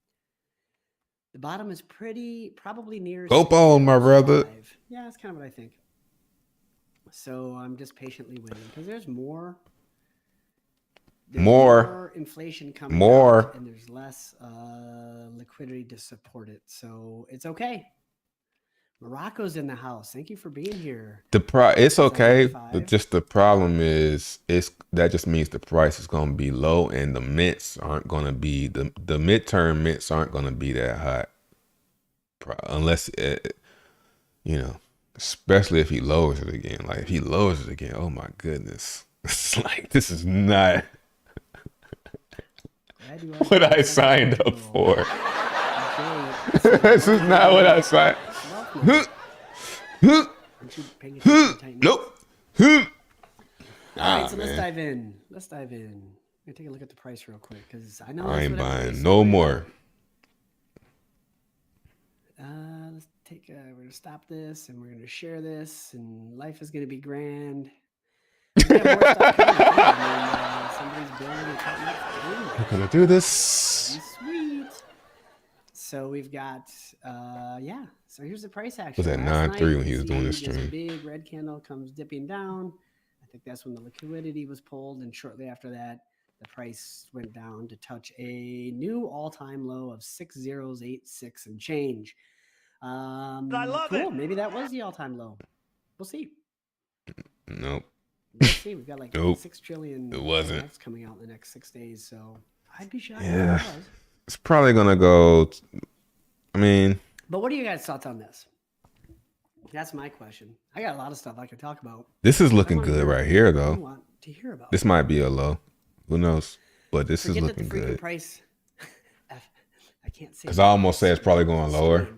The bottom is probably near. Go on, my brother. Yeah, that's kind of what I think. So I'm just patiently waiting because there's more. More inflation coming out, and there's less liquidity to support it. So it's okay. Morocco's in the house. Thank you for being here. It's okay. 75. Just the problem is that just means the price is gonna be low and the mints aren't gonna be the midterm mints aren't gonna be that hot. Unless especially if he lowers it again. Like if he lowers it again, oh my goodness. It's like this is not what I signed up for. This is not what I signed. Nope. All right, so man. let's dive in. Let's dive in. Let me take a look at the price real quick because I know I ain't buying no more. Let's take. We're gonna stop this and we're gonna share this, and life is gonna be grand. We have more stuff coming. Somebody's building a company. We're gonna do this. Sweet. So we've got, yeah. So here's the price action. Was at Last 9.3 night, when he was doing the this stream. big red candle comes dipping down. I think that's when the liquidity was pulled, and shortly after that, the price went down to touch a new all-time low of 6086 and change. I love it. Maybe that was the all-time low. We'll see. Nope. We'll see. We've got like Nope. 6 trillion. It wasn't. That's coming out in the next 6 days, so I'd be shocked. Yeah. If it was. It's probably gonna go. I mean. But what are you guys' thoughts on this? That's my question. I got a lot of stuff I could talk about. This is looking good right here, I though. want to hear about. This might be a low. Who knows? But this is Forget looking that the freaking good. price. I can't say. Because I almost say it's probably going lower,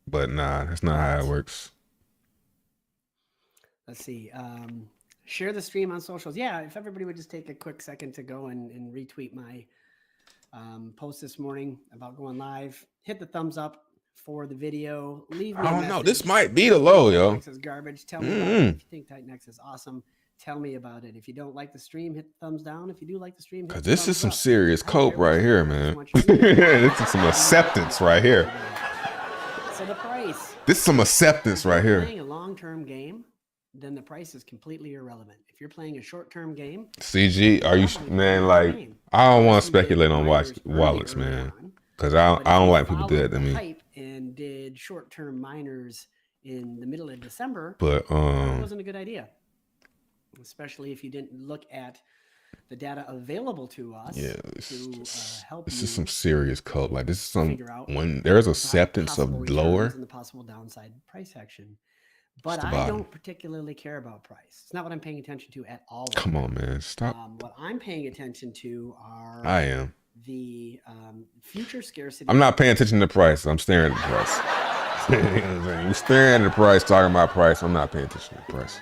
but nah, that's not how it works. Let's see. Share the stream on socials. Yeah, if everybody would just take a quick second to go and retweet my post this morning about going live. Hit the thumbs up for the video. Leave me I a don't know. message. This might be the low, yo. Titan X is garbage. Tell me about it. If you think Titan X is awesome, tell me about it. If you don't like the stream, hit the thumbs down. If you do like the stream, hit Cause the this is thumbs some up. serious I don't cope care what right you here, think, I just man. want you to know. This is some acceptance right here. So the price. This is some acceptance right If you're here. playing a long-term game, then the price is completely irrelevant. If you're playing a short-term game, CG, are you man? Like I don't want to speculate on wallets, man. Cause I don't like people do that to me. hype and did short-term miners in the middle of December, But it wasn't a good idea, especially if you didn't look at the data available to us yeah, to help this you is some serious cope. Like this is some figure out when there's the acceptance of possible lower. returns and the possible downside price action. But the I bottom. don't particularly care about price. It's not what I'm paying attention to at all. Come on, man, stop. What I'm paying attention to are I am. the future scarcity. I'm not paying attention to the price. I'm staring at the price. You're staring at the price, talking about price. I'm not paying attention to the price.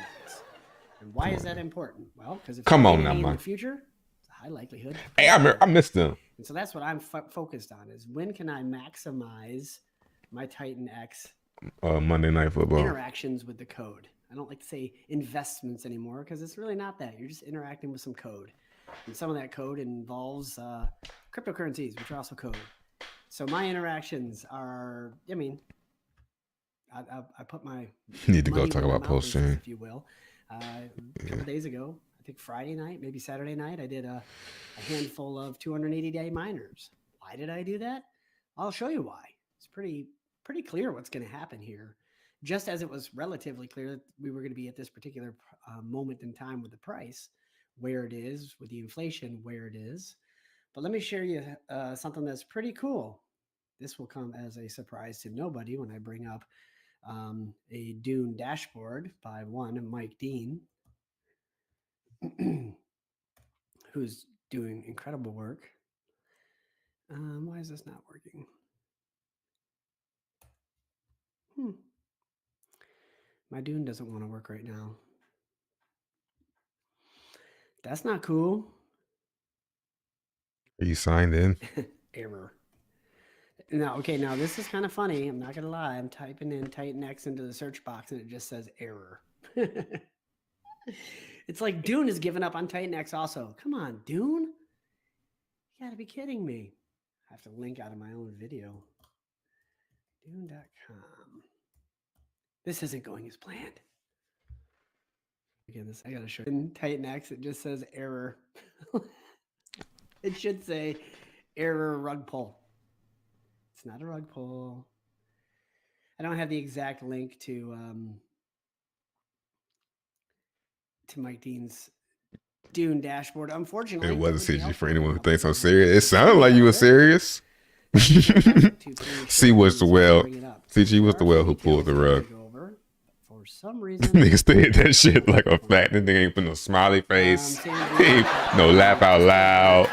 And why is that important? Well, because if Come you're on now, in man. the future, it's a high likelihood. Hey, I missed them. And so that's what I'm focused on: is when can I maximize my Titan X Monday Night Football. interactions with the code. I don't like to say investments anymore because it's really not that. You're just interacting with some code. And some of that code involves cryptocurrencies, which are also code. So my interactions are, I mean, I put my Need to go money talk where about my mouth is, post-chain. if you will. A couple days ago, I think Friday night, maybe Saturday night, I did a handful of 280-day miners. Why did I do that? I'll show you why. It's pretty clear what's going to happen here. Just as it was relatively clear that we were going to be at this particular moment in time with the price, where it is, with the inflation, where it is. But let me share you something that's pretty cool. This will come as a surprise to nobody when I bring up a Dune dashboard by one Mike Dean, who's doing incredible work. Why is this not working? My Dune doesn't want to work right now. That's not cool. Are you signed in? Error. Now, okay, now this is kind of funny. I'm not going to lie. I'm typing in Titan X into the search box and it just says error. It's like Dune has given up on Titan X also. Come on, Dune? You got to be kidding me. I have to link out of my own video. Dune.com. This isn't going as planned. Again, I got to show you. In Titan X, it just says error. It should say error rug pull. It's not a rug pull. I don't have the exact link to Mike Dean's Dune dashboard. Unfortunately, It wasn't everything CG else for we're anyone bringing who up thinks I'm doesn't have serious. It anything sounded like you were about it. serious. Too C was the short well. reasons to bring it up. CG was There the are well some who pulled details the I wanna rug. go over. For some reason, Niggas did that shit like a fat. This nigga ain't put no smiley face. No laugh out loud.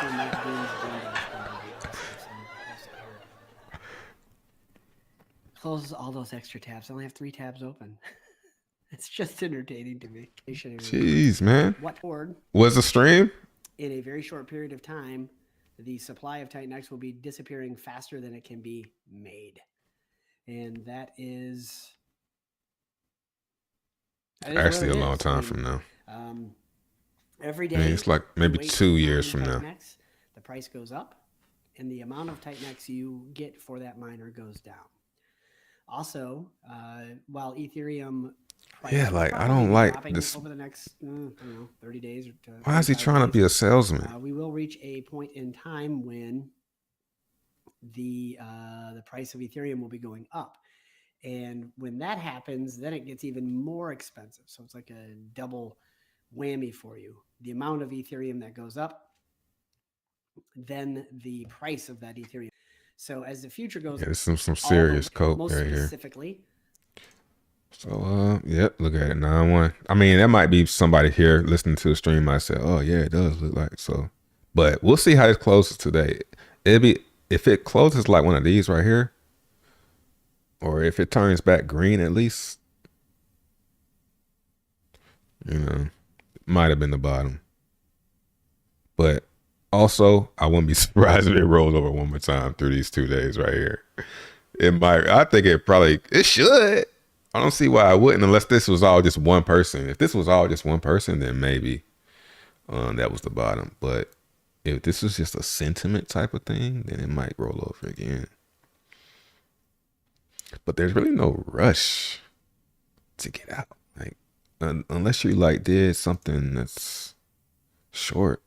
Close all those extra tabs. I only have 3 tabs open. It's just entertaining to me. Jeez, man. What board? Was the stream? In a very short period of time, the supply of Titan X will be disappearing faster than it can be made. And that is Actually, a long time from now. Every day, I mean, it's like maybe 2 years from now. X, the price goes up, and the amount of Titan X you get for that miner goes down. Also, while Ethereum price like, I probably don't be like dropping this. over the next, I don't know, 30 days or Why is he 45 trying to days, be a salesman? we will reach a point in time when the price of Ethereum will be going up. And when that happens, then it gets even more expensive. So it's like a double whammy for you. The amount of Ethereum that goes up, then the price of that Ethereum. So as the future goes, Yeah, there's some serious coke most right here. specifically. So, yep, look at it, 9-1. I mean, that might be somebody here listening to the stream might say, oh, yeah, it does look like so. But we'll see how this closes today. It'll be, if it closes like one of these right here, or if it turns back green at least, you know, might have been the bottom. But also, I wouldn't be surprised if it rolls over one more time through these 2 days right here. It might, I think it should. I don't see why I wouldn't unless this was all just one person. If this was all just one person, then maybe that was the bottom. But if this was just a sentiment type of thing, then it might roll over again. But there's really no rush to get out. Like, unless you like did something that's short.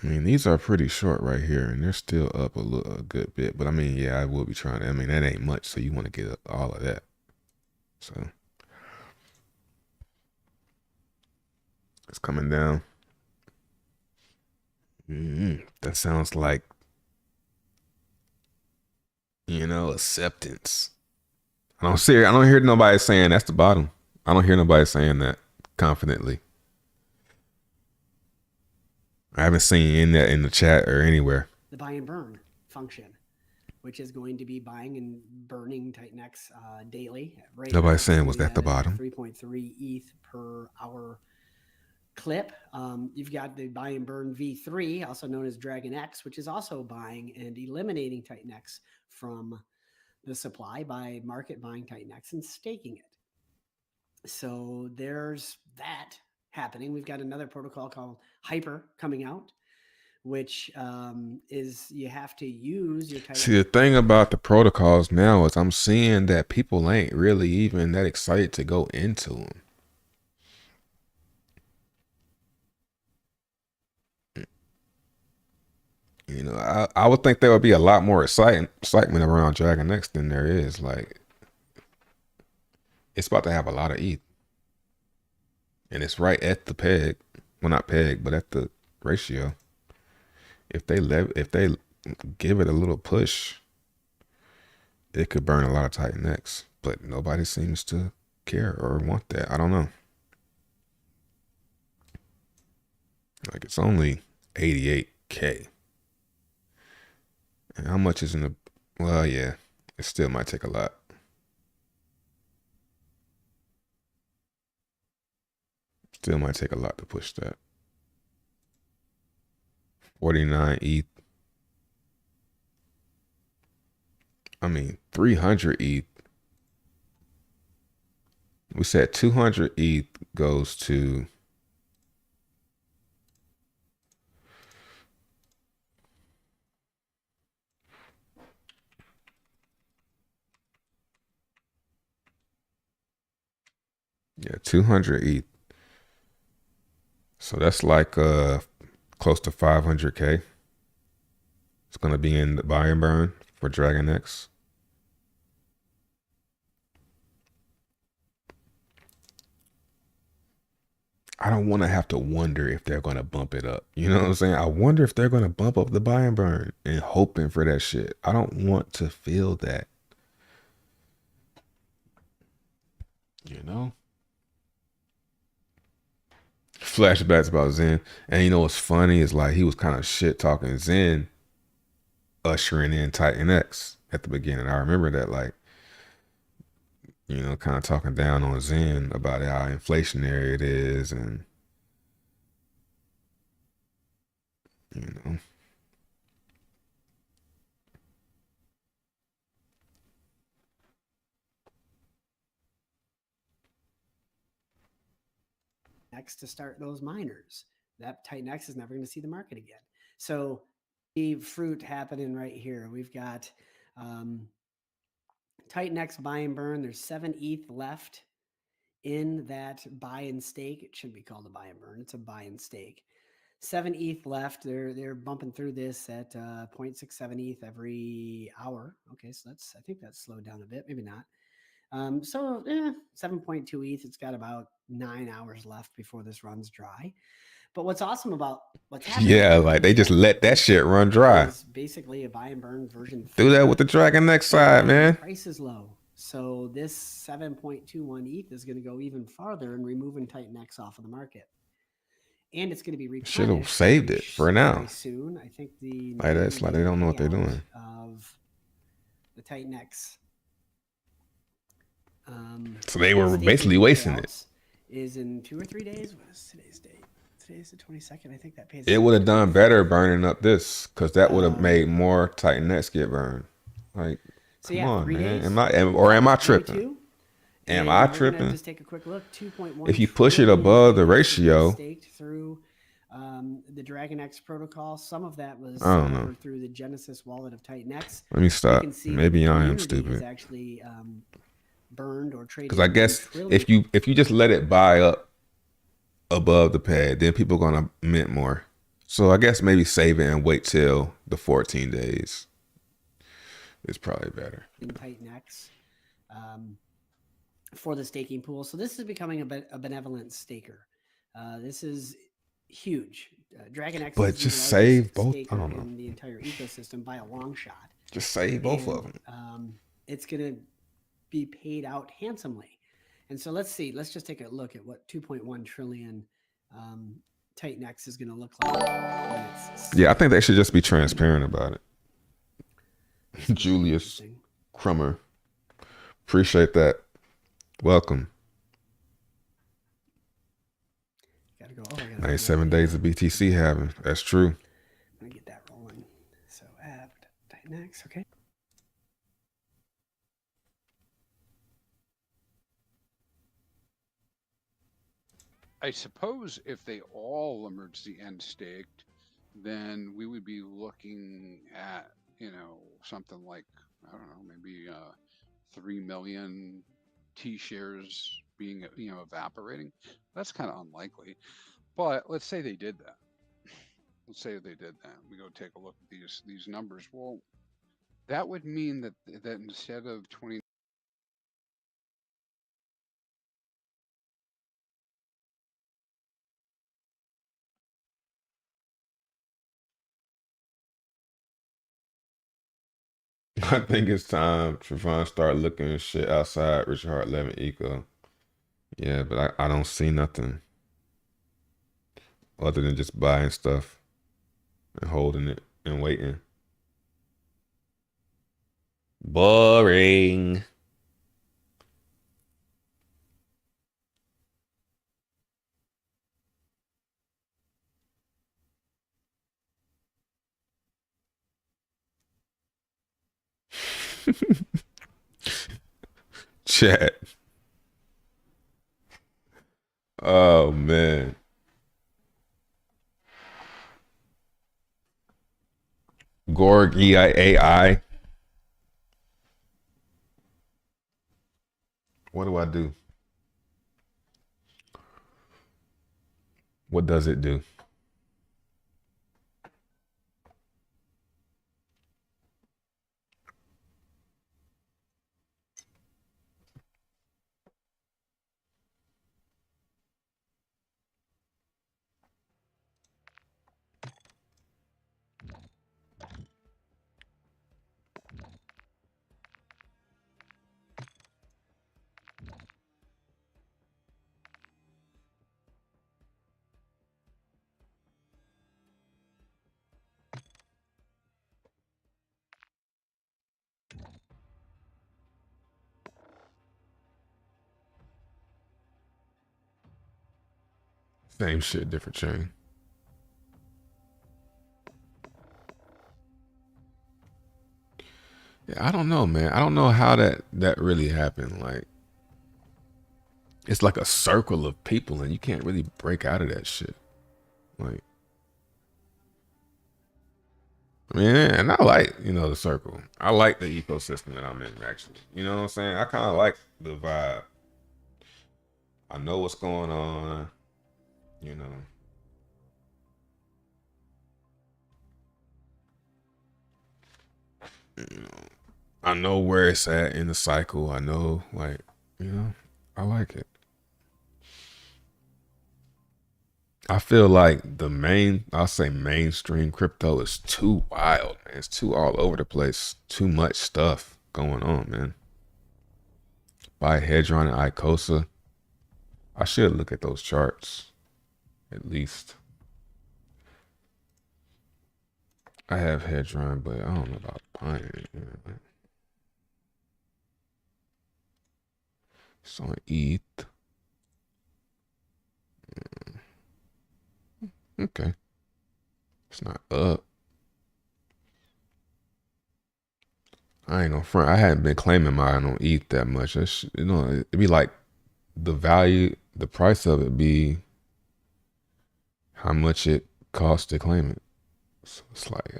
I mean, these are pretty short right here, and they're still up a good bit. But I mean, yeah, I will be trying to. I mean, that ain't much, so you want to get all of that. So it's coming down. That sounds like, you know, acceptance. I don't hear nobody saying that's the bottom. I don't hear nobody saying that confidently. I haven't seen that in the chat or anywhere. The buy and burn function, which is going to be buying and burning Titan X daily. Right Nobody's saying was that the bottom. 3.3 ETH per hour clip. You've got the buy and burn V3, also known as Dragon X, which is also buying and eliminating Titan X from the supply by market buying Titan X and staking it. So there's that happening. We've got another protocol called Hyper coming out, which is you have to use your Titan. See, the thing about the protocols now is I'm seeing that people ain't really even that excited to go into them. You know, I would think there would be a lot more excitement around Dragon X than there is. Like, it's about to have a lot of ETH. And it's right at the peg. Well, not peg, but at the ratio. If they give it a little push, it could burn a lot of Titan X. But nobody seems to care or want that. I don't know. Like, it's only 88K. And how much is in the... Well, yeah. It still might take a lot. Still might take a lot to push that. 49 ETH. I mean, 300 ETH. We said 200 ETH goes to... Yeah, 200 ETH So that's like close to 500K. It's gonna be in the buy and burn for Dragon X. I don't want to have to wonder if they're gonna bump it up. You know what I'm saying? I wonder if they're gonna bump up the buy and burn and hoping for that shit. I don't want to feel that. You know? Flashbacks about Zen. And you know what's funny is like he was kind of shit talking Zen, ushering in Titan X at the beginning. I remember that, like, you know, kind of talking down on Zen about how inflationary it is, and you know. X to start those miners. That Titan X is never going to see the market again. So the fruit happening right here. We've got Titan X buy and burn. There's 7 ETH left in that buy and stake. It shouldn't be called a buy and burn. It's a buy and stake. 7 ETH left. They're bumping through this at 0.67 ETH every hour. Okay, so I think that's slowed down a bit. Maybe not. 7.2 ETH. It's got about 9 hours left before this runs dry. But what's awesome about what's happening? Yeah, like they just let that shit run dry. It's basically a buy and burn version. Do that with the Dragon X side, man. Price is low. So this 7.21 ETH is going to go even farther and removing Titan X off of the market. And it's going to be replenished. Should have saved it for now. Very soon. I think the like that's like they don't know what they're doing. Of the Titan X. So they were basically wasting it. Is in 2 or 3 days. What is today's date? Today's the 22nd. I think that pays. It would have done better burning up this, because that would have made more Titan X get burned. Like, so come on, man. Am I tripping? Am I tripping? Just take a quick look. 2.1. If you push it above the ratio, staked through the Dragon X protocol. Some of that was I don't know. through the Genesis wallet of Titan X. Let me stop. Maybe I am stupid. Actually, burned or traded. Because I guess if you just let it buy up above the pad, then people are gonna mint more. So I guess maybe save it and wait till the 14 days. It's probably better. In Titan X, for the staking pool. So this is becoming a benevolent staker. This is huge. Dragon X, but just save both. I don't know. In the entire ecosystem by a long shot. Just save both of them. It's gonna be paid out handsomely. And so let's see. Let's just take a look at what 2.1 trillion Titan X is going to look like. Yeah, I think they should just be transparent about it. Julius Crummer, appreciate that. Welcome. Gotta go. 97 days of BTC having. That's true. I'm gonna get that rolling. So add Titan X. Okay. I suppose if they all emerge the end staked, then we would be looking at, you know, something like, I don't know, maybe 3 million T shares being, you know, evaporating. That's kind of unlikely. But let's say they did that. Let's say they did that. We go take a look at these numbers. Well, that would mean that instead of 20. I think it's time Trevon start looking at shit outside Richard Hart 11 Eco. Yeah, but I don't see nothing other than just buying stuff and holding it and waiting. Boring. Chat. Oh man. Gorg AI. What do I do? What does it do? Same shit, different chain. Yeah, I don't know, man. I don't know how that really happened. Like, it's like a circle of people, and you can't really break out of that shit. Like, I mean, and I like, you know, the circle. I like the ecosystem that I'm in, actually. You know what I'm saying? I kind of like the vibe. I know what's going on, you know. You know, I know where it's at in the cycle. I know, like, you know, I like it. I feel like I'll say mainstream crypto is too wild, man. It's too all over the place. Too much stuff going on, man. Buy Hedron and Icosa. I should look at those charts, at least. I have Hedron, but I don't know about buying it. You know? It's on ETH. Okay. It's not up. I ain't gonna front. I hadn't been claiming mine on ETH that much. You know, it'd be like the value, the price of it be how much it costs to claim it. So it's like,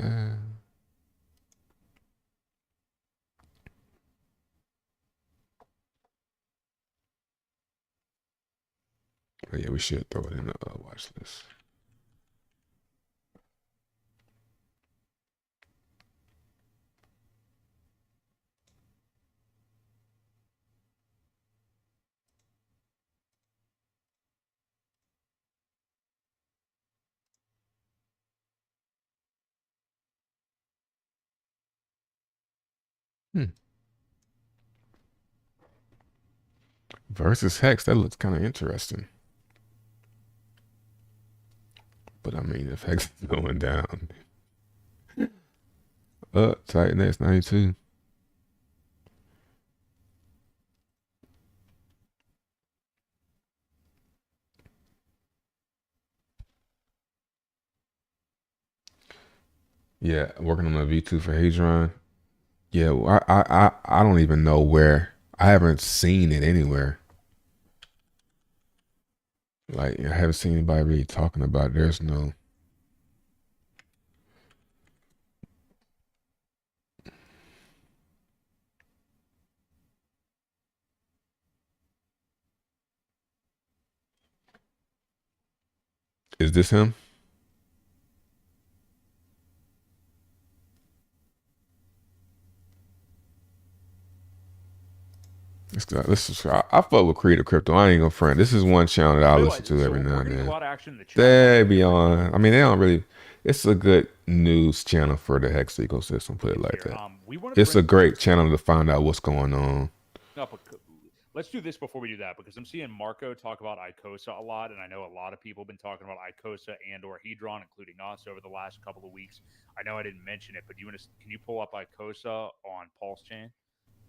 But yeah, we should throw it in the watch list. Versus Hex, that looks kind of interesting. But I mean, if Hex is going down, Titan X 92. Yeah, working on a V2 for Hadron. Yeah, well, I don't even know where. I haven't seen it anywhere. Like, I haven't seen anybody really talking about it. There's no. Is this him? I fuck with Creative Crypto. I ain't gonna front. This is one channel that I listen to every now and then. They be on. I mean, they don't really. It's a good news channel for the Hex ecosystem. Put it like that. It's a great channel to find out what's going on. Let's do this before we do that, because I'm seeing Marco talk about Icosa a lot, and I know a lot of people have been talking about Icosa and or Hedron, including us, over the last couple of weeks. I know I didn't mention it, but can you pull up Icosa on Pulse Chain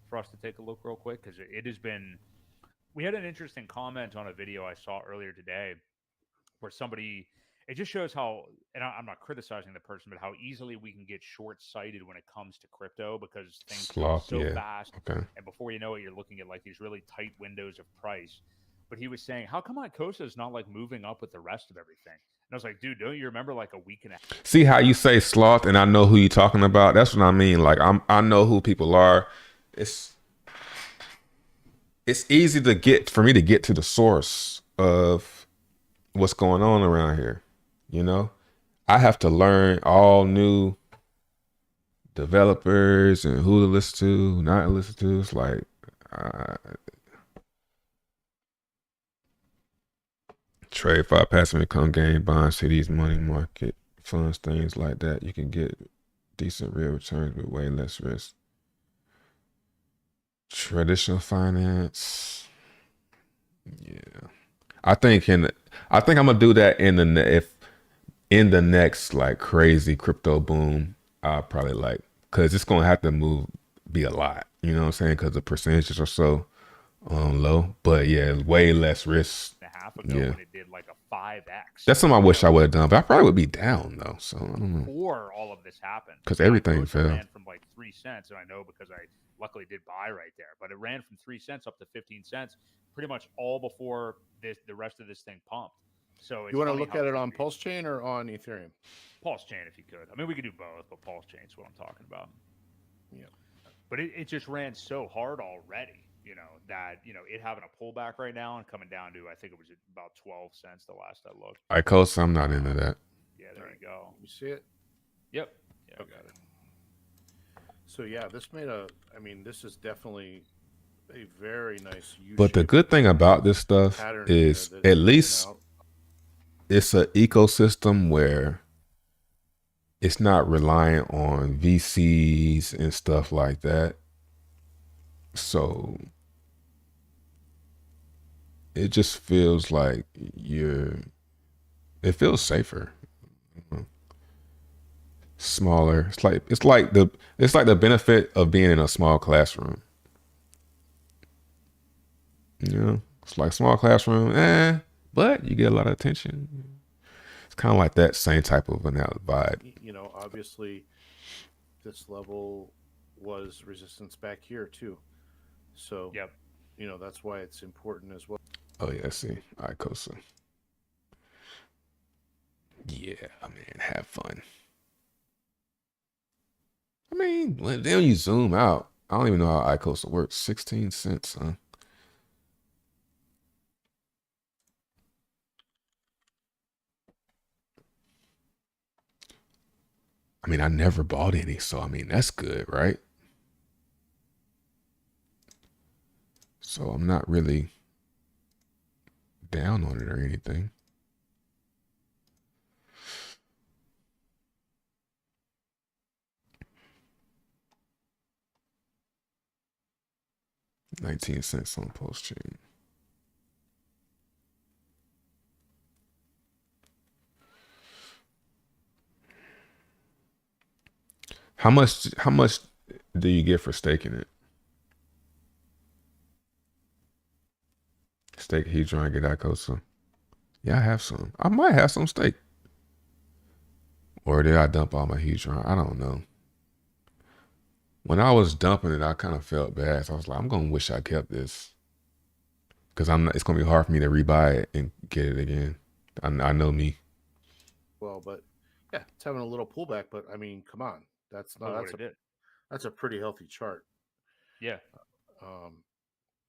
for us to take a look real quick? Because it has been, we had an interesting comment on a video I saw earlier today where somebody, it just shows how, and I'm not criticizing the person, but how easily we can get short-sighted when it comes to crypto, because things go so fast. Okay. And before you know it, you're looking at like these really tight windows of price. But he was saying, how come Icosa is not like moving up with the rest of everything? And I was like, dude, don't you remember like a week and a half? See how you say sloth, and I know who you're talking about. That's what I mean. Like I know who people are. It's easy to get for me to get to the source of what's going on around here. You know, I have to learn all new developers and who to listen to, who not to listen to. It's like trade for passive income game, bonds, CDs, money market funds, things like that. You can get decent real returns with way less risk. Traditional finance, yeah. I think I'm gonna do that in the next like crazy crypto boom. I'll probably because it's gonna have to be a lot. You know what I'm saying? Because the percentages are so low. But yeah, way less risk. A half ago when it did like a 5x. That's something I wish I would have done, but I probably would be down though. So I don't know. Before all of this happened, because everything Icosa fell. ran from like 3 cents, and I know because I luckily did buy right there. But it ran from 3 cents up to 15 cents, pretty much all before the rest of this thing pumped. So it's you want to look at it on Pulse Chain or on Ethereum? Pulse Chain, if you could. I mean, we could do both, but Pulse Chain is what I'm talking about. Yeah. But it just ran so hard already, you know, that, you know, it having a pullback right now and coming down to, I think it was about 12 cents the last I looked. Icosa, I'm not into that. Yeah, there you go. You see it? Yep. Yeah, okay. Got it. So yeah, this this is definitely a very nice U-shape. But the good thing about this stuff is at least it's an ecosystem where it's not reliant on VCs and stuff like that. So it just feels like it feels safer. Smaller. It's like the benefit of being in a small classroom. You know, it's like small classroom, but you get a lot of attention. It's kind of like that same type of vibe. You know, obviously, this level was resistance back here too. So, yep. You know, that's why it's important as well. Oh yeah, see, Icosa. Yeah, man, have fun. I mean, then you zoom out. I don't even know how Icosa works. 16 cents, huh? I mean, I never bought any, so I mean, that's good, right? So I'm not really down on it or anything. $0.19 on Pulse Chain. How much do you get for staking it? Stake Hedron, get Icosa. Yeah, I have some. I might have some stake. Or did I dump all my Hedron? I don't know. When I was dumping it, I kind of felt bad. So I was like, I'm gonna wish I kept this. Because it's gonna be hard for me to rebuy it and get it again. I know me. Well, but yeah, it's having a little pullback, but I mean, come on. That's a pretty healthy chart. Yeah.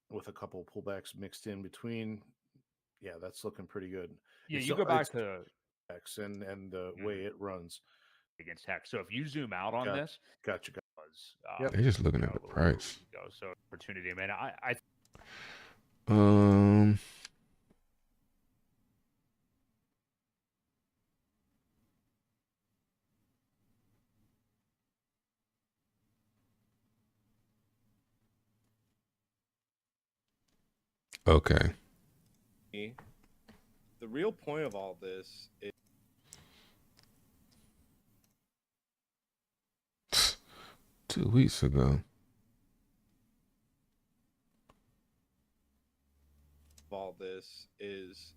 With a couple pullbacks mixed in between. Yeah, that's looking pretty good. Yeah, you go back to X and the way it runs against Hex. So if you zoom out on this, gotcha. They're just looking at the price. So opportunity, man. Okay. The real point of all this is 2 weeks ago. all this is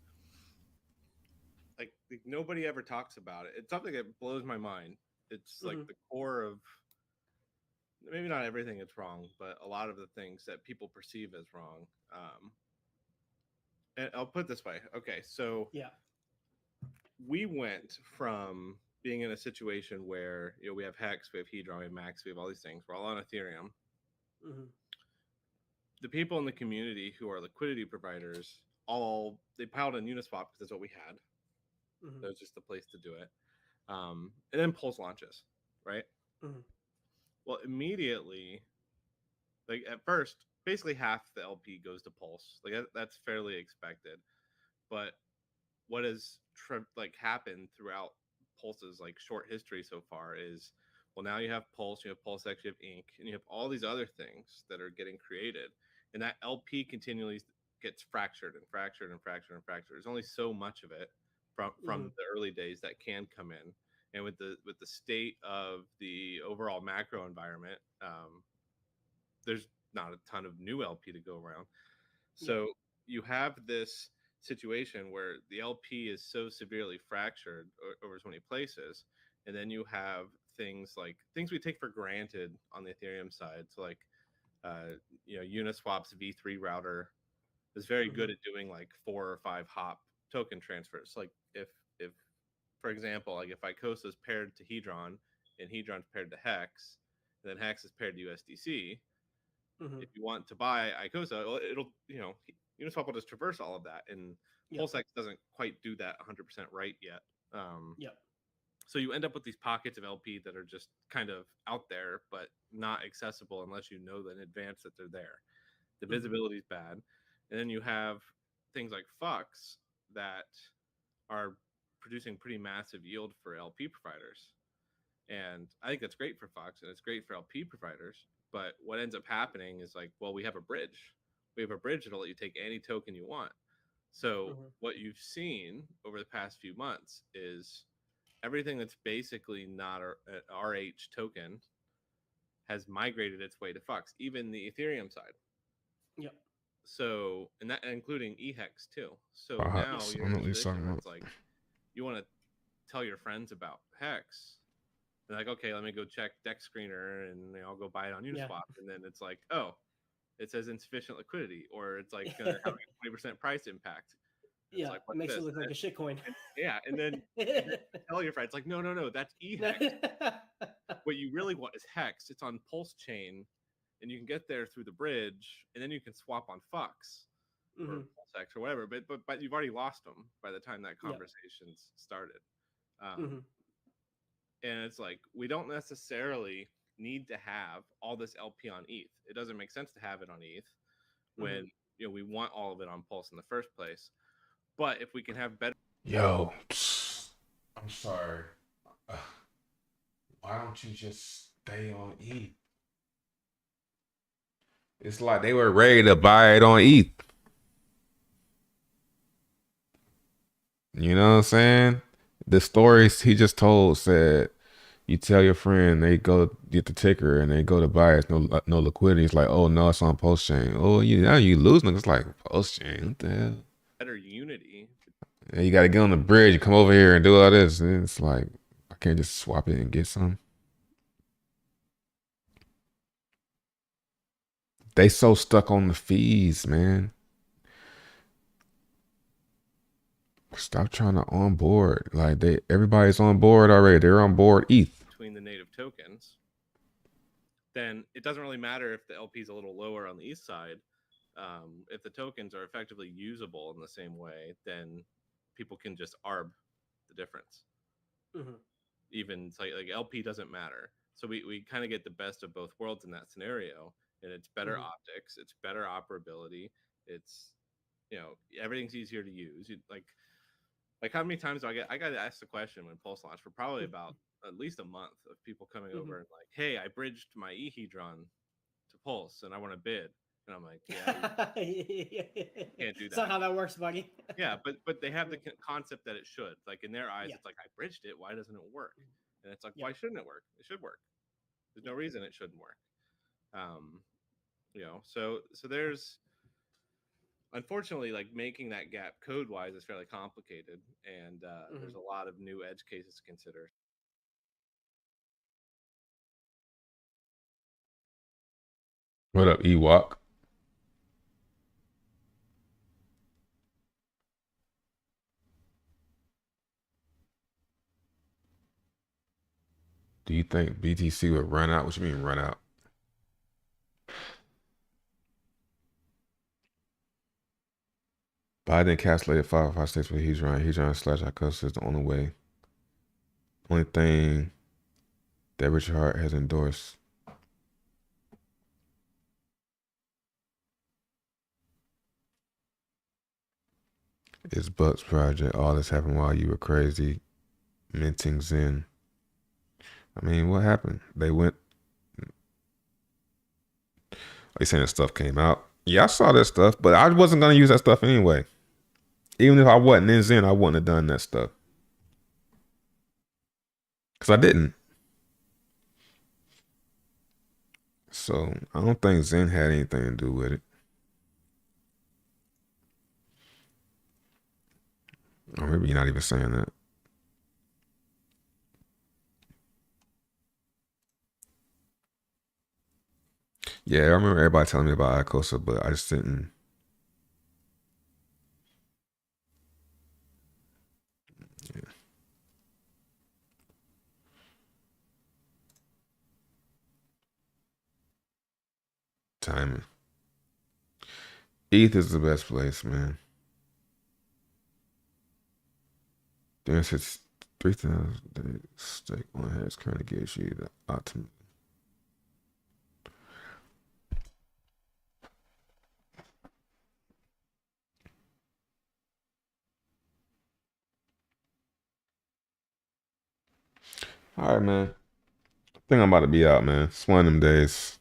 like nobody ever talks about it. It's something that blows my mind. It's like the core of maybe not everything is wrong, but a lot of the things that people perceive as wrong. And I'll put it this way. Okay, so yeah, we went from being in a situation where we have Hex, we have Hedron, we have Max, we have all these things. We're all on Ethereum. Mm-hmm. The people in the community who are liquidity providers they piled in Uniswap because that's what we had. Mhm. That was just the place to do it. And then Pulse launches, right? Mhm. Well, immediately, like at first, basically half the LP goes to Pulse. Like that's fairly expected. But what has like happened throughout Pulse's like short history so far is, well, now you have Pulse, you have Pulse X, you have Inc, and you have all these other things that are getting created, and that LP continually gets fractured and fractured and fractured and fractured. There's only so much of it from the early days that can come in, and with the state of the overall macro environment, there's not a ton of new LP to go around. So you have this situation where the LP is so severely fractured over so many places, and then you have things we take for granted on the Ethereum side. So like, Uniswap's V3 router is very good at doing like 4 or 5 hop token transfers. Like if for example, like if Icosa is paired to Hedron and Hedron's paired to Hex, and then Hex is paired to USDC, if you want to buy Icosa, it'll Uniswap will just traverse all of that, and PulseX doesn't quite do that 100% right yet. So you end up with these pockets of LP that are just kind of out there, but not accessible unless you know in advance that they're there. The visibility is bad, and then you have things like Fox that are producing pretty massive yield for LP providers. And I think that's great for Fox and it's great for LP providers. But what ends up happening is like, well, we have a bridge. We have a bridge that'll let you take any token you want. So what you've seen over the past few months is everything that's basically not an RH token has migrated its way to Fox, even the Ethereum side. Yep. So, and that including eHex too. So Wow, now that's you're in a what he's position talking where about. it's like, you want to tell your friends about Hex. They're like, okay, let me go check Dex Screener, and I'll go buy it on Uniswap. And then it's like, oh, it says insufficient liquidity, or it's like going to have a 20% price impact. It's like, it makes it look like a shitcoin. And then tell your friends, like, no, that's eHex. What you really want is Hex. It's on Pulse Chain, and you can get there through the bridge, and then you can swap on Fox or PulseX or whatever. But you've already lost them by the time that conversation's started. And it's like, we don't necessarily need to have all this LP on ETH. It doesn't make sense to have it on ETH when we want all of it on Pulse in the first place. But if we can have better, Yo, I'm sorry. Why don't you just stay on ETH? It's like they were ready to buy it on ETH. You know what I'm saying? The stories he just told said, you tell your friend, they go get the ticker and they go to buy it, no liquidity. It's like, oh no, it's on Post Chain. Oh, now you losing. It's like Post Chain. What the hell? better unity. And you got to get on the bridge, come over here and do all this. And it's like, I can't just swap it and get some. They so stuck on the fees, man. Stop trying to onboard. Like everybody's on board already. They're on board ETH. Between the native tokens, then it doesn't really matter if the LP is a little lower on the ETH side. If the tokens are effectively usable in the same way, then people can just arb the difference. Even like LP doesn't matter. So we kind of get the best of both worlds in that scenario, and it's better optics, it's better operability, it's everything's easier to use. Like how many times do I got asked the question when Pulse launched for probably about at least a month of people coming over and like, hey, I bridged my eHedron to Pulse and I want to bid. And I'm like, yeah, you can't do that. That's not how that works, buddy. Yeah, but they have the concept that it should. Like in their eyes, it's like, I bridged it. Why doesn't it work? And it's like, why shouldn't it work? It should work. There's no reason it shouldn't work. So there's, unfortunately, like making that gap code wise is fairly complicated, and there's a lot of new edge cases to consider. What up, Ewok? Do you think BTC would run out? What you mean run out? Biden encapsulated 5 states with Hedron. Hedron slash Icosa is the only way. Only thing that Richard Hart has endorsed. Is Buck's project. All this happened while you were crazy. Minting Zen. I mean, what happened? They went. They saying that stuff came out. Yeah, I saw that stuff, but I wasn't gonna use that stuff anyway. Even if I wasn't in Zen, I wouldn't have done that stuff. Because I didn't. So I don't think Zen had anything to do with it. Or maybe you're not even saying that. Yeah, I remember everybody telling me about Icosa, but I just didn't. Yeah. Timing. ETH is the best place, man. There's its 3,000 stake on has currently gives you the optimum. All right, man. I think I'm about to be out, man. It's one of them days.